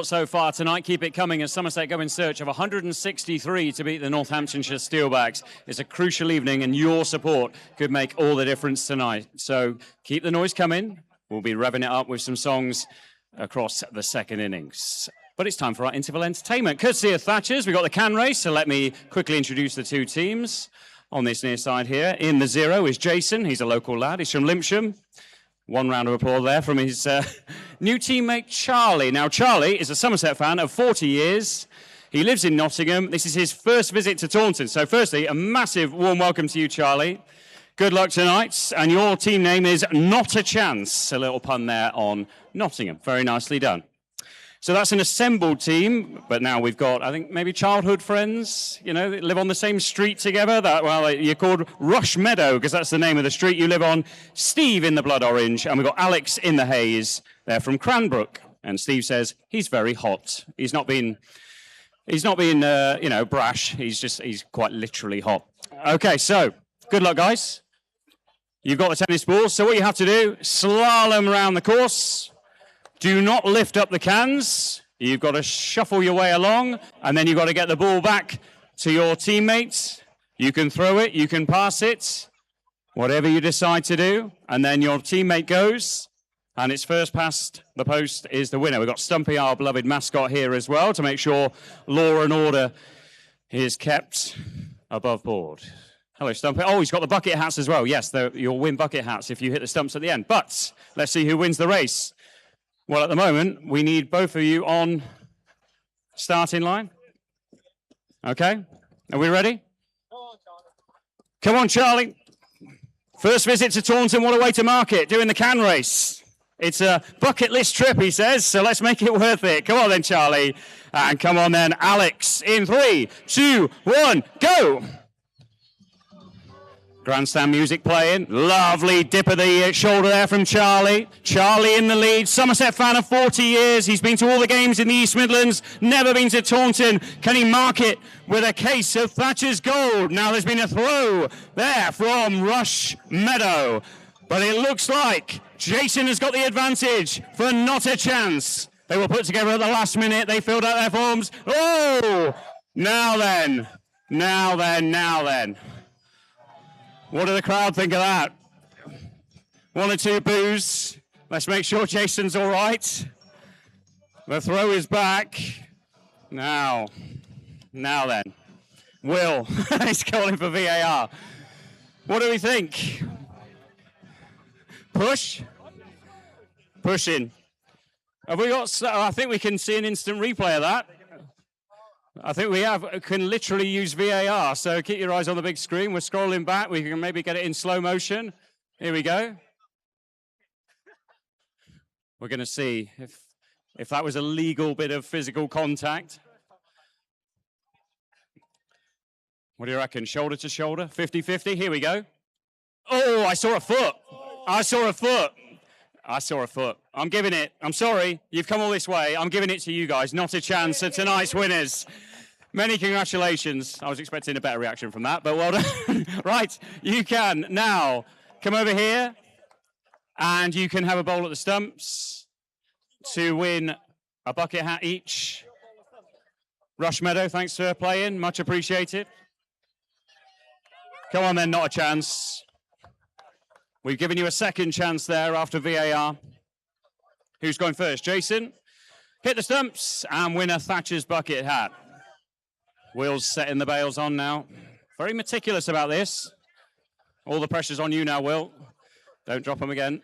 So far tonight, keep it coming as Somerset go in search of 163 to beat the Northamptonshire Steelbacks. It's a crucial evening and your support could make all the difference tonight. So keep the noise coming. We'll be revving it up with some songs across the second innings. But it's time for our interval entertainment. Courtesy of Thatcher's, we've got the can race, so let me quickly introduce the two teams. On this near side here, in the 0 is Jason. He's a local lad. He's from Limpsham. One round of applause there from his new teammate, Charlie. Now, Charlie is a Somerset fan of 40 years. He lives in Nottingham. This is his first visit to Taunton. So, firstly, a massive warm welcome to you, Charlie. Good luck tonight. And your team name is Not a Chance. A little pun there on Nottingham. Very nicely done. So that's an assembled team, but now we've got, I think, maybe childhood friends, you know, that live on the same street together. Well, you're called Rush Meadow, because that's the name of the street you live on. Steve in the blood orange, and we've got Alex in the haze. They're from Cranbrook. And Steve says he's very hot. He's not being brash. He's quite literally hot. Okay, so good luck, guys. You've got the tennis balls, so what you have to do, slalom around the course. Do not lift up the cans. You've got to shuffle your way along, and then you've got to get the ball back to your teammates. You can throw it, you can pass it, whatever you decide to do, and then your teammate goes, and it's first past the post is the winner. We've got Stumpy, our beloved mascot, here as well to make sure law and order is kept above board. Hello, Stumpy. Oh, he's got the bucket hats as well. Yes, you'll win bucket hats if you hit the stumps at the end. But let's see who wins the race. Well, at the moment, we need both of you on starting line. Okay, are we ready? Come on, Charlie. First visit to Taunton, what a way to mark it, doing the can race. It's a bucket list trip, he says, so let's make it worth it. Come on then, Charlie. And come on then, Alex, in 3, 2, 1, go! Grandstand music playing. Lovely dip of the shoulder there from Charlie. Charlie in the lead. Somerset fan of 40 years. He's been to all the games in the East Midlands. Never been to Taunton. Can he mark it with a case of Thatcher's Gold? Now there's been a throw there from Rush Meadow. But it looks like Jason has got the advantage for Not a Chance. They were put together at the last minute. They filled out their forms. Oh! Now then. Now then. Now then. What do the crowd think of that? 1 or 2 boos. Let's make sure Jason's all right. The throw is back. Now then. Will, he's calling for VAR. What do we think? Push? Pushing. Have we got, I think we can see an instant replay of that. I think we can literally use VAR, so keep your eyes on the big screen. We're scrolling back. We can maybe get it in slow motion. Here we go. We're going to see if that was a legal bit of physical contact. What do you reckon? Shoulder to shoulder? 50-50? Here we go. Oh, I saw a foot. I saw a foot. I saw a foot. I'm giving it. I'm sorry. You've come all this way. I'm giving it to you guys. Not a chance at tonight's winners. Many congratulations. I was expecting a better reaction from that, but well done. Right, you can now come over here and you can have a bowl at the stumps to win a bucket hat each. Rush Meadow, thanks for playing. Much appreciated. Come on then, Not a Chance. We've given you a second chance there after VAR. Who's going first? Jason. Hit the stumps and win a Thatcher's bucket hat. Will's setting the bails on now. Very meticulous about this. All the pressure's on you now, Will. Don't drop them again.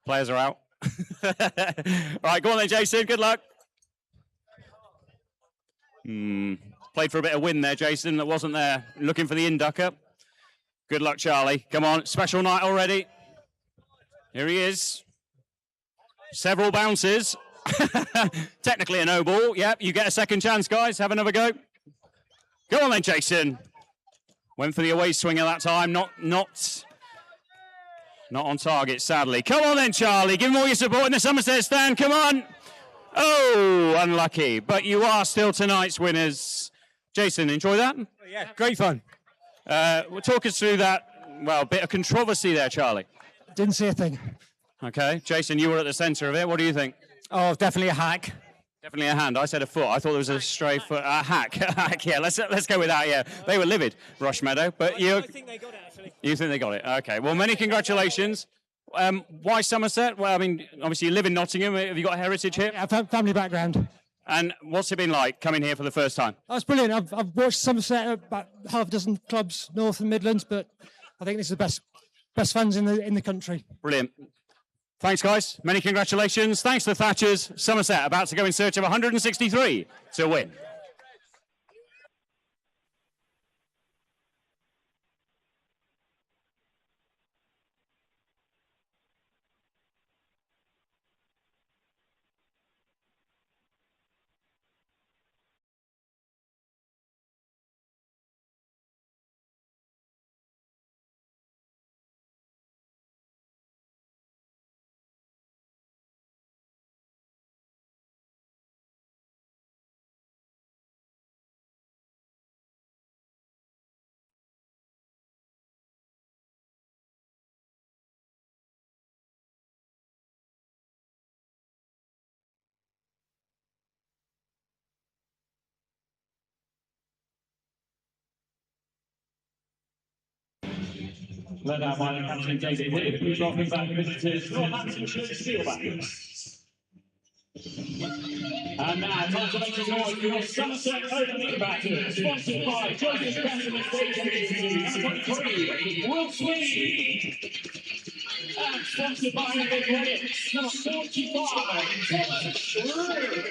Players are out. Right, go on then, Jason. Good luck. Played for a bit of wind there, Jason. That wasn't there. Looking for the inducker. Good luck, Charlie. Come on. Special night already. Here he is. Several bounces. Technically a no ball. Yep, you get a second chance, guys. Have another go. Go on then, Jason. Went for the away swing at that time. Not on target, sadly. Come on then, Charlie. Give him all your support in the Somerset stand. Come on. Oh, unlucky. But you are still tonight's winners. Jason, enjoy that? Yeah, great fun. Talk us through that, well, bit of controversy there, Charlie. Didn't see a thing. Okay. Jason, you were at the centre of it. What do you think? Oh, definitely a hack. Definitely a hand. I said a foot. I thought there was a stray foot. A hack. Hack, yeah. Let's go with that, yeah. They were livid, Rush Meadow. But I think they got it, actually. You think they got it? Okay. Well, many congratulations. Why Somerset? Well, I mean, obviously you live in Nottingham. Have you got heritage here? Yeah, family background. And what's it been like coming here for the first time? Oh, it's brilliant. I've watched Somerset at about half a dozen clubs, North and Midlands, but I think this is the best Best fans in the country. Brilliant. Thanks, guys. Many congratulations. Thanks to the Thatchers. Somerset about to go in search of 163 to win. Led out by the captain David Wood, who's welcoming back the visitors Northants and Steelbacks. And now, time to make some noise for your Somerset opening batter, sponsored by Joseph Benson Station 23, Will Sweet. And sponsored by Epic Credits, number 45, Thomas Rue.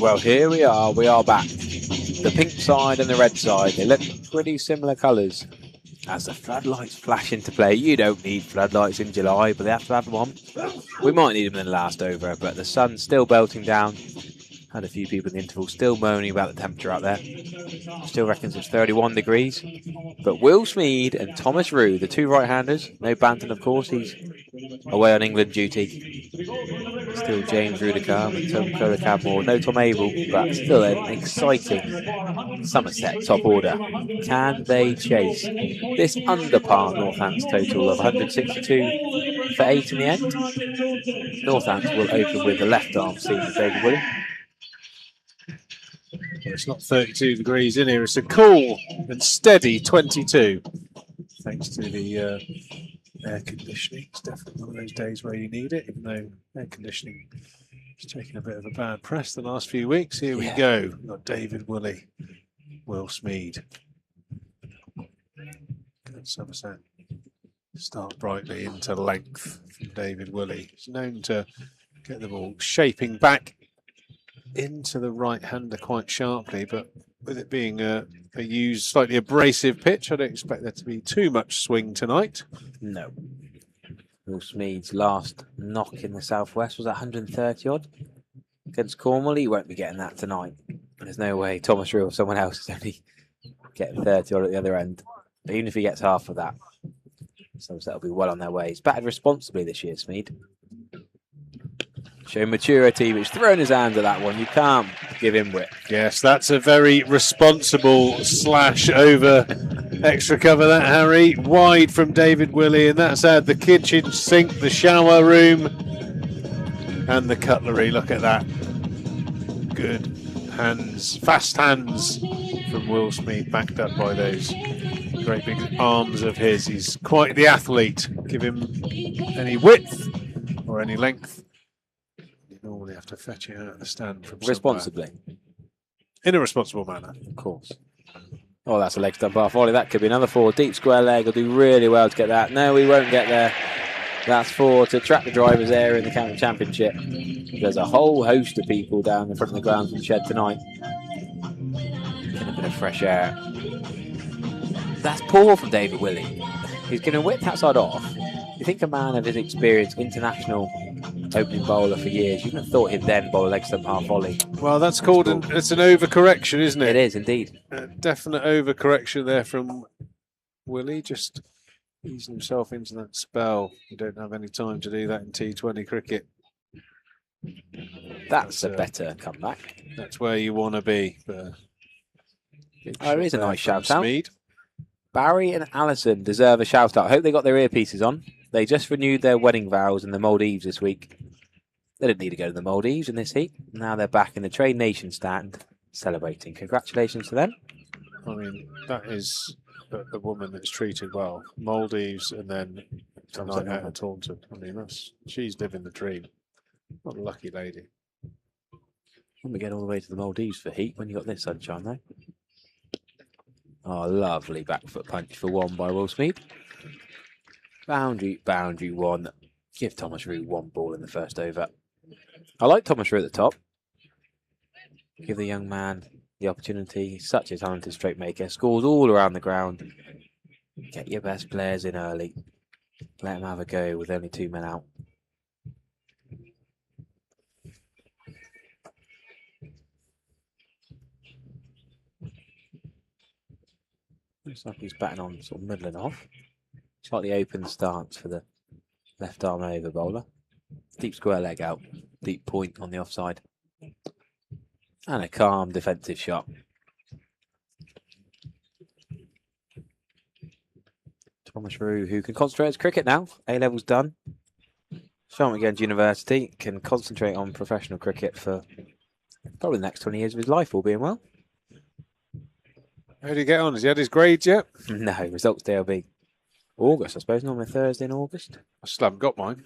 Well, here we are back. The pink side and the red side, they look pretty similar colours. As the floodlights flash into play, you don't need floodlights in July, but they have to have one. We might need them in the last over, but the sun's still belting down. Had a few people in the interval still moaning about the temperature out there. Still reckons it's 31 degrees. But Will Smead and Thomas Rue, the two right-handers, no Banton of course, he's away on England duty. Still James Rudiker with Tom Cadmore, no Tom Abel, but still an exciting Somerset top order. Can they chase this under par Northants total of 162 for 8 in the end? Northants will open with the left arm seam of David William. It's not 32 degrees in here, it's a cool and steady 22. Thanks to the air conditioning. It's definitely one of those days where you need it, even though air conditioning is taking a bit of a bad press the last few weeks. Here we go. We've got David Woolley, Will Smead. Good Somerset. Start brightly into length from David Woolley. He's known to get the ball shaping back into the right-hander quite sharply, but with it being a used, slightly abrasive pitch, I don't expect there to be too much swing tonight. No. Will Smead's last knock in the southwest was 130 odd against Cornwall. He won't be getting that tonight. There's no way Thomas Rue or someone else is only getting 30 odd at the other end. But even if he gets half of that, Somerset will be well on their way. He's batted responsibly this year, Smead. Showing maturity, but he's thrown his hands at that one. You can't give him width. Yes, that's a very responsible slash over extra cover, that, Harry. Wide from David Woolley, and that's had the kitchen sink, the shower room, and the cutlery. Look at that. Good hands, fast hands from Will Smead, backed up by those great big arms of his. He's quite the athlete. Give him any width or any length, normally have to fetch it out of the stand from responsibly. Somewhere. In a responsible manner. Of course. Oh, that's a leg stump half volley. That could be another 4. Deep square leg. Will do really well to get that. No, we won't get there. That's 4 to track the drivers there in the county championship. There's a whole host of people down in front of the grounds in the shed tonight. Getting a bit of fresh air. That's poor from David Woolley. He's going to whip that side off. You think a man of his experience, international opening bowler for years, you wouldn't have thought he'd then bowl a leg stump half volley. Well, that's called it's an overcorrection, isn't it? It is indeed. A definite overcorrection there from Willie, just easing himself into that spell. You don't have any time to do that in T20 cricket. That's a better comeback. That's where you want to be. There is a nice shout out. Smead. Barry and Allison deserve a shout out. I hope they got their earpieces on. They just renewed their wedding vows in the Maldives this week. They didn't need to go to the Maldives in this heat. Now they're back in the Trade Nation stand celebrating. Congratulations to them. I mean, that is a woman that's treated well. Maldives and then tonight out at Taunton. I mean, she's living the dream. What a lucky lady. When we get all the way to the Maldives for heat, when you got this sunshine though. Oh, lovely back foot punch for one by Will Smeed. Boundary one. Give Thomas Rue one ball in the first over. I like Thomas Rue at the top. Give the young man the opportunity. He's such a talented straight maker. Scores all around the ground. Get your best players in early. Let him have a go with only 2 men out. Looks like he's batting on sort of middling off. Slightly open stance for the left arm over bowler. Deep square leg out. Deep point on the offside. And a calm defensive shot. Thomas Rue, who can concentrate on his cricket now. A-level's done. Sharmaghange University can concentrate on professional cricket for probably the next 20 years of his life, all being well. How did he get on? Has he had his grades yet? No, results day will be August, I suppose. Normally Thursday in August. I still haven't got mine.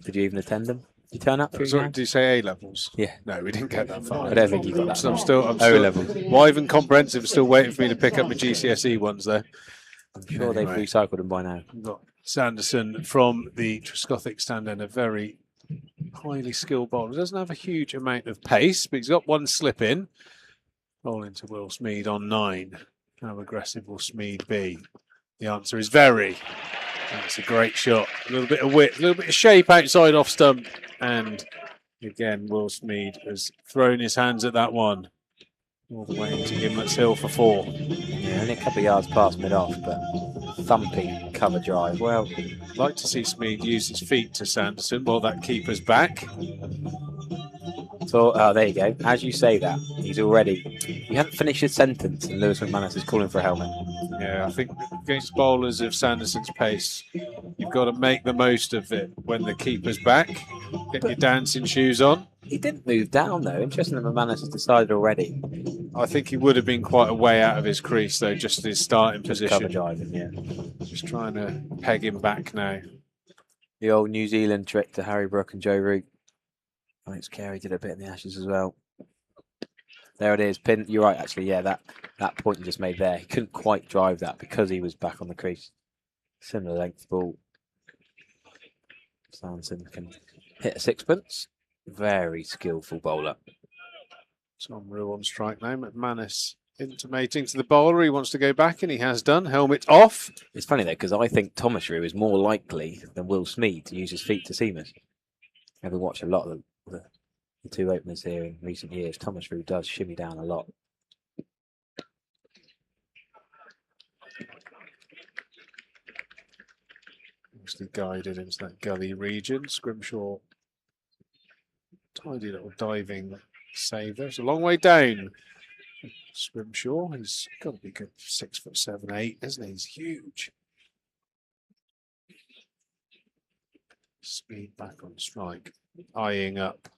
Did you even attend them? Did you turn up for your Sorry, exam? did you say A-levels? Yeah. No, we didn't get that far. I don't think you got that So I'm far. still O-levels. Live and comprehensive is still waiting for me to pick up my GCSE ones there. I'm sure they've recycled them by now. We've got Sanderson from the Trescothic stand and a very highly skilled bowler. Doesn't have a huge amount of pace, but he's got one slip in. Bowling to Will Smeed on 9. How aggressive will Smeed be? The answer is very. That's a great shot. A little bit of width, a little bit of shape outside off stump. And again, Will Smeed has thrown his hands at that one. All the way into Gimlet's Hill for 4. Yeah, only a couple of yards past mid-off, but thumping cover drive. Well, I'd like to see Smeed use his feet to Sanderson while that keeper's back. so, oh, there you go. As you say that, he's already... You haven't finished his sentence and Lewis McManus is calling for a helmet. Yeah, I think against bowlers of Sanderson's pace, you've got to make the most of it when the keeper's back. Get your dancing shoes on. He didn't move down, though. Interesting that McManus has decided already. I think he would have been quite a way out of his crease, though, just his starting position. Cover driving, yeah. Just trying to peg him back now. The old New Zealand trick to Harry Brook and Joe Root. Alex Carey did a bit in the Ashes as well. There it is. Pin. You're right, actually. Yeah, that point you just made there. He couldn't quite drive that because he was back on the crease. Similar length ball. Sanderson can hit a sixpence. Very skillful bowler. Tom Rue on strike now. McManus intimating to the bowler he wants to go back, and he has done. Helmet off. It's funny, though, because I think Thomas Rue is more likely than Will Smeed to use his feet to seamers. I've watched a lot of the two openers here in recent years. Thomas Rue does shimmy down a lot. Obviously guided into that gully region. Scrimshaw, tidy little diving save there. It's a long way down. Scrimshaw, he's got to be good 6'7", 8", isn't he? He's huge. Speed back on strike, eyeing up,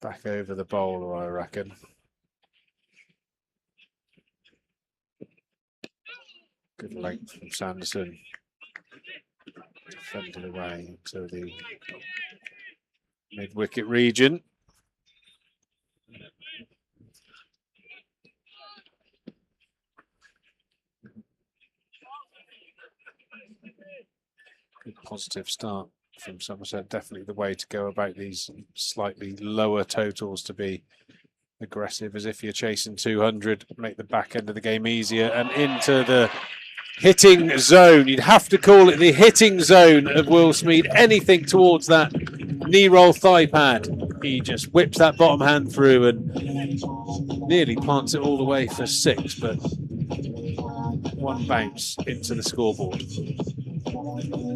back over the bowler, I reckon. Good length from Sanderson. Defended away to the mid-wicket region. Good positive start from Somerset. Definitely the way to go about these slightly lower totals, to be aggressive as if you're chasing 200, make the back end of the game easier and into the hitting zone. You'd have to call it the hitting zone of Will Smeed. Anything towards that knee roll thigh pad. He just whips that bottom hand through and nearly plants it all the way for 6, but one bounce into the scoreboard.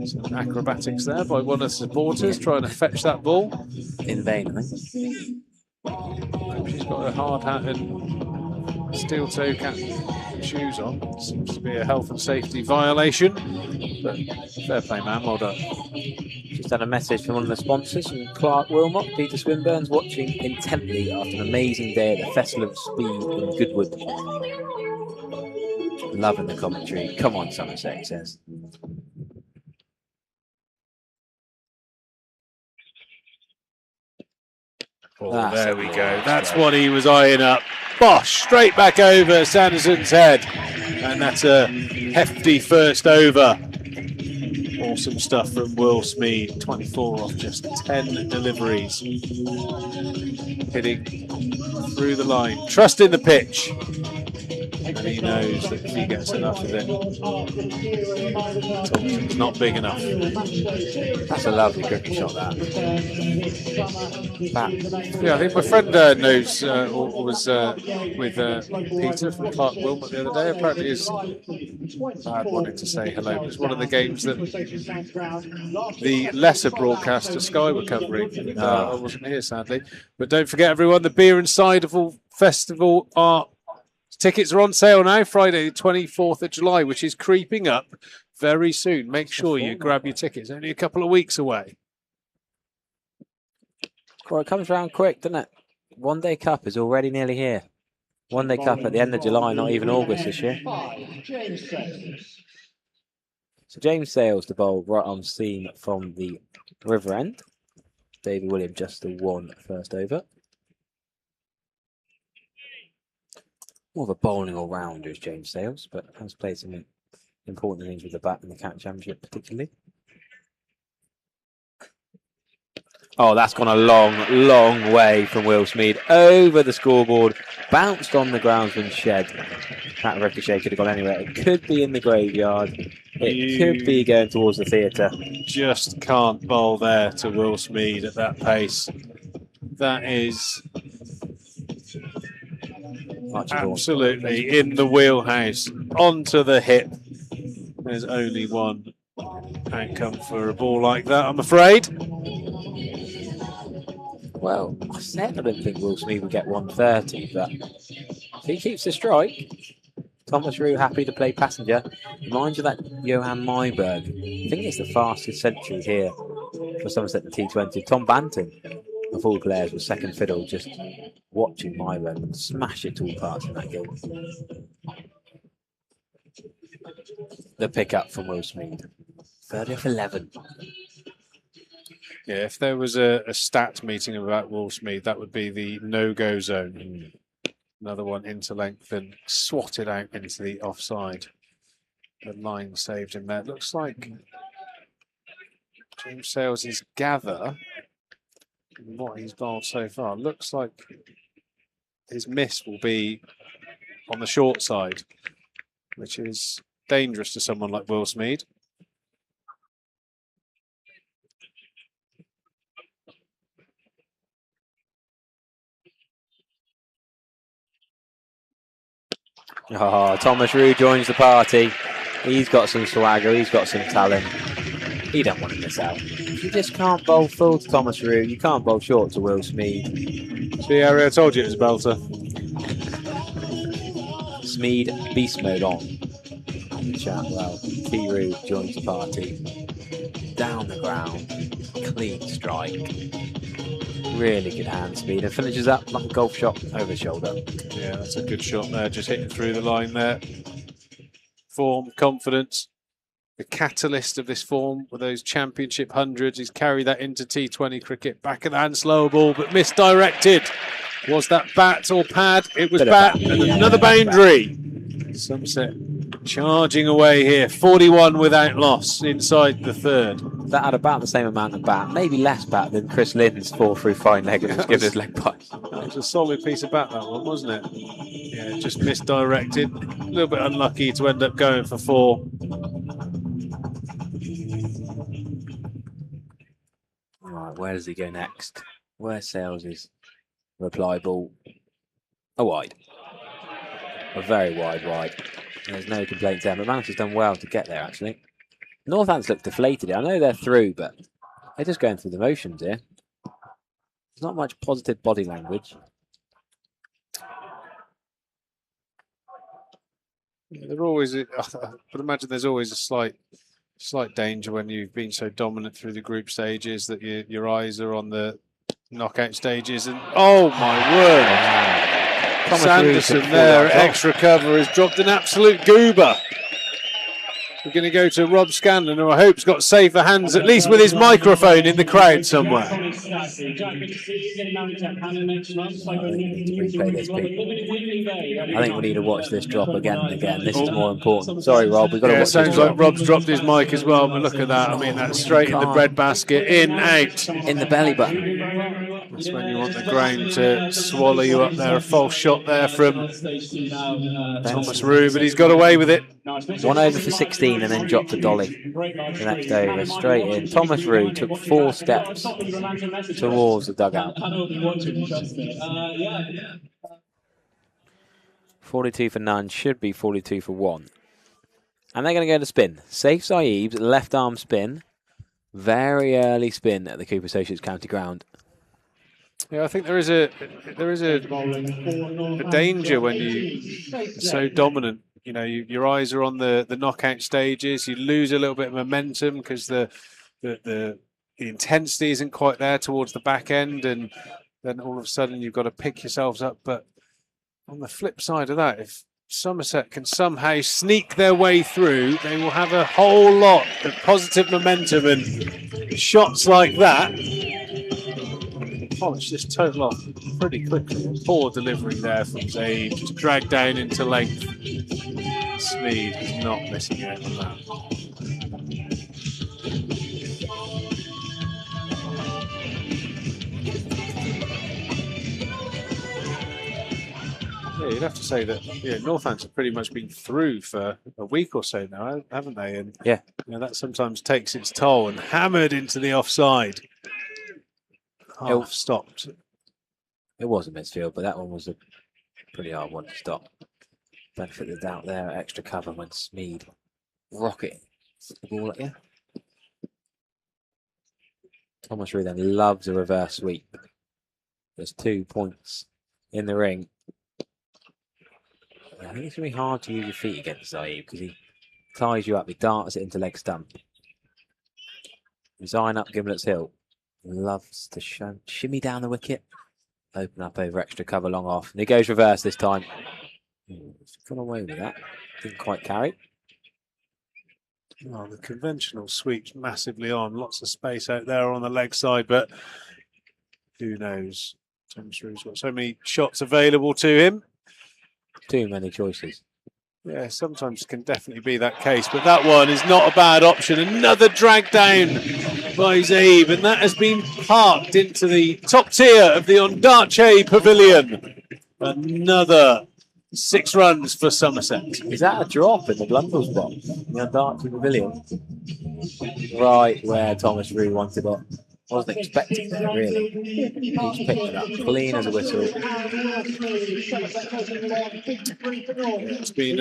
Some acrobatics there by one of the supporters trying to fetch that ball. In vain, I think. She's got a hard hat and steel toe cap shoes on. Seems to be a health and safety violation. But fair play, man. Well done. Just had a message from one of the sponsors, from Clark Wilmot. Peter Swinburne's watching intently after an amazing day at the Festival of Speed in Goodwood. Loving the commentary. Come on, Somerset, he says. Oh, That's there a we big go. That's strike. what he was eyeing up. Bosh, straight back over Sanderson's head. And that's a hefty first over. Awesome stuff from Will Smeed. 24 off just 10 deliveries. Hitting through the line. Trusting the pitch. And he knows that if he gets enough of it, Thompson's not big enough. That's a lovely cricket shot, that. Yeah, I think my friend knows, or was with Peter from Clark Wilmot the other day. Apparently, I wanted to say hello. It was one of the games that the lesser broadcaster Sky were covering. I wasn't here, sadly. But don't forget, everyone, the Beer and Cider Festival tickets are on sale now, Friday, the 24th of July, which is creeping up very soon. Make sure you grab your tickets. Only a couple of weeks away. Well, it comes round quick, doesn't it? One Day Cup is already nearly here. One Day Cup at the end of July, not even August this year. So James Sales to bowl right on scene from the river end. David William just the one first over. More of a bowling all-rounder is James Sales, but has played some important innings with the bat in the Cat Championship particularly. Oh, that's gone a long, long way from Will Smeed. Over the scoreboard, bounced on the groundsman's shed. That ricochet could have gone anywhere. It could be in the graveyard. It could be going towards the theatre. Just can't bowl there to Will Smeed at that pace. That is absolutely in the wheelhouse. Onto the hip. There's only one outcome for a ball like that, I'm afraid. Well, I said I didn't think Will Smeed would get 130, but if he keeps the strike, Thomas Rue happy to play passenger. Reminds you of that Johan Myberg. I think it's the fastest century here for Somerset in T20. Tom Banton, of all players, was second fiddle, just watching Myberg smash it to all parts in that game. The pick-up from Will Smeed. 30 off 11. Yeah, if there was a stat meeting about Will Smeed, that would be the no-go zone. Another one into length and swatted out into the offside. The line saved him there. Looks like James Sales' gather, what he's bowled so far, looks like his miss will be on the short side, which is dangerous to someone like Will Smeed. Oh, Thomas Rue joins the party. He's got some swagger, he's got some talent. He don't want to miss out. You just can't bowl full to Thomas Rue. You can't bowl short to Will Smeed. See, Harry, I told you it was belter. Smeed beast mode on. Chat well. T Rue joins the party. Down the ground. Clean strike. Really good hand speed and finishes up like a golf shot over the shoulder. Yeah, that's a good shot there. Just hitting through the line there. Form, confidence. The catalyst of this form with those championship hundreds. He's carried that into T20 cricket. Back of the hand, slower ball, but misdirected. Was that bat or pad? It was bat, and another boundary. Somerset charging away here. 41 without loss inside the third. That had about the same amount of bat, maybe less bat than Chris Lynn's 4-through fine leg and just given his leg by. That was a solid piece of bat, that one, wasn't it? Yeah, just misdirected. A little bit unlucky to end up going for 4. Right, where does he go next? Where's Sales' reply ball? A wide. A very wide. There's no complaints there, but Mount has done well to get there, actually. Northants look deflated. I know they're through, but they're just going through the motions here. There's not much positive body language. Yeah, they're always. I would imagine there's always a slight danger when you've been so dominant through the group stages that your eyes are on the knockout stages. And oh my word, Sanderson there, extra cover, has dropped an absolute goober. We're going to go to Rob Scanlon, who I hope's got safer hands, at least with his microphone in the crowd somewhere. I think we need to replay this, Pete. I think we need to watch this drop again and again. This is more important. Sorry, Rob, we've got to watch It this sounds drop. like Rob's dropped his mic as well, but look at that. I mean, that's straight in the breadbasket, in, out. In the belly button. That's when you want the ground to swallow you up there. A false shot there from Thomas Rue, but he's got away with it. 1 over for 16 and then dropped a dolly. The next over, straight in. Thomas Rue took 4 steps towards the dugout. 42 for none, should be 42 for 1. And they're going to go to spin. Safe Saeeb's left arm spin. Very early spin at the Cooper Associates County Ground. Yeah, I think there is a danger when you're so dominant. You know, your eyes are on the knockout stages. You lose a little bit of momentum because the intensity isn't quite there towards the back end, and then all of a sudden you've got to pick yourselves up. But on the flip side of that, if Somerset can somehow sneak their way through, they will have a whole lot of positive momentum, and shots like that polish this total off pretty quickly. Poor delivery there from Zaid, just dragged down into length. Smeed is not missing out on that. Yeah, you'd have to say that Northants have pretty much been through for a week or so now, haven't they? And yeah, that sometimes takes its toll. And hammered into the offside. Half stopped. It was a midfield, but that one was a pretty hard one to stop. Benefit of the doubt there, extra cover when Smeed rocketing the ball at you. Thomas Rue then loves a reverse sweep. There's 2 points in the ring. I think it's going to be hard to use your feet against Zaid because he ties you up, he darts it into leg stump. Resign up Gimlet's Hill. Loves to shimmy down the wicket. Open up over extra cover long off. And he goes reverse this time. He's got away with that. Didn't quite carry. Well, the conventional sweeps massively on. Lots of space out there on the leg side, but who knows? Thomas Rue's got so many shots available to him. Too many choices. Yeah, sometimes can definitely be that case, but that one is not a bad option. Another drag down by Zaid, and that has been parked into the top tier of the Ondaatje Pavilion. Another 6 runs for Somerset. Is that a drop in the Blundell's box? The Ondaatje Pavilion? Right where Thomas Rue wanted it. Wasn't expecting that, really. He's picked it up clean as a whistle. It's been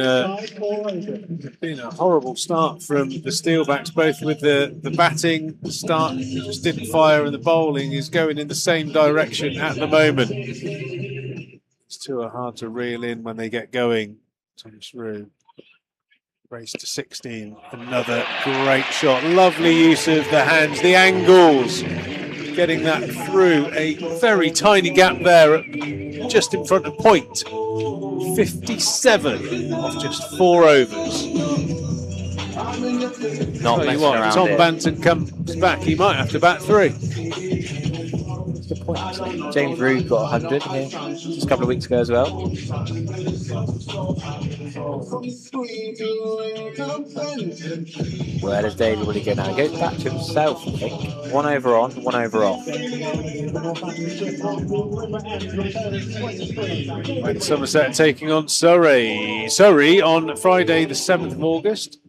a horrible start from the Steelbacks, both with the batting start, just didn't fire, and the bowling is going in the same direction at the moment. It's too hard to reel in when they get going. Thomas Rue. Race to 16. Another great shot. Lovely use of the hands, the angles. Getting that through a very tiny gap there, just in front of point. 57 off just 4 overs. Not messing around. Tom Banton comes back. He might have to bat 3. Good point. James Rue got 100 here just a couple of weeks ago as well. Where does David Willie go now? He goes back to himself, I think. 1 over on, 1 over off. When Somerset taking on Surrey. Surrey on Friday the 7th of August.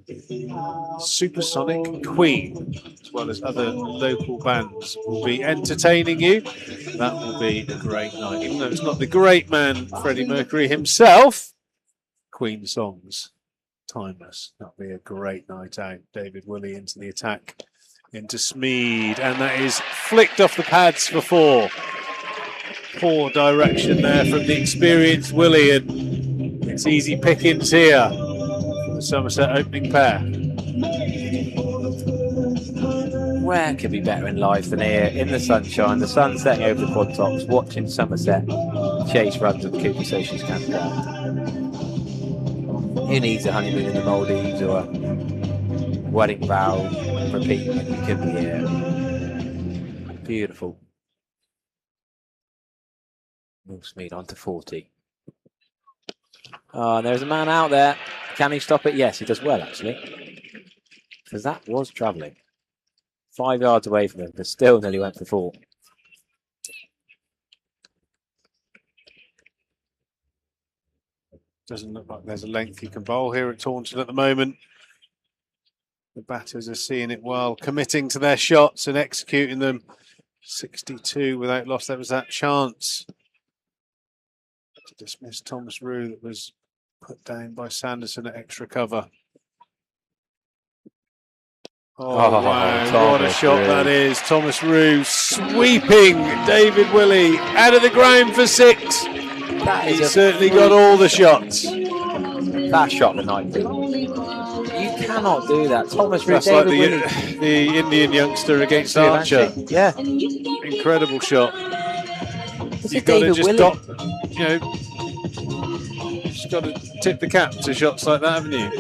Supersonic Queen, as well as other local bands, will be entertaining you. That will be a great night. Even though it's not the great man Freddie Mercury himself, Queen songs, timeless. That'll be a great night out. David Willie into the attack, into Smeed, and that is flicked off the pads for 4. Poor direction there from the experienced Willie, and it's easy pickings here. The Somerset opening pair. Where could be better in life than here, in the sunshine, the sun setting over the quad tops, watching Somerset chase runs at the Cooper Associates County Ground. Who needs a honeymoon in the Maldives or a wedding vow repeat when you could be here. Beautiful. Smeed on to 40. Oh, there's a man out there. Can he stop it? Yes, he does well, actually. Because that was travelling. 5 yards away from him, but still nearly went for 4. Doesn't look like there's a length you can bowl here at Taunton at the moment. The batters are seeing it well, committing to their shots and executing them. 62 without loss. There was that chance to dismiss Thomas Rue that was put down by Sanderson at extra cover. Oh, wow, what a shot that is. Thomas Rue sweeping David Willey out of the ground for 6. He's certainly got all the shots. That shot the night. You cannot do that. Thomas Rue, that's like the Indian youngster against Archer. Yeah. Incredible shot. You've got to just just got to tip the cap to shots like that, haven't you?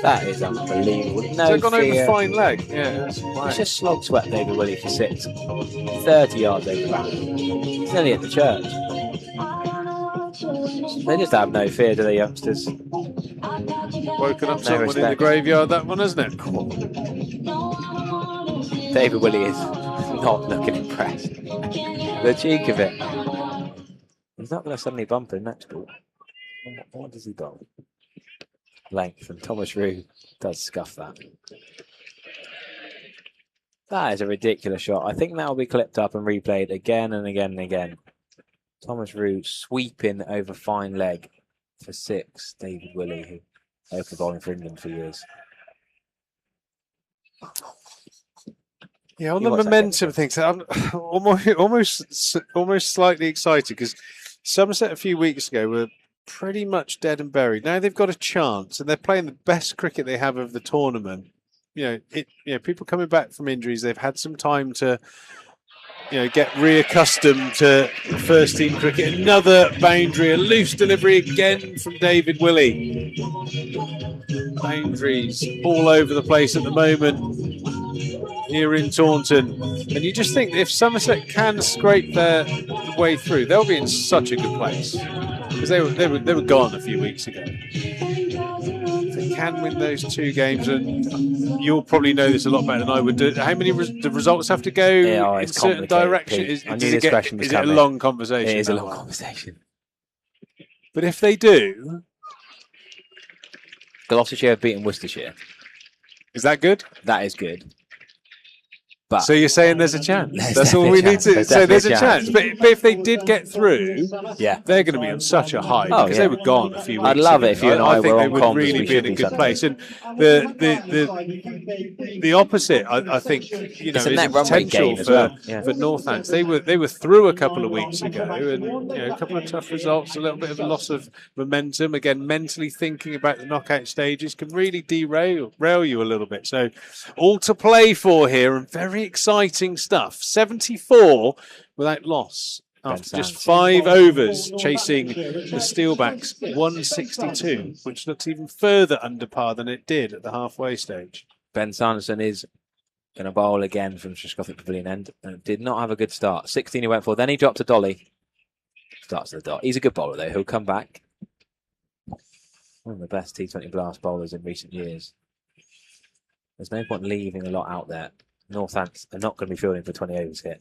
That is unbelievable. No Has it gone fear. over fine leg? Yeah. It's just slog swept David Willey for 6. 30 yards over back. He's nearly at the church. They just have no fear, do they, youngsters? Woken up someone in the graveyard, that one, hasn't it? David Willey is not looking impressed. The cheek of it. He's not going to suddenly bump him next ball. What does he do? Length, and Thomas Rue does scuff that. That is a ridiculous shot. I think that will be clipped up and replayed again and again and again. Thomas Rue sweeping over fine leg for 6. David Willey, who opened bowling for England for years. Yeah, on the momentum things, I'm almost slightly excited because Somerset a few weeks ago were pretty much dead and buried. Now they've got a chance, and they're playing the best cricket they have of the tournament. People coming back from injuries, they've had some time to, get reaccustomed to first team cricket. Another boundary, a loose delivery again from David Willey. Boundaries all over the place at the moment here in Taunton. And you just think if Somerset can scrape their way through, they'll be in such a good place. Because they were gone a few weeks ago. If they can win those 2 games, and you'll probably know this a lot better than I would. How many the results have to go in certain directions? Is it a long conversation? It is a long conversation. But if they do, Gloucestershire have beaten Worcestershire. Is that good? That is good. But so you're saying there's a chance? That's all we need to say. There's a chance. But if they did get through, they're going to be on such a high because they were gone a few weeks I'd love ago. it if you and I think were they on would comms. really be in a good place. And the opposite, I think, is a potential for Northants. They were through a couple of weeks ago, and a couple of tough results, a little bit of a loss of momentum. Again, mentally thinking about the knockout stages can really derail you a little bit. So, all to play for here, and very exciting stuff. 74 without loss after just 5 overs, chasing the Steelbacks 162, which looks even further under par than it did at the halfway stage. Ben Sanderson is going to bowl again from Shishkovic Pavilion end. Did not have a good start. 16 he went for, then he dropped a dolly. Starts the dot. He's a good bowler though. He'll come back. One of the best T20 blast bowlers in recent years. There's no point leaving a lot out there. Northants are not going to be fielding for 20 overs here.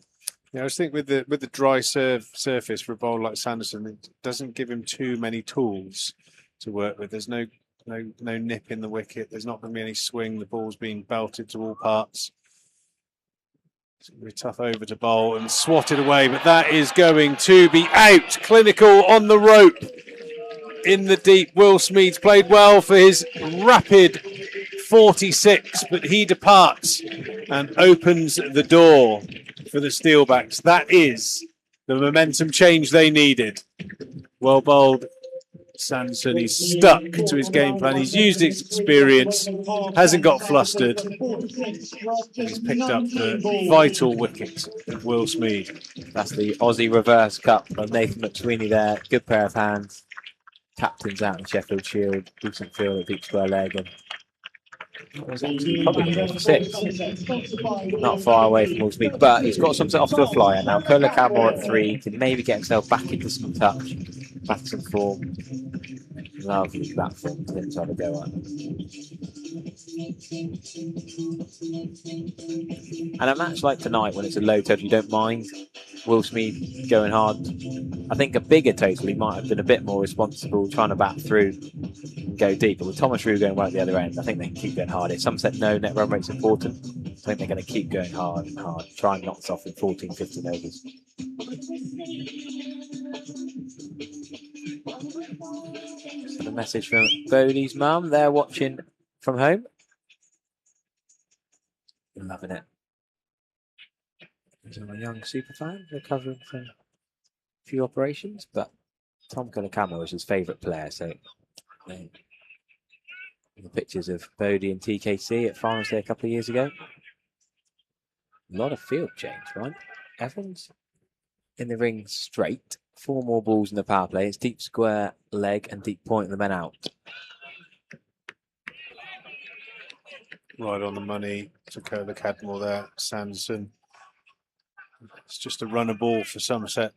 Yeah, I just think with the dry surface for a bowler like Sanderson, it doesn't give him too many tools to work with. There's no nip in the wicket. There's not going to be any swing. The ball's being belted to all parts. It's going to be a tough over to bowl and swatted away, but that is going to be out. Clinical on the rope in the deep. Will Smeeds played well for his rapid 46, but he departs and opens the door for the Steelbacks. That is the momentum change they needed. Well bowled Sanderson. He's stuck to his game plan. He's used his experience, hasn't got flustered. He's picked up the vital wicket of Will Smeed. That's the Aussie reverse cut of Nathan McSweeney there. Good pair of hands. Captain's out in Sheffield Shield. Decent field at deep square leg. And Probably going for 6. Not far away from all speed, but he's got Somerset off to a flyer. Now, Curler Camel at 3 can maybe get himself back into some touch, back to some form. Lovely platform for him to have a go at. And a match like tonight, when it's a low total, you don't mind Will Smeed going hard. I think a bigger total, he might have been a bit more responsible, trying to bat through and go deep. But with Thomas Rue going right at the other end, I think they can keep going hard. If some said no, net run rate's important, I think they're going to keep going hard and hard, try and knock us off in 14, 15 overs. A message from Bodie's mum. They're watching from home. Loving it. He's a young super fan, recovering from a few operations, but Tom Colacamo is his favourite player. So the pictures of Bodie and TKC at Finals Day a couple of years ago. A lot of field change, right? Evans in the ring straight. 4 more balls in the power play. It's deep square leg and deep point, and the men out. Right on the money to Cola Cadmore there, Sanderson. It's just a runner ball for Somerset.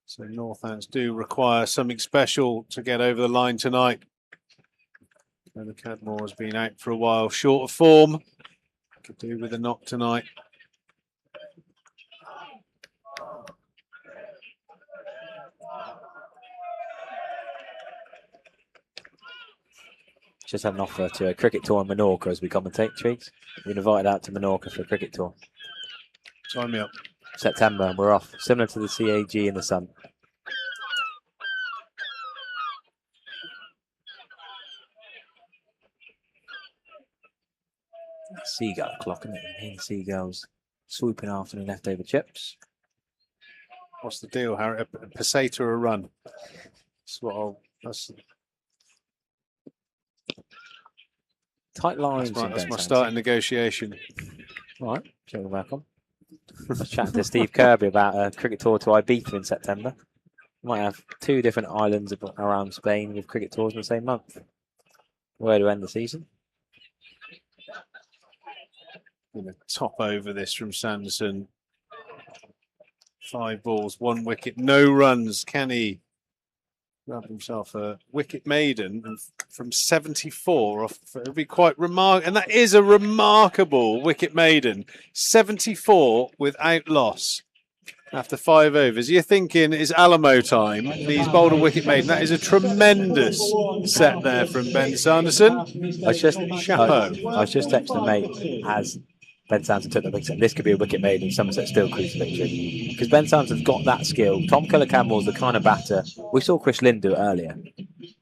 So Northants do require something special to get over the line tonight. Cola Cadmore has been out for a while, short of form. Could do with a knock tonight. Just had an offer to a cricket tour in Menorca as we commentate, Trees. We've been invited out to Menorca for a cricket tour. Sign me up. September, and we're off. Similar to the CAG in the sun. Seagull clock, isn't it? Here, seagulls swooping after the leftover chips. What's the deal, Harry? A peseta a run? That's what that's tight lines. That's my starting negotiation. All right, you're welcome. I was chatting to Steve Kirby about a cricket tour to Ibiza in September. Might have 2 different islands around Spain with cricket tours in the same month. Where to end the season? Going to top over this from Sanderson. 5 balls, 1 wicket, no runs. Can he grab himself a wicket maiden from 74 off? It would be quite remarkable, and that is a remarkable wicket maiden. 74 without loss after 5 overs. You're thinking it's Alamo time. He's bowled a wicket maiden. That is a tremendous set there from Ben Sanderson. I was just texting a mate as Ben Sanderson took the big set. This could be a wicket made and Somerset still cruise the victory. Because Ben Sanderson's got that skill. Tom Keller-Campbell's the kind of batter. We saw Chris Lynn do it earlier.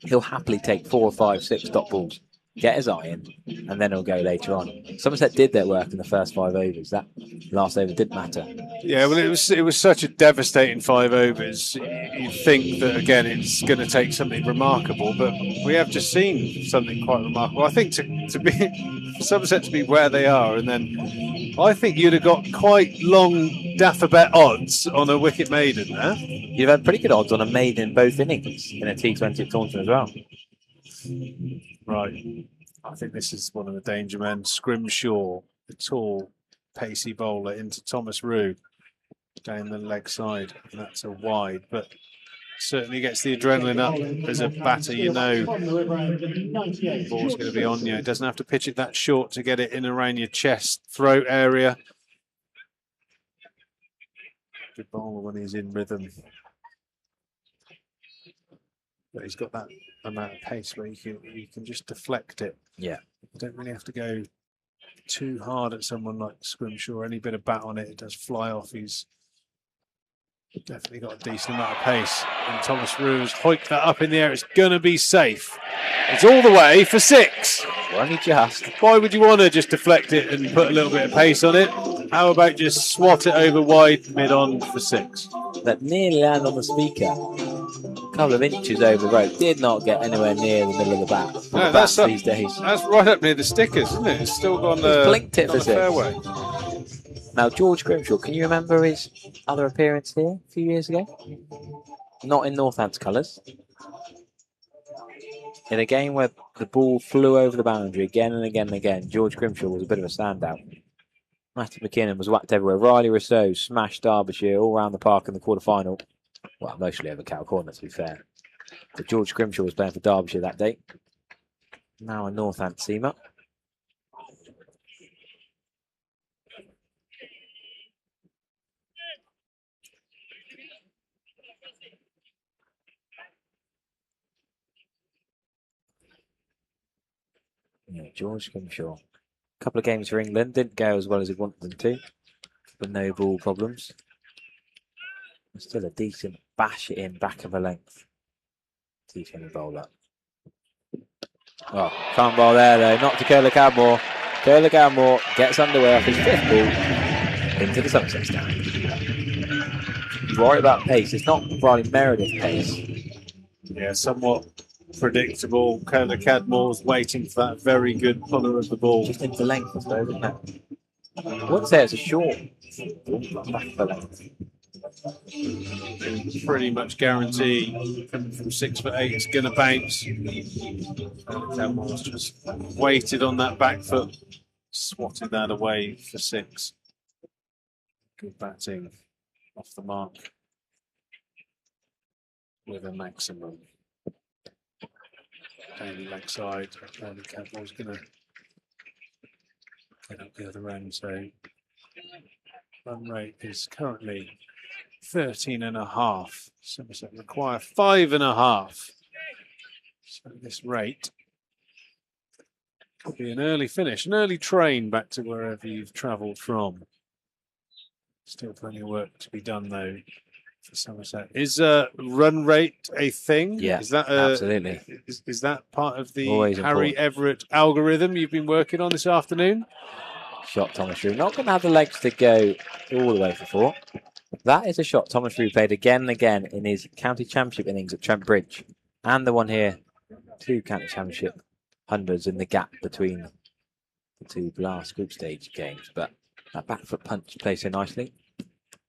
He'll happily take 4 or 5, 6 dot balls, get his eye in, and then he'll go later on. Somerset did their work in the first 5 overs. That last over didn't matter. Yeah, well, it was such a devastating 5 overs. You'd think that, again, it's going to take something remarkable, but we have just seen something quite remarkable. I think to be for Somerset to be where they are, and then I think you'd have got quite long Daffabet odds on a wicket maiden there. You've had pretty good odds on a maiden in both innings in a T20 at Taunton as well. Right. I think this is one of the danger men. Scrimshaw, the tall, pacey bowler, into Thomas Rue down the leg side. And that's a wide, but certainly gets the adrenaline up. As a batter, you know the ball's going to be on you. It doesn't have to pitch it that short to get it in around your chest, throat area. Good bowler when he's in rhythm. But he's got that amount of pace where you can just deflect it. Yeah. You don't really have to go too hard at someone like Scrimshaw. Any bit of bat on it, it does fly off. He's definitely got a decent amount of pace. And Thomas Rue has hiked that up in the air. It's going to be safe. It's all the way for 6. Only just. Why would you want to just deflect it and put a little bit of pace on it? How about just swat it over wide mid-on for 6? That nearly landed on the speaker. A couple of inches over the rope. Did not get anywhere near the middle of the bat. No, that's these days. That's right up near the stickers, isn't it? It's still gone blinked it for 6. Fairway. Now, George Grimshaw, can you remember his other appearance here a few years ago? Not in Northants colours. In a game where the ball flew over the boundary again and again and again. George Grimshaw was a bit of a standout. Matty McKinnon was whacked everywhere. Riley Rousseau smashed Derbyshire all around the park in the quarter-final. Well, mostly over Cow Corner, to be fair. But George Grimshaw was playing for Derbyshire that day. Now a Northants seamer. Yeah, George Grimshaw. A couple of games for England. Didn't go as well as he wanted them to. But no ball problems. Still a decent bash it in back of a length. T20 bowler. Oh, can't bowl there though. Not to Curler Cadmore. Curler Cadmore gets underway off his 5th ball into the Somerset stand. You worry about pace. It's not Riley Meredith pace. Yeah, somewhat predictable. Cola Cadmore's waiting for that very good puller of the ball. Just into length, I suppose, isn't it? I wouldn't say it's a short back of a length. Pretty much guarantee coming from 6'8" it's going to bounce. Cadmore's just waited on that back foot, swatted that away for 6. Good batting off the mark with a maximum. Down the leg side, Cadmore's going to get up the other end. So run rate is currently 13.5. Somerset require 5.5. So this rate could be an early finish, an early train back to wherever you've travelled from. Still plenty of work to be done though for Somerset. Is run rate a thing? Yeah, is that absolutely. Is that part of the Always Harry important. Everett algorithm you've been working on this afternoon? Shot Thomas Rue. Not going to have the legs to go all the way for 4. That is a shot Thomas Rue played again and again in his county championship innings at Trent Bridge. And the one here, 2 county championship hundreds in the gap between the 2 last group stage games. But that back foot punch plays so nicely.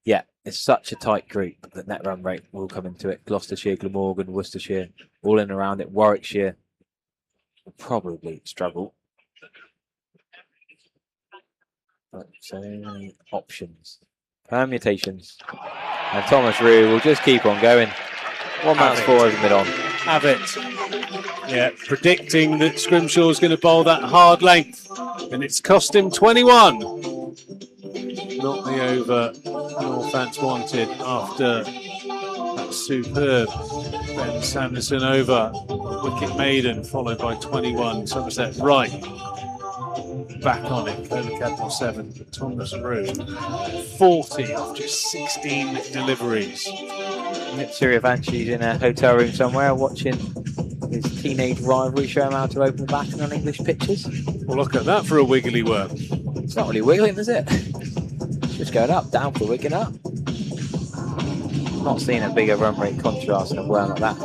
Yeah, it's such a tight group that net run rate will come into it. Gloucestershire, Glamorgan, Worcestershire, all in around it. Warwickshire will probably struggle. But so many options. Permutations. And Thomas Rue will just keep on going. 1 man's 4 over mid-on. Have it. Yeah, predicting that Scrimshaw's going to bowl that hard length. And it's cost him 21. Not the over Northants wanted after that superb Ben Sanderson over. Wicket maiden followed by 21. Somerset right. Back on it. Cola Cadmore 7. Thomas Rue 40 off just 16 deliveries. Mitsuri Avanci's in a hotel room somewhere watching his teenage rivalry show him how to open the batter on English pitches. Well, look at that for a wiggly worm. It's not really wiggling, is it? It's just going up, down for wigging up. Not seen a bigger run rate contrast in a worm like that.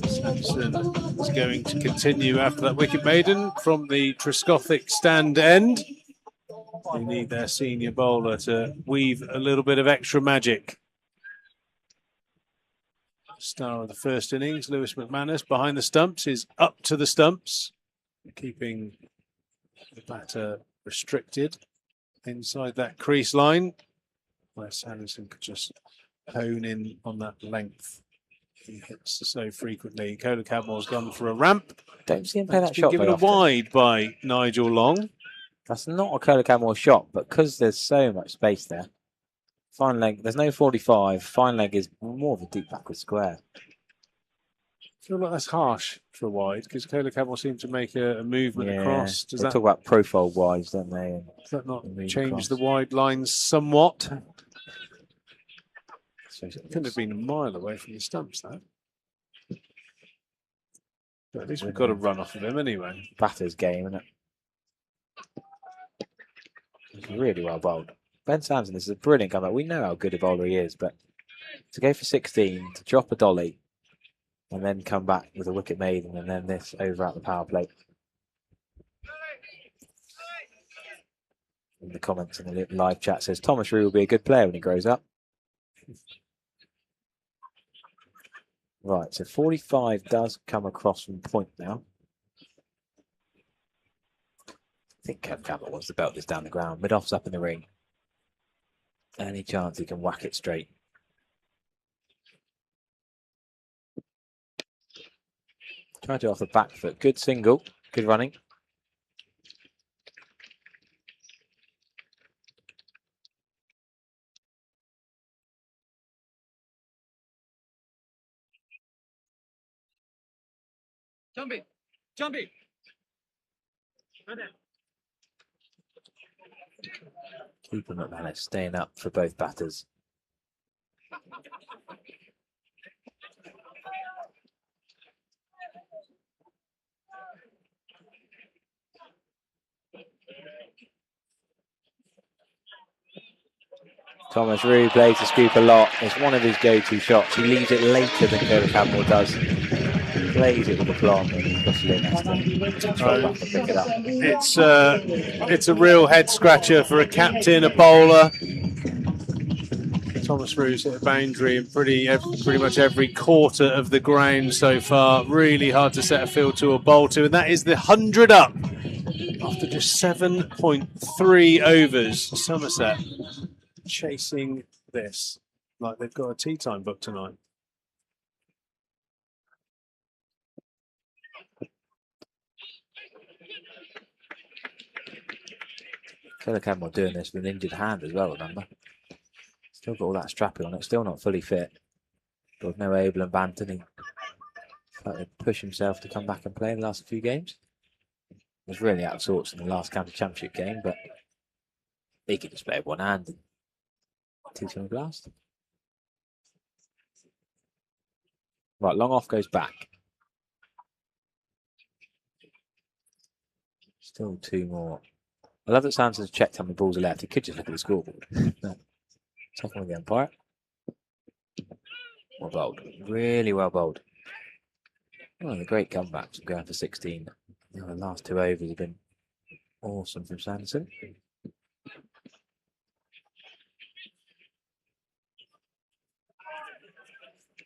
Sanderson is going to continue after that wicket maiden from the Trescothic stand end. They need their senior bowler to weave a little bit of extra magic. Star of the first innings, Lewis McManus, behind the stumps, is up to the stumps, keeping the batter restricted inside that crease line, where Sanderson could just hone in on that length. He hits so frequently. Cola Cadmore's gone for a ramp. Don't see him play that shot Given very a often. wide by Nigel Long. That's not a Cola Cadmore shot, but because there's so much space there, fine leg, there's no 45, fine leg is more of a deep backward square. I feel like that's harsh for wide because Cola Cadmore seemed to make a movement across. Does They that, talk about profile wides, don't they? And does that not move change across. the wide lines somewhat? So Couldn't have been a mile away from the stumps, that. But at least we've got a run off of him anyway. Batter's game, isn't it? It's really well bowled. Ben Sanderson, this is a brilliant comeback. We know how good a bowler he is, but to go for 16, to drop a dolly, and then come back with a wicket maiden, and then this over at the power plate. In the comments in the live chat says Thomas Rue will be a good player when he grows up. Right, so 45 does come across from point now. I think Kev Campbell wants to belt this down the ground. Mid-off's up in the ring. Any chance he can whack it straight? Try to off the back foot. Good single. Good running. Jumpy. Jumpy. Keeper McManus staying up for both batters. Thomas Rue plays the scoop a lot. It's one of his go-to shots. He leaves it later than Curtis Campbell does. Plays it with aplomb, especially to drop back and pick it up. It's a real head scratcher for a captain, a bowler. Thomas Rue's hit a boundary in pretty much every quarter of the ground so far. Really hard to set a field to a bowl to, and that is the 100 up after just 7.3 overs. Somerset chasing this like they've got a tea time book tonight. Curtis Campbell doing this with an injured hand as well, remember? Still got all that strapping on it, still not fully fit. But with no Abel and Banton, he tried to push himself to come back and play in the last few games. Was really out of sorts in the last county championship game, but he could just play with one hand and two-time blast. Right, long off goes back. Still two more. I love that Samson's checked how many balls are left. He could just look at the scoreboard. No. Second with the umpire. Well bowled. Really well bowled. One of the great comebacks from going for 16. You know, the last 2 overs have been awesome from Sanderson.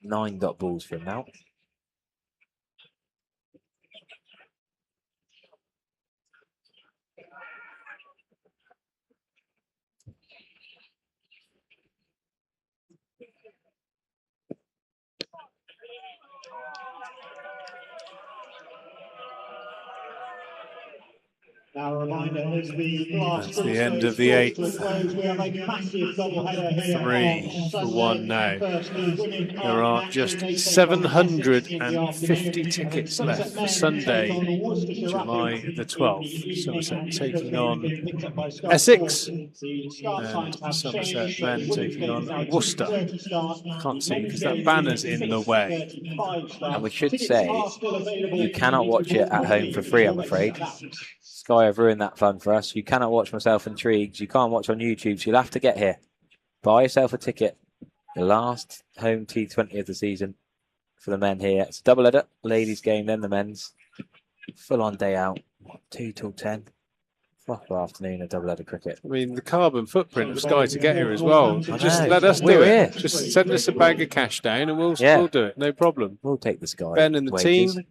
9 dot balls for him now. Now a reminder, as the That's the end of the 8th. We have a massive doubleheader here. 3 for 1 now. There are just 750 tickets left for Sunday, July the 12th. Somerset taking on Essex, and Somerset then taking on Worcester. Can't see because that banner's in the way. And we should say, you cannot watch it at home for free, I'm afraid. Sky have ruined that fun for us. You cannot watch Myself Intrigued. You can't watch on YouTube, so you'll have to get here. Buy yourself a ticket. The last home T20 of the season for the men here. It's a double-header. Ladies game, then the men's. Full-on day out. 2 till 10. Proper afternoon of double-header cricket. I mean, the carbon footprint of Sky to get here as well. Just let us do We're it. here. Just send us a bag of cash down and we'll do it. No problem. We'll take the Sky. Ben and the wages. team.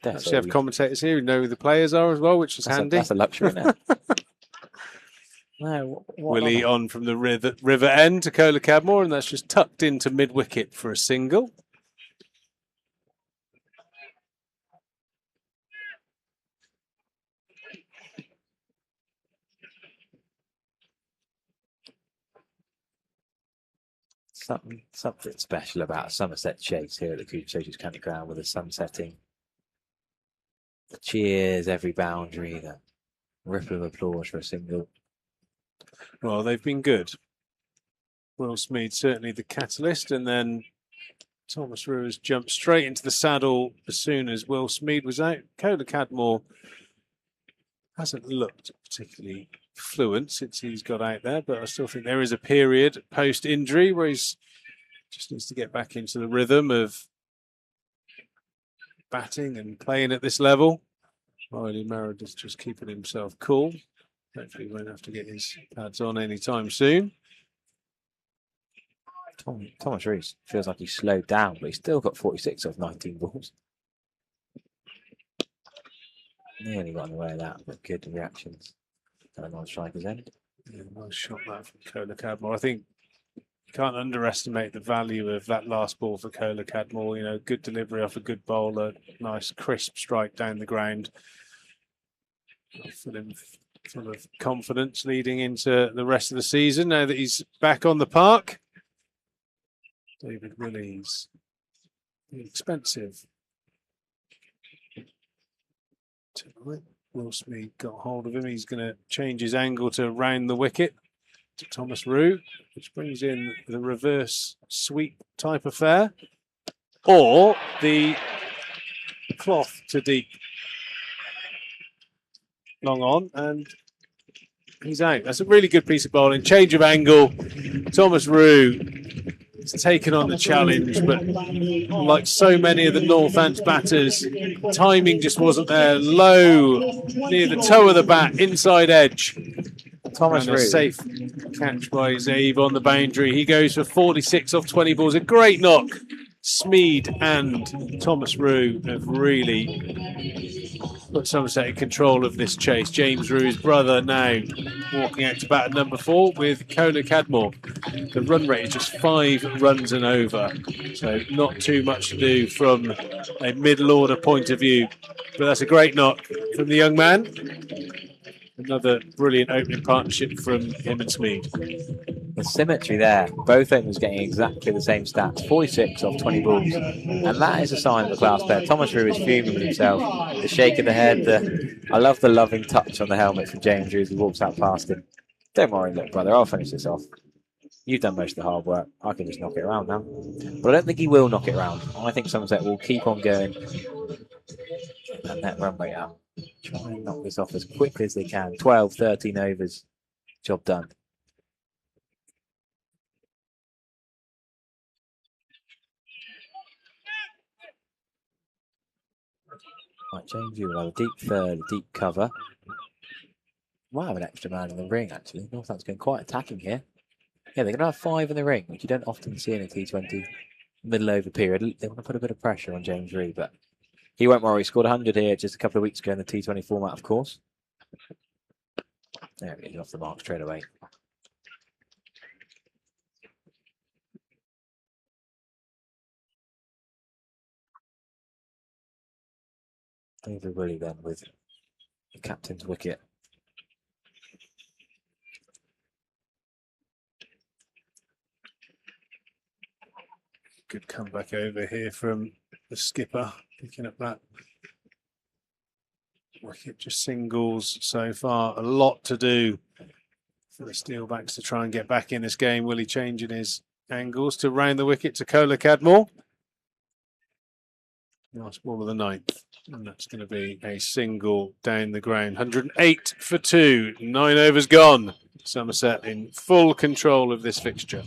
Actually have commentators here who know who the players are as well, which is handy. That's a luxury now. No, Willie on from the river end to Cola Cadmore, and that's just tucked into mid-wicket for a single. Something special about a Somerset chase here at the Cooper Socials County Ground with the sun setting. The cheers, every boundary, the ripple of applause for a single. Well, they've been good. Will Smead certainly the catalyst, and then Thomas Rue has jumped straight into the saddle as soon as Will Smead was out. Cola Cadmore hasn't looked particularly fluent since he's got out there, but I still think there is a period post-injury where he's just needs to get back into the rhythm of batting and playing at this level. Riley Meredith just keeping himself cool. Hopefully he won't have to get his pads on anytime soon. Thomas Rees feels like he's slowed down, but he's still got 46 off 19 balls. Nearly got in the way of that, but good reactions. And on striker's end. Yeah, nice shot that from Cola Cadmore. I think you can't underestimate the value of that last ball for Cola Cadmore. You know, good delivery off a good bowler, nice crisp strike down the ground. Full of confidence leading into the rest of the season now that he's back on the park. David Willys, expensive. Tonight, Will Smead got hold of him. He's going to change his angle to round the wicket to Thomas Rue, which brings in the reverse sweep type affair, or the cloth to deep. Long on, and he's out. That's a really good piece of bowling. Change of angle. Thomas Rue has taken on the challenge, but like so many of the Northants batters, timing just wasn't there. Low, near the toe of the bat, inside edge. Thomas and a Rue. safe catch by Zabe on the boundary. He goes for 46 off 20 balls. A great knock. Smead and Thomas Rue have really put Somerset in control of this chase. James Rue's brother now walking out to bat at number 4 with Cola Cadmore. The run rate is just 5 runs and over, so not too much to do from a middle order point of view. But that's a great knock from the young man. Another brilliant opening partnership from him and Smead. The symmetry there. Both openers getting exactly the same stats. 46 off 20 balls. And that is a sign of a class player. Thomas Rue is fuming with himself. The shake of the head. I love the loving touch on the helmet from James Rue as he walks out past him. Don't worry, look, brother, I'll finish this off. You've done most of the hard work. I can just knock it around now. But I don't think he will knock it around. I think Somerset will keep on going. And that run rate up. Try and knock this off as quickly as they can. 12, 13 overs. Job done. Right, James, you will have a deep third, a deep cover. Might have an extra man in the ring, actually. Northant's going quite attacking here. Yeah, they're going to have 5 in the ring, which you don't often see in a T20 middle over period. They want to put a bit of pressure on James Rue, but he won't worry. He scored 100 here just a couple of weeks ago in the T20 format, of course. There he is, off the mark straight away. David Willie then with the captain's wicket. Good comeback over here from the skipper, picking up that wicket. Just singles so far. A lot to do for the Steelbacks to try and get back in this game. Willie changing his angles to round the wicket to Cola Cadmore. Last ball of the 9th. And that's going to be a single down the ground. 108 for 2. 9 overs gone. Somerset in full control of this fixture.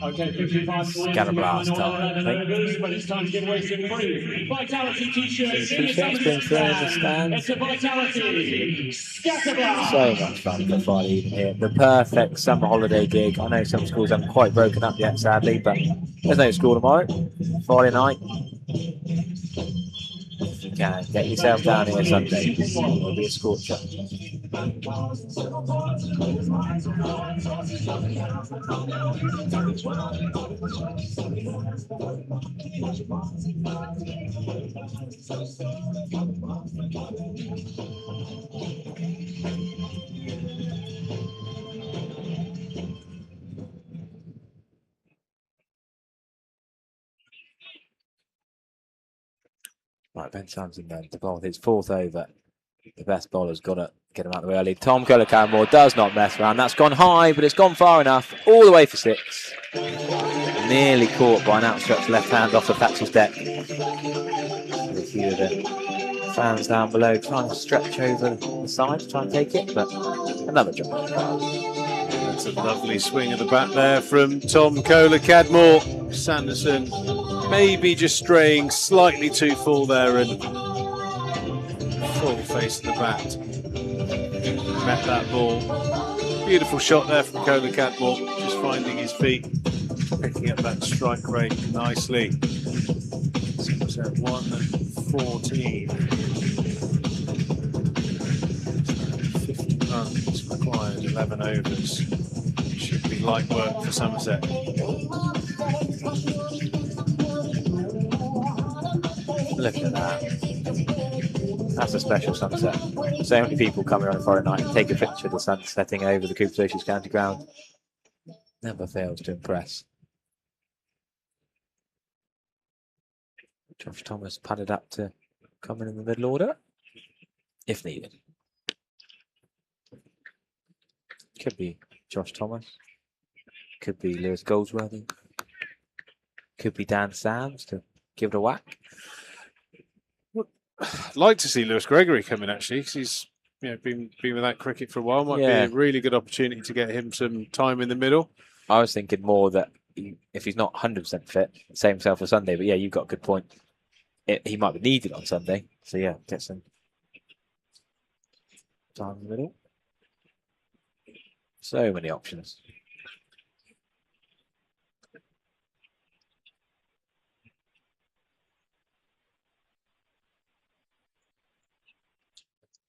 Okay, 55 Scatterblast time. but it's time to give away some free Vitality t-shirts. T-shirts being thrown in the stands. It's a Vitality Scatterblast. So much fun for Friday evening here. The perfect summer holiday gig. I know some schools haven't quite broken up yet, sadly, but there's no school tomorrow. Friday night. If you can, get yourself down here Sunday. It'll be a scorcher. Right, Ben Samson then to bowl his 4th over. The best bowler's got to get him out of the way early. Tom Cola Cadmore does not mess around. That's gone high, but it's gone far enough. All the way for 6. Nearly caught by an outstretched left hand off the Thatcher's deck. A few of the fans down below trying to stretch over the side to try and take it, but another job. That's a lovely swing of the bat there from Tom Cola Cadmore. Sanderson maybe just straying slightly too full there and full face of the bat. Met that ball. Beautiful shot there from Cola Cadmore, just finding his feet, picking up that strike rate nicely. Somerset 114. 50 runs required, 11 overs. Should be light work for Somerset. Look at that. That's a special sunset. So many people coming on a Friday night and take a picture of the sun setting over the Cooper Associates County Ground. Never fails to impress. Josh Thomas padded up to come in the middle order, if needed. Could be Josh Thomas. Could be Lewis Goldsworthy. Could be Dan Sams to give it a whack. I'd like to see Lewis Gregory come in, actually, because he's been without cricket for a while. Might be a really good opportunity to get him some time in the middle. I was thinking more that if he's not 100% fit, save himself for Sunday. But yeah, you've got a good point. He might be needed on Sunday. So yeah, get some time in the middle. So many options.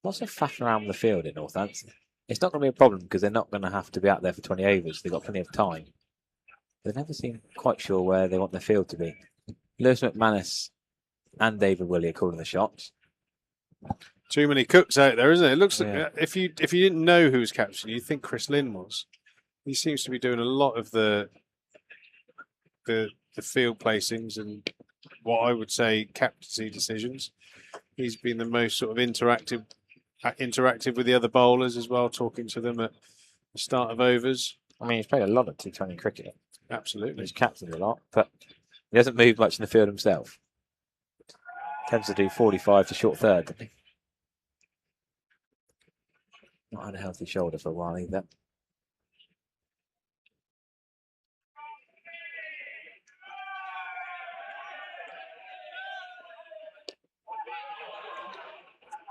Lots of faffing around with the field in Northants. It's not going to be a problem because they're not going to have to be out there for 20 overs. They've got plenty of time. They never seem quite sure where they want their field to be. Lewis McManus and David Willey are calling the shots. Too many cooks out there, isn't it? It looks like if you didn't know who was captain, you'd think Chris Lynn was. He seems to be doing a lot of the field placings and what I would say captaincy decisions. He's been the most sort of interactive with the other bowlers as well, talking to them at the start of overs. I mean, he's played a lot of T20 cricket. Absolutely. He's captained a lot, but he doesn't move much in the field himself. Tends to do 45 to short third, doesn't he? Not had a healthy shoulder for a while either.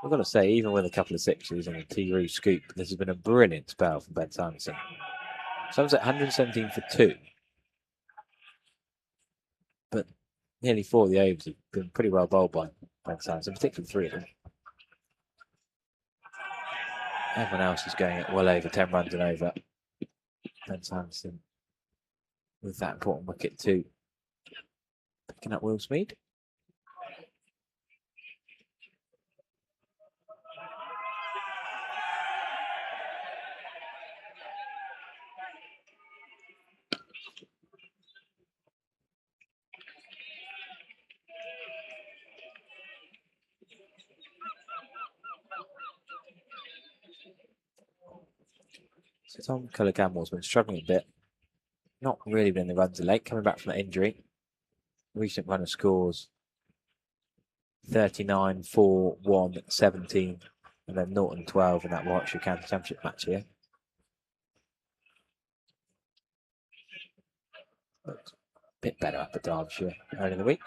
I've got to say, even with a couple of sixes and a T-Roo scoop, this has been a brilliant spell from Ben Simonson. Somerset 117 for 2. But nearly 4 of the overs have been pretty well bowled by Ben Simonson, particularly 3 of them. Everyone else is going at well over 10 runs and over. Ben Simonson with that important wicket too. Picking up Will Smead. So Tom Culligan-More's been struggling a bit. Not really been in the runs of late, coming back from that injury. Recent run of scores 39, 4, 1, 17, and then Norton 12 in that Warwickshire County Championship match here. Looked a bit better up at Derbyshire early in the week.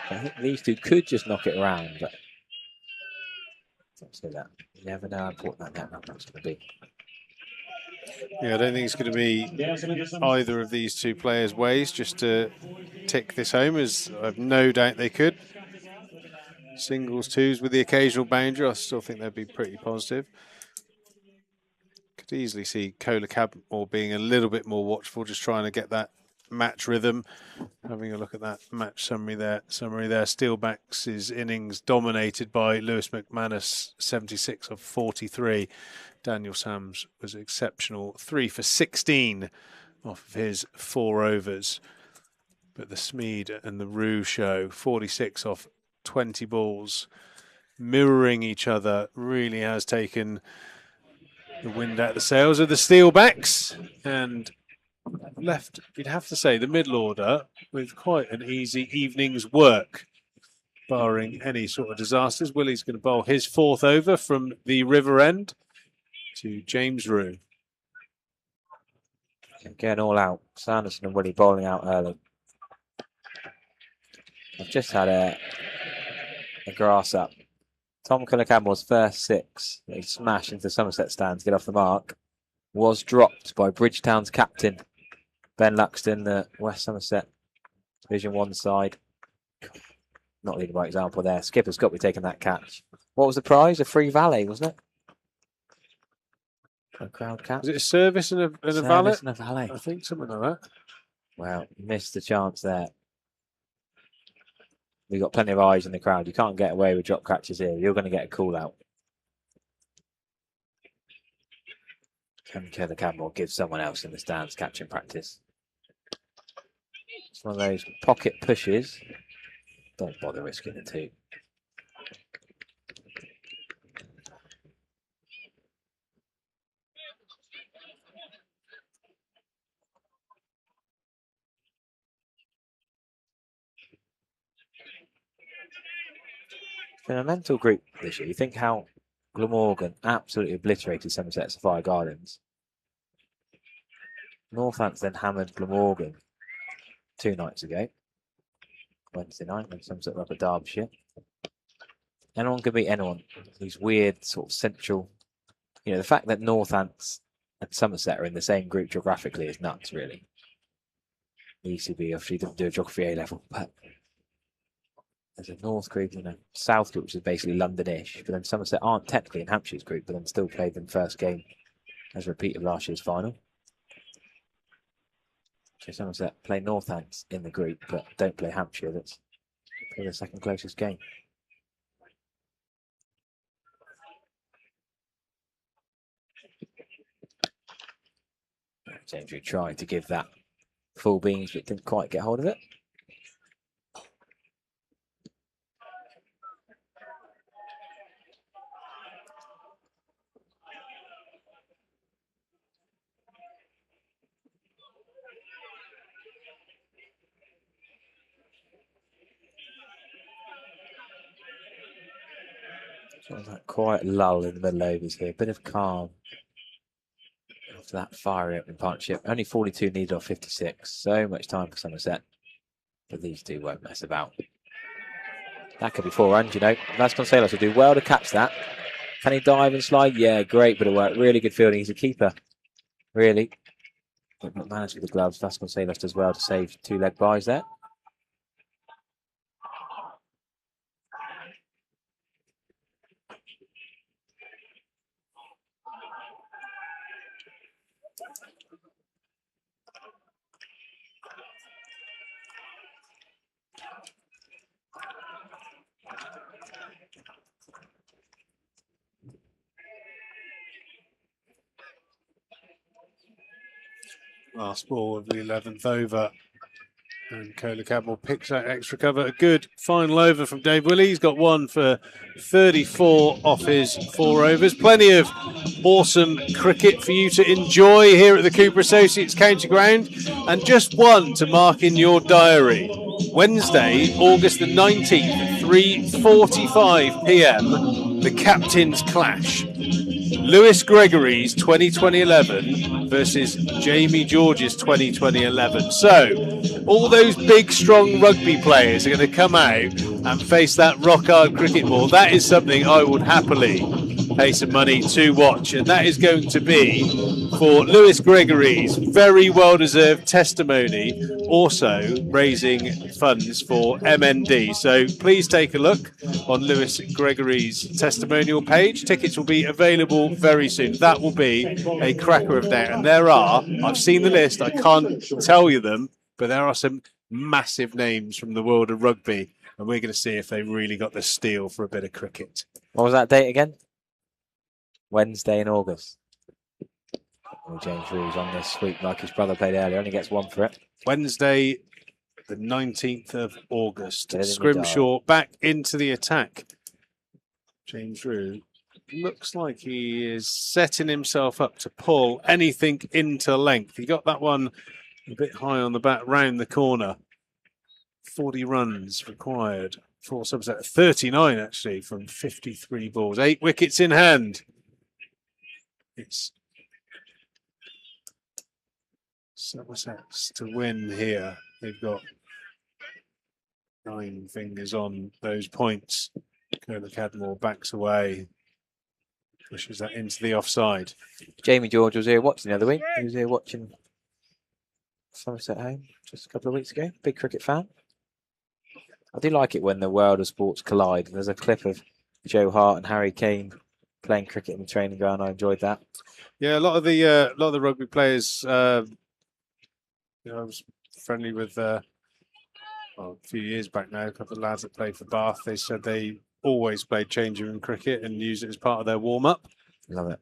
I think these two could just knock it around, but don't say that. You never know how important that number's going to be. Yeah, I don't think it's going to be either of these two players' ways just to tick this home, as I have no doubt they could. Singles, twos with the occasional boundary, I still think they'd be pretty positive. Could easily see Cola Cadmore being a little bit more watchful, just trying to get that match rhythm. Having a look at that match summary there. Steelbacks' innings dominated by Lewis McManus, 76 of 43. Daniel Sams was exceptional, 3 for 16 off of his 4 overs. But the Smead and the Roo show, 46 off 20 balls, mirroring each other, really has taken the wind out of the sails of the Steelbacks and left, you'd have to say, the middle order with quite an easy evening's work, barring any sort of disasters. Willie's going to bowl his 4th over from the river end to James Roo. Getting all out. Sanderson and Willie bowling out early. I've just had a grass up Tom Campbell's first 6 that he smashed into Somerset stands, get off the mark, was dropped by Bridgetown's captain, Ben Luxton, the West Somerset Division 1 side. Not leading by example there. Skipper's got to be taking that catch. What was the prize? A free valet, wasn't it? A crowd cap. Was it a service and a valet? Service and a valet. I think something like that. Well, missed the chance there. We've got plenty of eyes in the crowd. You can't get away with drop catches here. You're going to get a call out. Can Kevin Campbell give someone else in the stands catching practice? It's one of those pocket pushes. Don't bother risking the 2. It's been a mental group this year. You think how Glamorgan absolutely obliterated Somerset Sapphire Gardens. Northants then hammered Glamorgan 2 nights ago. Wednesday night when Somerset were up at Derbyshire. Anyone can beat anyone. These weird sort of central, the fact that Northants and Somerset are in the same group geographically is nuts, really. The ECB obviously didn't do a geography A level, but there's a North group and a South group, which is basically London-ish. But then Somerset aren't technically in Hampshire's group, but then still played them first game as a repeat of last year's final. So Somerset play Northants in the group, but don't play Hampshire. That's the second closest game. James Reed tried to give that full beans, but didn't quite get hold of it. So that quiet lull in the middle overs here, a bit of calm after that fiery opening partnership. Only 42 needed off 56, so much time for Somerset, but these 2 won't mess about. That could be 4 runs, Vasconcelos will do well to catch that. Can he dive and slide? Yeah, great bit of work, really good fielding. He's a keeper, really. But not managed with the gloves. Vasconcelos does well to save 2 leg byes there. Last ball of the 11th over. And Cola Campbell picks that extra cover. A good final over from Dave Willey. He's got 1 for 34 off his 4 overs. Plenty of awesome cricket for you to enjoy here at the Cooper Associates County Ground. And just one to mark in your diary. Wednesday, August the 19th at 3:45 p.m. The Captains Clash. Lewis Gregory's 2011 versus Jamie George's 2011. So, all those big, strong rugby players are going to come out and face that rock-hard cricket ball. That is something I would happily pay some money to watch. And that is going to be for Lewis Gregory's very well-deserved testimony, also raising funds for MND. So please take a look on Lewis Gregory's testimonial page. Tickets will be available very soon. That will be a cracker of a day. And there are, I've seen the list, I can't tell you them, but there are some massive names from the world of rugby. And we're going to see if they really got the steel for a bit of cricket. What was that date again? Wednesday in August. Oh, James Ruse on this sweep like his brother played earlier. Only gets 1 for it. Wednesday, the 19th of August. Scrimshaw back into the attack. James Rue looks like he is setting himself up to pull anything into length. He got that one a bit high on the bat, round the corner. 40 runs required for Somerset. 39 actually from 53 balls. 8 wickets in hand. It's Somerset's to win here. They've got 9 fingers on those points. Colonel Cadmore backs away, pushes that into the offside. Jamie George was here watching the other week. He was here watching Somerset home just a couple of weeks ago. Big cricket fan. I do like it when the world of sports collide. There's a clip of Joe Hart and Harry Kane playing cricket in the training ground. I enjoyed that. Yeah, a lot of the rugby players. I was friendly with a few years back now. A couple of lads that played for Bath. They said they always played changing room cricket and used it as part of their warm up. Love it.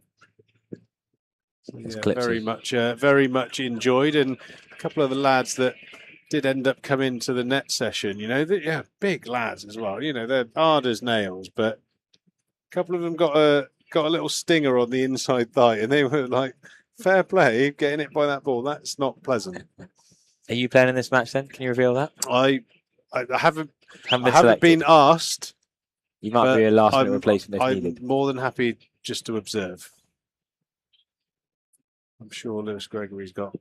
Yeah, very much enjoyed, and a couple of the lads that did end up coming to the net session. Big lads as well. They're hard as nails, but a couple of them got a little stinger on the inside thigh, and they were like, "Fair play, getting hit by that ball. That's not pleasant." Are you playing in this match then? Can you reveal that? I haven't been asked. You might be a last-minute replacement if I'm needed. more than happy just to observe. I'm sure Lewis Gregory's got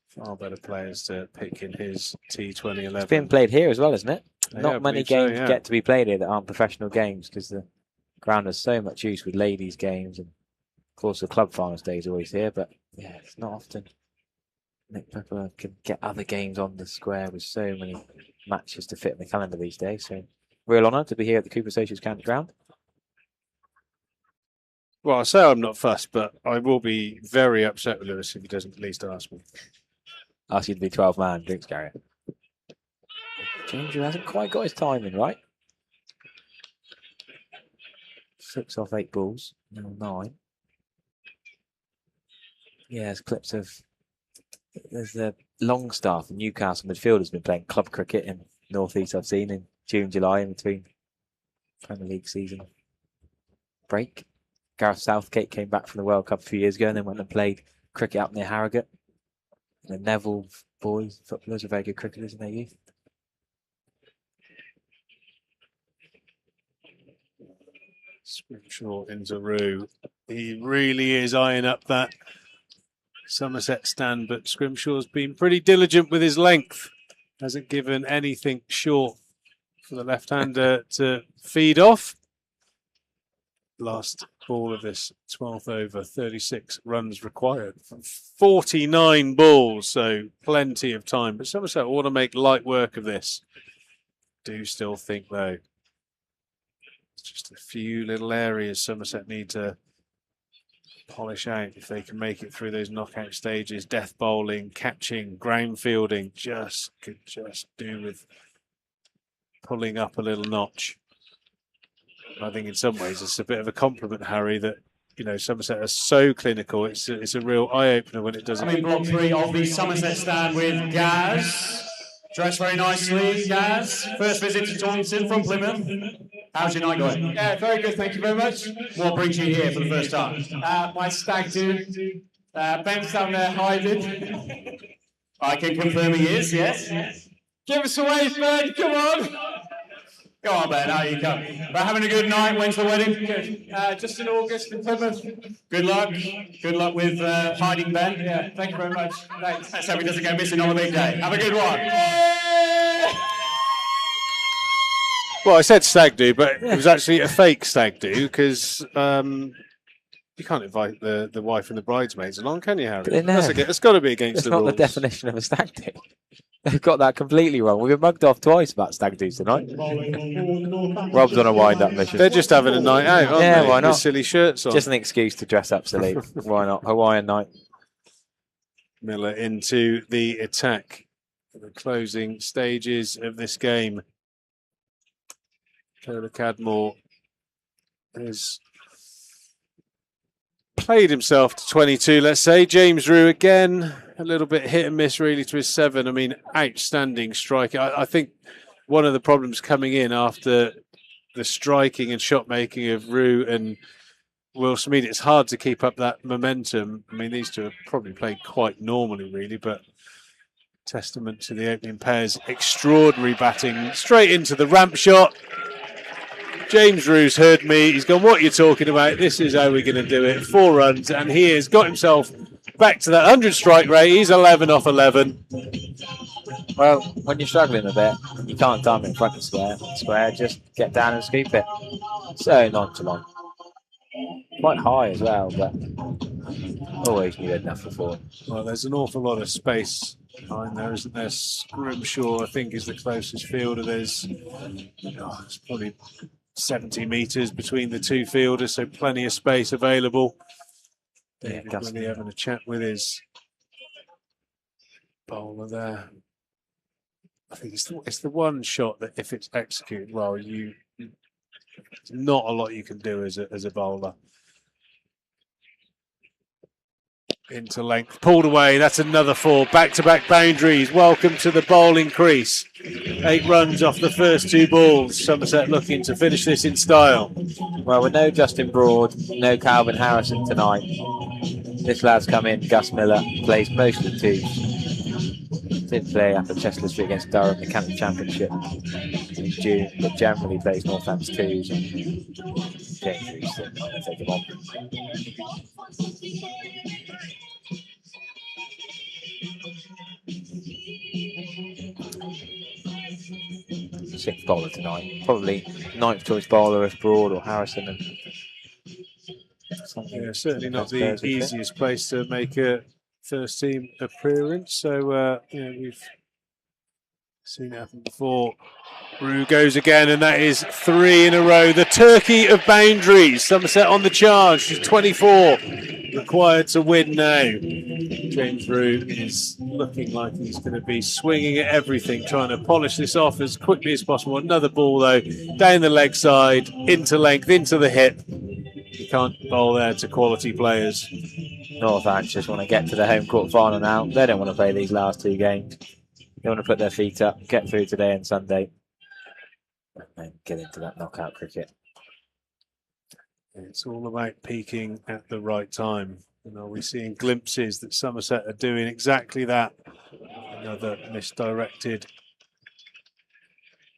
far better players to pick in his T2011. It's being played here as well, isn't it? Yeah, Not I many believe so, games yeah. get to be played here that aren't professional games because the ground has so much use with ladies' games, and of course the club finals day is always here. But yeah, it's not often Nick Pepper can get other games on the square with so many matches to fit in the calendar these days. So real honour to be here at the Cooper Associates County Ground. Well, I say I'm not fussed, but I will be very upset with Lewis if he doesn't at least ask me. Ask you to be 12-man drinks carrier. Ginger hasn't quite got his timing right. 6 off 8 balls, now 9. Yeah, there's clips of. There's the Longstaff, the Newcastle midfielder's been playing club cricket in Northeast. I've seen in June, July, in between Premier League season break. Gareth Southgate came back from the World Cup a few years ago and then went and played cricket up near Harrogate. The Neville boys, footballers, are very good cricketers in their youth. Scrimshaw into Rue. He really is eyeing up that Somerset stand, but Scrimshaw's been pretty diligent with his length. Hasn't given anything short for the left-hander to feed off. Last ball of this 12th over, 36 runs required. 49 balls, so plenty of time. But Somerset want to make light work of this. Do still think, though, it's just a few little areas Somerset need to polish out if they can make it through those knockout stages. Death bowling, catching, ground fielding, could just do with pulling up a little notch. I think in some ways it's a bit of a compliment, Harry, that Somerset are so clinical. It's a real eye-opener when it doesn't. Coming block 3 of the Somerset stand with Gaz. Dressed very nicely, Gaz. First visit to Taunton from Plymouth. How's your night going? Yeah, very good, thank you very much. What brings you here for the first time? My stag do. Ben's down there hiding. I can confirm he is, yes. Give us a wave, Ben, come on. Go on, Ben, how you come? We're having a good night. When's the wedding? Good. Just in August in Plymouth. Good luck. Good luck with hiding Ben. Yeah, thank you very much. Thanks. Let's hope he doesn't go missing on a big day. Have a good one. Well, I said stag do, but it was actually a fake stag do because you can't invite the wife and the bridesmaids along, can you, Harry? It's got to be against the rules. It's not the definition of a stag do. They've got that completely wrong. We've been mugged off twice about stag do's tonight. Rob's on a wind-up mission. They're just having a night out, aren't they? Why not? With silly shirts on. Just an excuse to dress up silly. Why not? Hawaiian night. Miller into the attack. The closing stages of this game. Taylor Cadmore has played himself to 22, let's say. James Rue again, a little bit hit and miss really to his 7. I mean, outstanding striker. I think one of the problems coming in after the striking and shot making of Rue and Will Smeed, it's hard to keep up that momentum. I mean, these two have probably played quite normally, really, but testament to the opening pairs. Extraordinary batting straight into the ramp shot. James Rue's heard me. He's gone, what are you talking about? This is how we're going to do it. 4 runs, and he has got himself back to that 100 strike rate. He's 11 off 11. Well, when you're struggling a bit, you can't time it in front of square. Just get down and scoop it. So nonchalant. Quite high as well, but always knew enough for four. Well, there's an awful lot of space behind there, isn't there? Scrimshaw, I think, is the closest fielder. There's it's probably 70 metres between the two fielders, so plenty of space available. David Willie having a chat with his bowler there. I think it's the one shot that if it's executed well, there's not a lot you can do as a bowler. Into length, pulled away, that's another 4. Back-to-back boundaries, welcome to the bowling crease. 8 runs off the first 2 balls. Somerset looking to finish this in style. Well, with no Justin Broad, no Calvin Harrison tonight, this lad's come in, Gus Miller, plays most of the twos. Did play up at Chester Street against Durham in the County Championship in June, but generally plays Northants twos and James Reese, I'm going to take him on. 6th bowler tonight. Probably 9th choice bowler if Broad or Harrison. And yeah, certainly not the easiest place to make a first team appearance. So yeah, we've seen it happen before. Rue goes again, and that is 3 in a row. The turkey of boundaries. Somerset on the charge. She's 24 required to win now. James Rue is looking like he's going to be swinging at everything, trying to polish this off as quickly as possible. Another ball, though, down the leg side, into length, into the hip. You can't bowl there to quality players. Northants just want to get to the home court final now. They don't want to play these last 2 games. They want to put their feet up, get through today and Sunday, and then get into that knockout cricket. It's all about peaking at the right time. And are we seeing glimpses that Somerset are doing exactly that? Another misdirected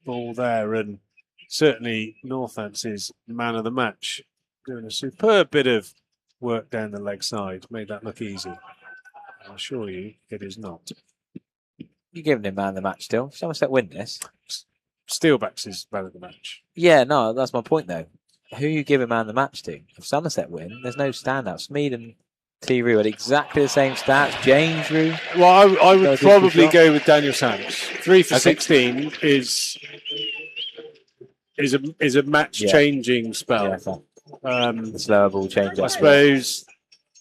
ball there, and certainly Northants is man of the match, doing a superb bit of work down the leg side. Made that look easy. I assure you, it is not. You're giving him man of the match still. Somerset win this. Steelbacks is man of the match. Yeah, no, that's my point though. Who you giving man of the match to? If Somerset win, there's no standout. Smead and T. Rue had exactly the same stats. James Rue. Well, I would probably go with Daniel Sams. 3 for 16 is a match changing spell. Yeah, the slower ball change. I suppose.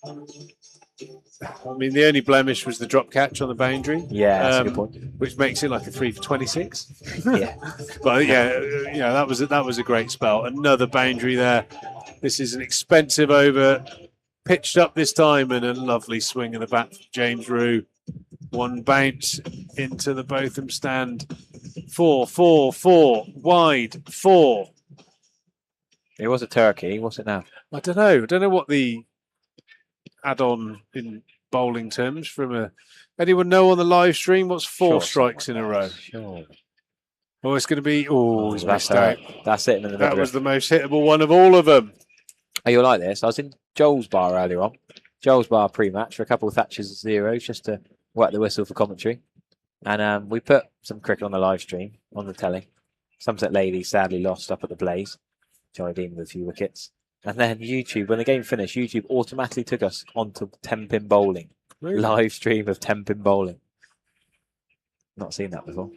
I mean, the only blemish was the drop catch on the boundary. Yeah, that's a good point. Which makes it like a 3 for 26. Yeah, but yeah, that was a great spell. Another boundary there. This is an expensive over, pitched up this time, and a lovely swing in the bat from James Rue. 1 bounce into the Botham stand. 4, 4, 4, wide, 4. It was a turkey. What's it now? I don't know. I don't know what the add-on in bowling terms from anyone know on the live stream what's 4 strikes in a row? Sure. Oh, it's going to be he's missed out. That's it in the middle. That was the most hittable one of all of them. Oh, you'll like this. I was in Joel's bar earlier on. Joel's bar pre-match for a couple of Thatchers zeros just to wet the whistle for commentary. And we put some cricket on the live stream on the telly. Somerset ladies sadly lost up at the Blaze. Johnny Dean with a few wickets. And then YouTube, when the game finished, YouTube automatically took us onto 10-pin bowling. Really? Live stream of 10-pin bowling. Not seen that before.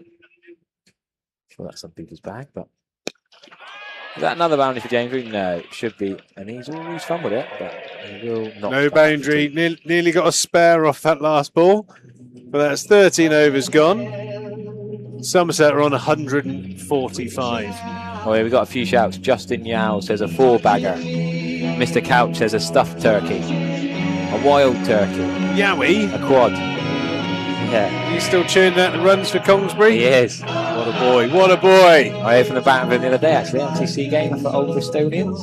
Sure, that's some people's bag, but... Is that another boundary for James Rue? No, it should be. And he's always fun with it, but he will not. No boundary. Nearly got a spare off that last ball. But that's 13 overs gone. Somerset are on 145. Oh, yeah, we've got a few shouts. Justin Yao says a 4-bagger. Mr. Couch says a stuffed turkey. A wild turkey. Yowie. A quad. Yeah. He's still churning out the runs for Congsbury? He is. What a boy. What a boy. I heard from the bat of him the other day, actually. MTC game for old Bristolians.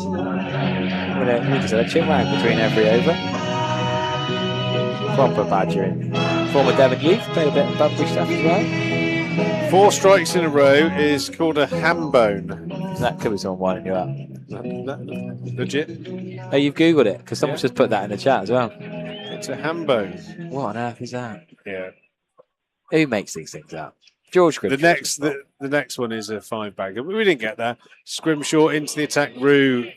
We just had a chin wag between every over. Proper badgering. Former Devon youth. Played a bit of Bunbury stuff as well. 4 strikes in a row is called a ham bone. That could be someone winding you up. Legit? Oh, you've Googled it? Because someone just put that in the chat as well. It's a ham bone. What on earth is that? Yeah. Who makes these things up? George The Grimshaw. next one is a 5-bagger. We didn't get there. Scrimshaw into the attack. Rue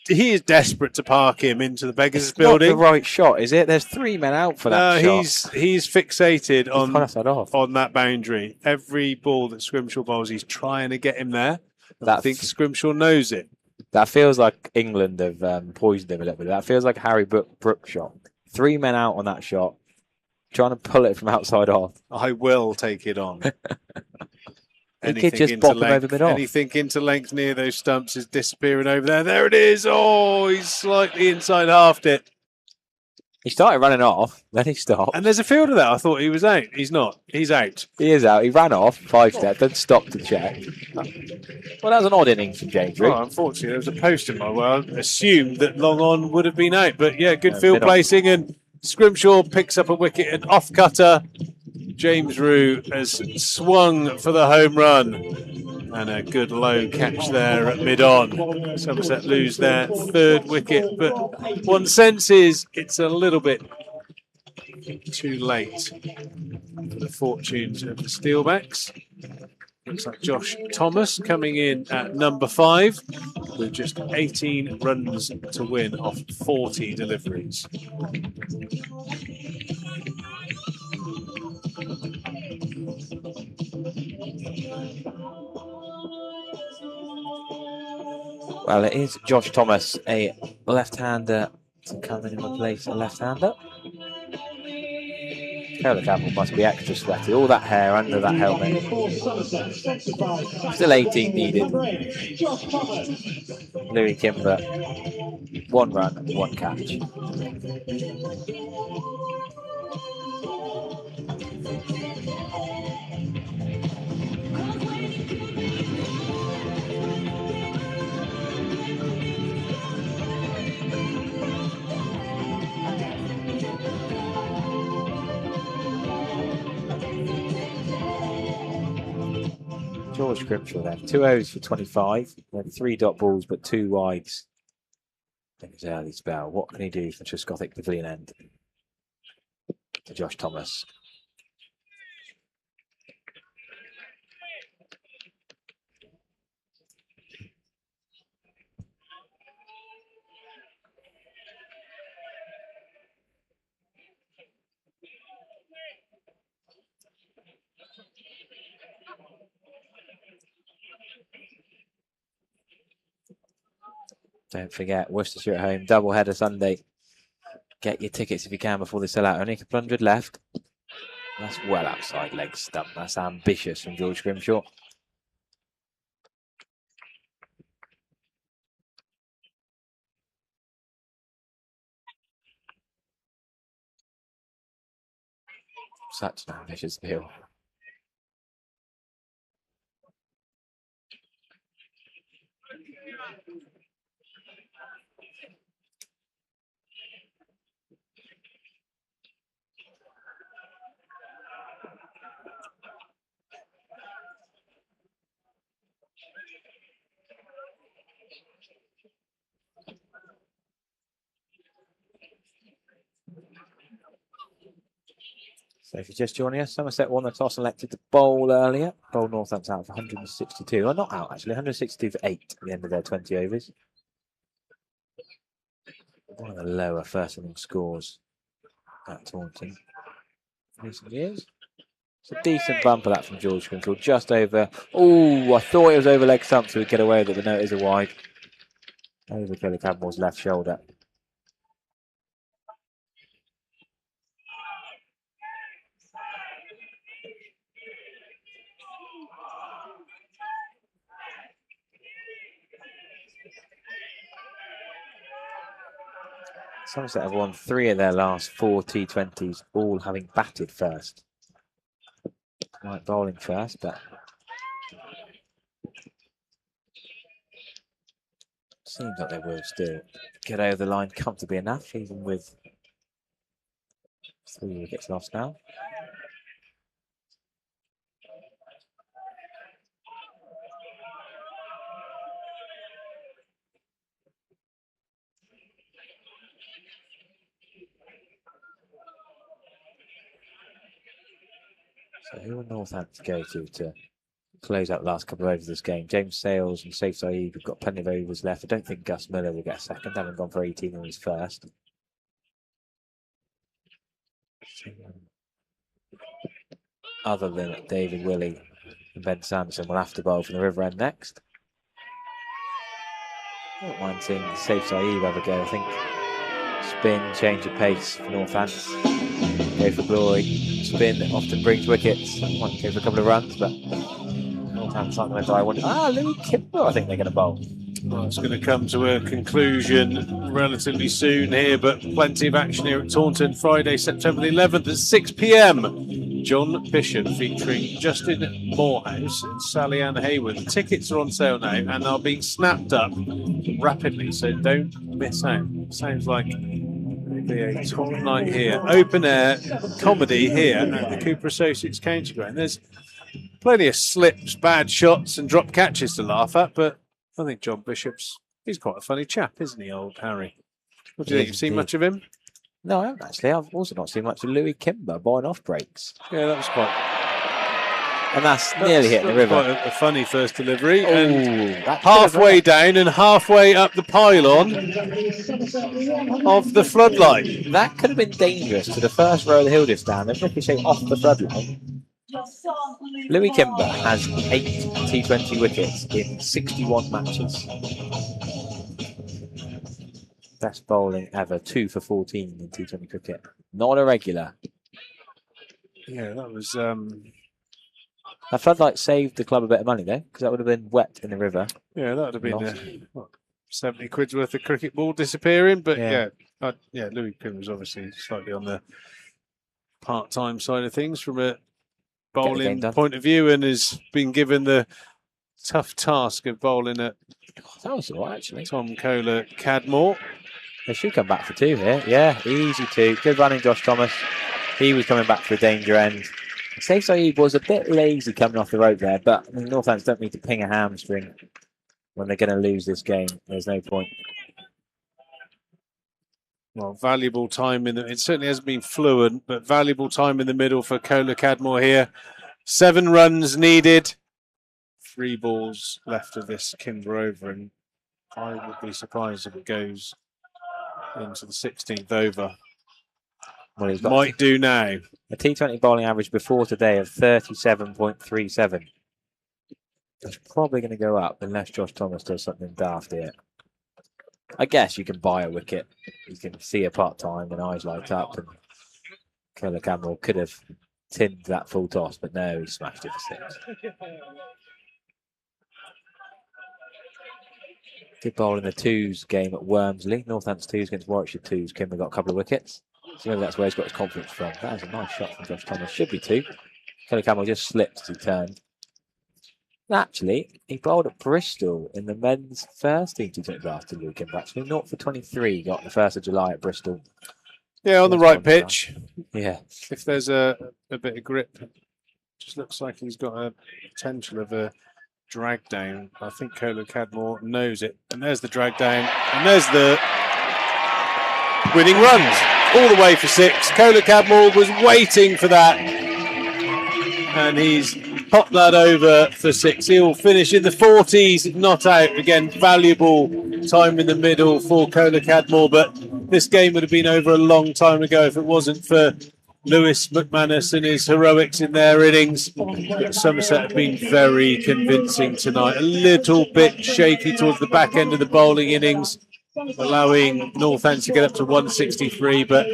he is desperate to park him into the Beggars building. Not the right shot, is it? There's 3 men out for that shot. He's fixated on that boundary. Every ball that Scrimshaw bowls, he's trying to get him there. I think Scrimshaw knows it. That feels like England have poisoned him a little bit. That feels like a Harry Brook shot. 3 men out on that shot, trying to pull it from outside off. I will take it on. He could just bop him over mid-off. Anything into length near those stumps is disappearing over there. There it is. Oh, he's slightly inside halved it. He started running off, then he stopped. And there's a fielder there. I thought he was out. He's not. He's out. He is out. He ran off 5 steps, then stopped to check. Well, that was an odd innings from James Reed. Oh, unfortunately, there was a post in my world. Assumed that long on would have been out. But yeah, good field placing. And Scrimshaw picks up a wicket. An off cutter. James Rue has swung for the home run. And a good low catch there at mid-on. Somerset lose their 3rd wicket. But one senses it's a little bit too late for the fortunes of the Steelbacks. Looks like Josh Thomas coming in at number 5 with just 18 runs to win off 40 deliveries. Well, it is Josh Thomas, a left-hander, to come in and replace a left-hander. Taylor Campbell must be extra sweaty. All that hair under that helmet. Still 18 needed. Louis Kimber, 1 run, 1 catch. George Grimshaw then. 2 overs for 25. Then 3 dot balls, but 2 wides in his early spell. What can he do for Trescothick Pavilion end? To Josh Thomas. Don't forget, Worcestershire at home, double header Sunday. Get your tickets if you can before they sell out. Only a couple hundred left. That's well outside leg stump. That's ambitious from George Grimshaw. Such an ambitious appeal. So if you're just joining us, Somerset won the toss and elected to bowl earlier. Bowl Northants out for 162. Well, not out, actually. 162 for 8 at the end of their 20 overs. One of the lower first inning scores at Taunton in recent years. It's a decent bumper that from George Grimshaw. Just over. Oh, I thought it was over leg stump, so we'd get away with it, but no, it is a wide. Over Kelly Cadmore's left shoulder. Somerset have won 3 of their last 4 T20s, all having batted first. Right, bowling first, but seems like they will still get over the line comfortably enough, even with 3 wickets lost now. So who will Northants go to close out the last couple of overs of this game? James Sales and Saif Saeed have got plenty of overs left. I don't think Gus Miller will get a second, having gone for 18 on his first. Other than David Willey and Ben Sanderson will have to bowl from the River End next. I don't mind seeing Saif Saeed have a go. I think spin, change of pace for Northants. Go for glory. Spin often brings wickets. Might go for a couple of runs, but Northants aren't going to die. Louis Kimber, I think they're going to bowl. Well, it's going to come to a conclusion relatively soon here, but plenty of action here at Taunton. Friday, September the 11th at 6 p.m. John Bishop featuring Justin Morehouse and Sally Ann Hayward. The tickets are on sale now and are being snapped up rapidly, so don't miss out. Sounds like it'll be a top night here. Open air comedy here at the Cooper Associates County Ground. There's plenty of slips, bad shots and drop catches to laugh at, but I think John he's quite a funny chap, isn't he, old Harry? What do you think? You've seen much of him? No, I haven't actually. I've also not seen much of Louis Kimber bowling off breaks. Yeah, that was quite... And that's nearly hitting the river. Quite a funny first delivery. And halfway down and halfway up the pylon of the floodline. That could have been dangerous to the first row of the hill just down and ricochet off the floodline. Louis Kimber has 8 T20 wickets in 61 matches. Best bowling ever, 2 for 14 in T20 cricket. Not a regular. Yeah, that was... That floodlight saved the club a bit of money, though, because that would have been wet in the river. Yeah, that would have been 70 quid's worth of cricket ball disappearing. But yeah, Louis Kimber was obviously slightly on the part-time side of things from a bowling point of view, and has been given the tough task of bowling at that was all right, actually. Tom Kohler Cadmore. They should come back for 2 here. Yeah, easy 2. Good running, Josh Thomas. He was coming back for a danger end. Saif Saeed was a bit lazy coming off the rope there, but I mean, Northants don't need to ping a hamstring when they're going to lose this game. There's no point. Well, valuable time it certainly hasn't been fluent, but valuable time in the middle for Kohler Cadmore here. 7 runs needed. 3 balls left of this Kimber over, and I would be surprised if it goes into the 16th over. Well, he's might do now. A T20 bowling average before today of 37.37. That's probably going to go up unless Josh Thomas does something daft here. I guess you can buy a wicket. You can see a part-time and eyes light up, and Kohler Cadmore could have tinned that full toss, but no, he smashed it for 6. Good bowl in the 2s game at Wormsley. Northants 2s against Warwickshire 2s. Kimber got a couple of wickets. So maybe that's where he's got his confidence from. That is a nice shot from Josh Thomas. Should be 2. Kohler Cadmore just slipped as he turned. Actually, he bowled at Bristol in the men's first team to take last to Louis Kimber. Actually, 0 for 23. Got the 1st of July at Bristol. Yeah, on the right pitch. Yeah. If there's a bit of grip, just looks like he's got a potential of a drag down. I think Kohler Cadmore knows it. And there's the drag down. And there's the winning runs. All the way for 6. Kohler Cadmore was waiting for that. And he's popped that over for 6. He'll finish in the 40s, not out. Again, valuable time in the middle for Kohler Cadmore. But this game would have been over a long time ago if it wasn't for Lewis McManus and his heroics in their innings. But Somerset have been very convincing tonight. A little bit shaky towards the back end of the bowling innings, allowing Northants to get up to 163, but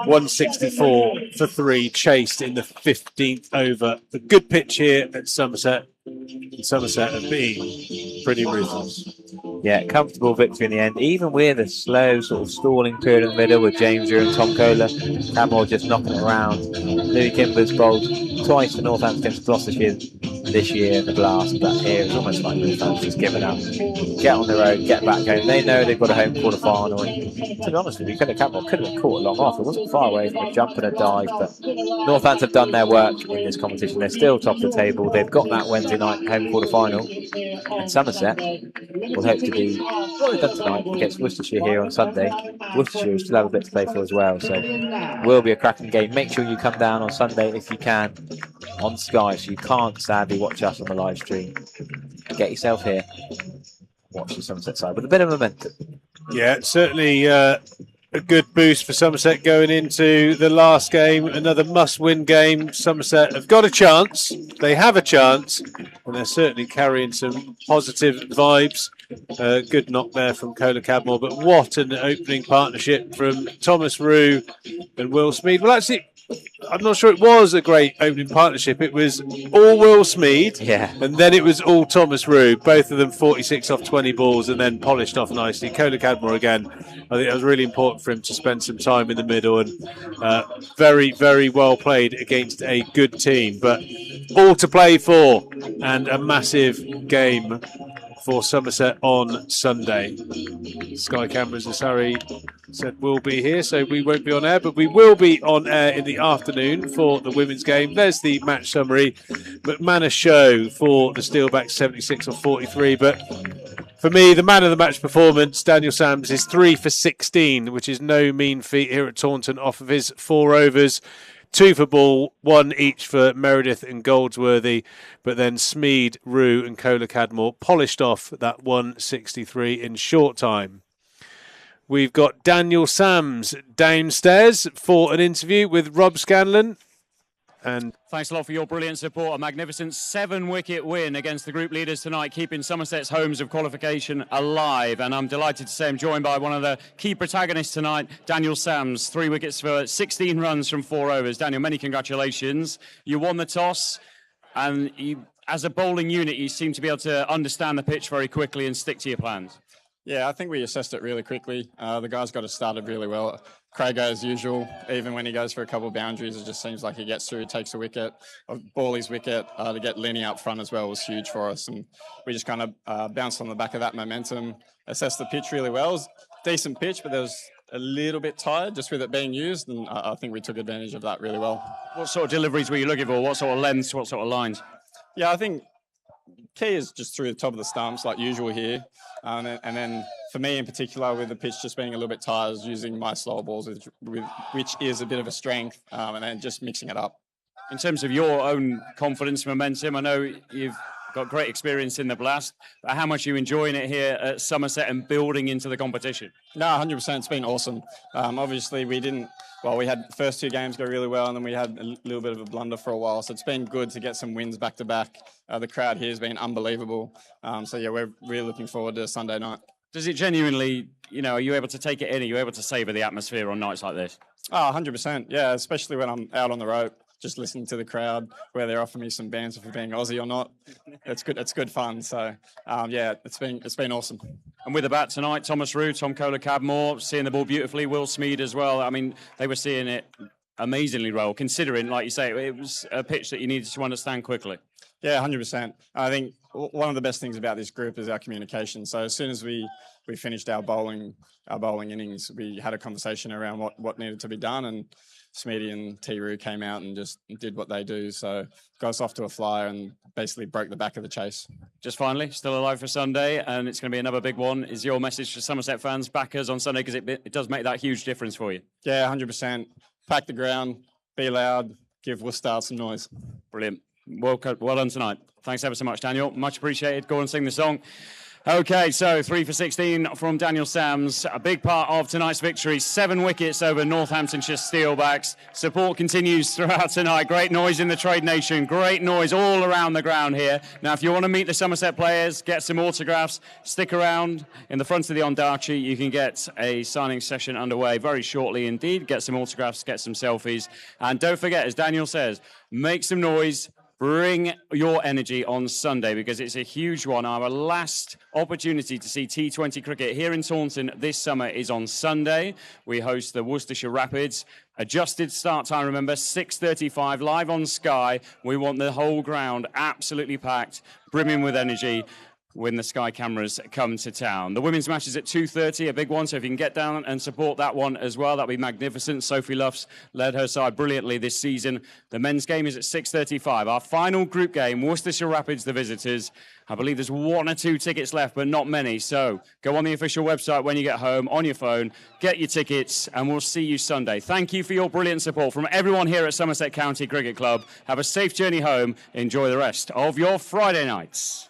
164 for 3 chased in the 15th over. A good pitch here at Somerset. And Somerset have been pretty ruthless. Yeah, comfortable victory in the end, even with a slow sort of stalling period in the middle with James Drew and Tom Kohler. Cadmore just knocking it around. Louis Kimber's bowled twice for Northants against Gloucestershire this year in the Blast, but here it's almost like Northants just given up. Get on the road, get back home. They know they've got a home quarter final, and to be honest with you, Cadmore could have been caught long off. It wasn't far away from a jump and a dive, but Northants have done their work in this competition. They're still top of the table. They've got that Wednesday night home quarter final, and Somerset will hope to be what they've done tonight against Worcestershire here on Sunday. Worcestershire will still have a bit to play for as well, so will be a cracking game. Make sure you come down on Sunday if you can. on Sky, so you can't sadly watch us on the live stream. Get yourself here, watch the Somerset side with a bit of momentum. Yeah, certainly a good boost for Somerset going into the last game. Another must-win game. Somerset have got a chance. They have a chance, and they're certainly carrying some positive vibes. Good knock there from Cola Cadmore, but what an opening partnership from Thomas Rue and Will Smead. Well, actually, I'm not sure it was a great opening partnership. It was all Will Smead, and then it was all Thomas Rue. Both of them 46 off 20 balls and then polished off nicely. Cola Cadmore again. I think it was really important for him to spend some time in the middle, and very, very well played against a good team. But all to play for, and a massive game for Somerset on Sunday. Sky Cameras, as Harry said, will be here, so we won't be on air, but we will be on air in the afternoon for the women's game. There's the match summary. McManus show for the Steelbacks, 76 off 43. But for me, the man of the match performance, Daniel Sams, is 3 for 16, which is no mean feat here at Taunton off of his 4 overs. 2 for ball, 1 each for Meredith and Goldsworthy, but then Smead, Rue and Cola Cadmore polished off that 163 in short time. We've got Daniel Sams downstairs for an interview with Rob Scanlon. And thanks a lot for your brilliant support. A magnificent 7-wicket win against the group leaders tonight, keeping Somerset's homes of qualification alive. And I'm delighted to say I'm joined by one of the key protagonists tonight, Daniel Sams. 3 wickets for 16 runs from 4 overs. Daniel, many congratulations. You won the toss, and you, as a bowling unit, you seem to be able to understand the pitch very quickly and stick to your plans. Yeah, I think we assessed it really quickly. The guys got it started really well. Craig, as usual, even when he goes for a couple of boundaries, it just seems like he gets through, takes a wicket, ball his wicket. To get Lenny up front as well was huge for us. And we just kind of bounced on the back of that momentum, assessed the pitch really well. It was a decent pitch, but there was a little bit tired just with it being used. And I think we took advantage of that really well. What sort of deliveries were you looking for? What sort of lengths? What sort of lines? Yeah, I think key is just through the top of the stumps like usual here. And then for me in particular, with the pitch just being a little bit tired, I was using my slower balls, which is a bit of a strength, and then just mixing it up. In terms of your own confidence, momentum, I know you've got great experience in the Blast, but how much are you enjoying it here at Somerset and building into the competition? No, 100%. It's been awesome. Obviously, we had the first 2 games go really well, and then we had a little bit of a blunder for a while. So it's been good to get some wins back to back. The crowd here has been unbelievable. So yeah, we're really looking forward to Sunday night. Does it genuinely, are you able to take it in? Are you able to savour the atmosphere on nights like this? Oh, 100%. Yeah, especially when I'm out on the road, just listening to the crowd, where they're offering me some banter for being Aussie or not. It's good. It's good fun. So yeah, it's been awesome. And with the bat tonight, Thomas Rue, Tom Cola Cadmore, seeing the ball beautifully. Will Smead as well. I mean, they were seeing it amazingly well, considering, like you say, it was a pitch that you needed to understand quickly. Yeah, 100%. I think one of the best things about this group is our communication. So as soon as we finished our bowling innings, we had a conversation around what needed to be done, and Smeedy and T-Roo came out and just did what they do. So got us off to a flyer and basically broke the back of the chase. Just finally, still alive for Sunday, and it's going to be another big one. Is your message to Somerset fans, backers on Sunday, because it does make that huge difference for you? Yeah, 100%. Pack the ground, be loud, give Worcester some noise. Brilliant. Well done tonight. Thanks ever so much, Daniel. Much appreciated. Go and sing the song. Okay, so 3 for 16 from Daniel Sams. A big part of tonight's victory. 7 wickets over Northamptonshire Steelbacks. Support continues throughout tonight. Great noise in the Trade Nation. Great noise all around the ground here. Now, if you want to meet the Somerset players, get some autographs, stick around in the front of the Ondarchi. You can get a signing session underway very shortly indeed. Get some autographs, get some selfies. And don't forget, as Daniel says, make some noise. Bring your energy on Sunday, because it's a huge one. Our last opportunity to see T20 cricket here in Taunton this summer is on Sunday. We host the Worcestershire Rapids. Adjusted start time, remember, 6:35, live on Sky. We want the whole ground absolutely packed, brimming with energy. when the Sky cameras come to town. The women's match is at 2:30, a big one, so if you can get down and support that one as well, that'd be magnificent. Sophie Luffs led her side brilliantly this season. The men's game is at 6:35. Our final group game, Worcestershire Rapids, the visitors. I believe there's 1 or 2 tickets left, but not many. So go on the official website when you get home, on your phone, get your tickets, and we'll see you Sunday. Thank you for your brilliant support from everyone here at Somerset County Cricket Club. Have a safe journey home. Enjoy the rest of your Friday nights.